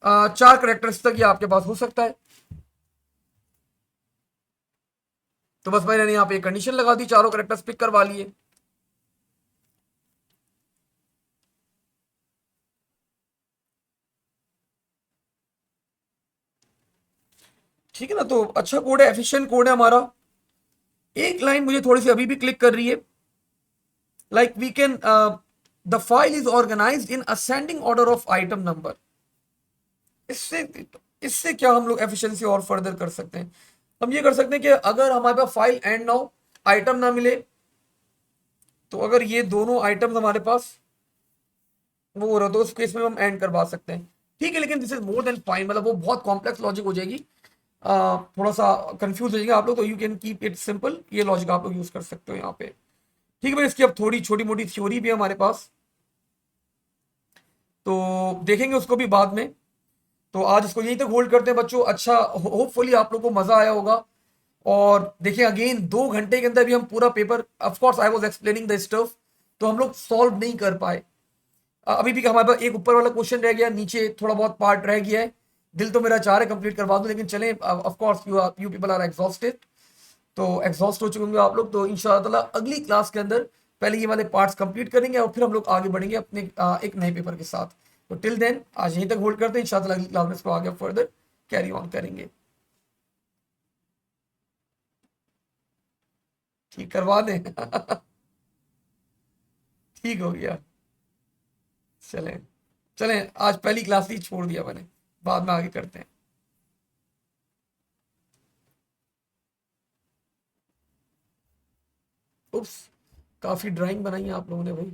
4 करेक्टर्स तक ये आपके पास हो सकता है। तो बस मैंने यहाँ पे कंडीशन लगा दी, चारों करेक्टर्स पिक करवा लिए। ठीक है ना, तो अच्छा कोड है, एफिशिएंट कोड है हमारा। एक लाइन मुझे थोड़ी सी अभी भी क्लिक कर रही है, like we can the file is organised in ascending order of item number. इससे इससे क्या हम लोग एफिशिएंसी और फर्दर कर सकते हैं? हम ये कर सकते हैं कि अगर हमारे पास फाइल एंड ना हो, आइटम ना मिले, तो अगर ये दोनों आइटम्स हमारे पास वो हो रहा तो उस केस में हम एंड करवा सकते हैं। ठीक है, लेकिन this is more than fine, मतलब वो बहुत कॉम्प्लेक्स लॉजिक हो जाएगी, थोड़ा सा कंफ्यूज हो जाएगा आप लोग। तो you can keep it simple, ये लॉजिक आप लोग यूज कर सकते हो यहाँ पे। ठीक है भाई, इसकी अब थोड़ी छोटी मोटी थ्योरी भी है हमारे पास, तो देखेंगे उसको भी बाद में। तो आज इसको यहीं तक होल्ड करते हैं बच्चों। अच्छा, होपफुली आप लोग को मजा आया होगा। और देखिए अगेन 2 घंटे के अंदर भी हम पूरा paper, of course I was explaining the stuff, तो हम लोग सॉल्व नहीं कर पाए। अभी भी हमारे पास एक ऊपर वाला क्वेश्चन रह गया, नीचे थोड़ा बहुत पार्ट रह गया है। दिल तो मेरा चाह रहा है कंप्लीट करवा दूं, लेकिन चलें, of course you people are exhausted, तो एग्जॉस्ट हो चुके होंगे आप लोग। तो इंशाल्लाह अगली क्लास के अंदर पहले ये वाले पार्ट्स कंप्लीट करेंगे और फिर हम लोग आगे बढ़ेंगे अपने एक नए पेपर के साथ। तो टिल देन आज यहीं तक होल्ड करते हैं, इंशाल्लाह अगली क्लास में इसको आगे फर्दर कैरी ऑन करेंगे। ठीक करवा दें ठीक हो गया। चलें चलें, आज पहली क्लास ही छोड़ दिया मैंने, बाद में आगे करते हैं। उप्स, काफी ड्राइंग बनाई है आप लोगों ने भाई।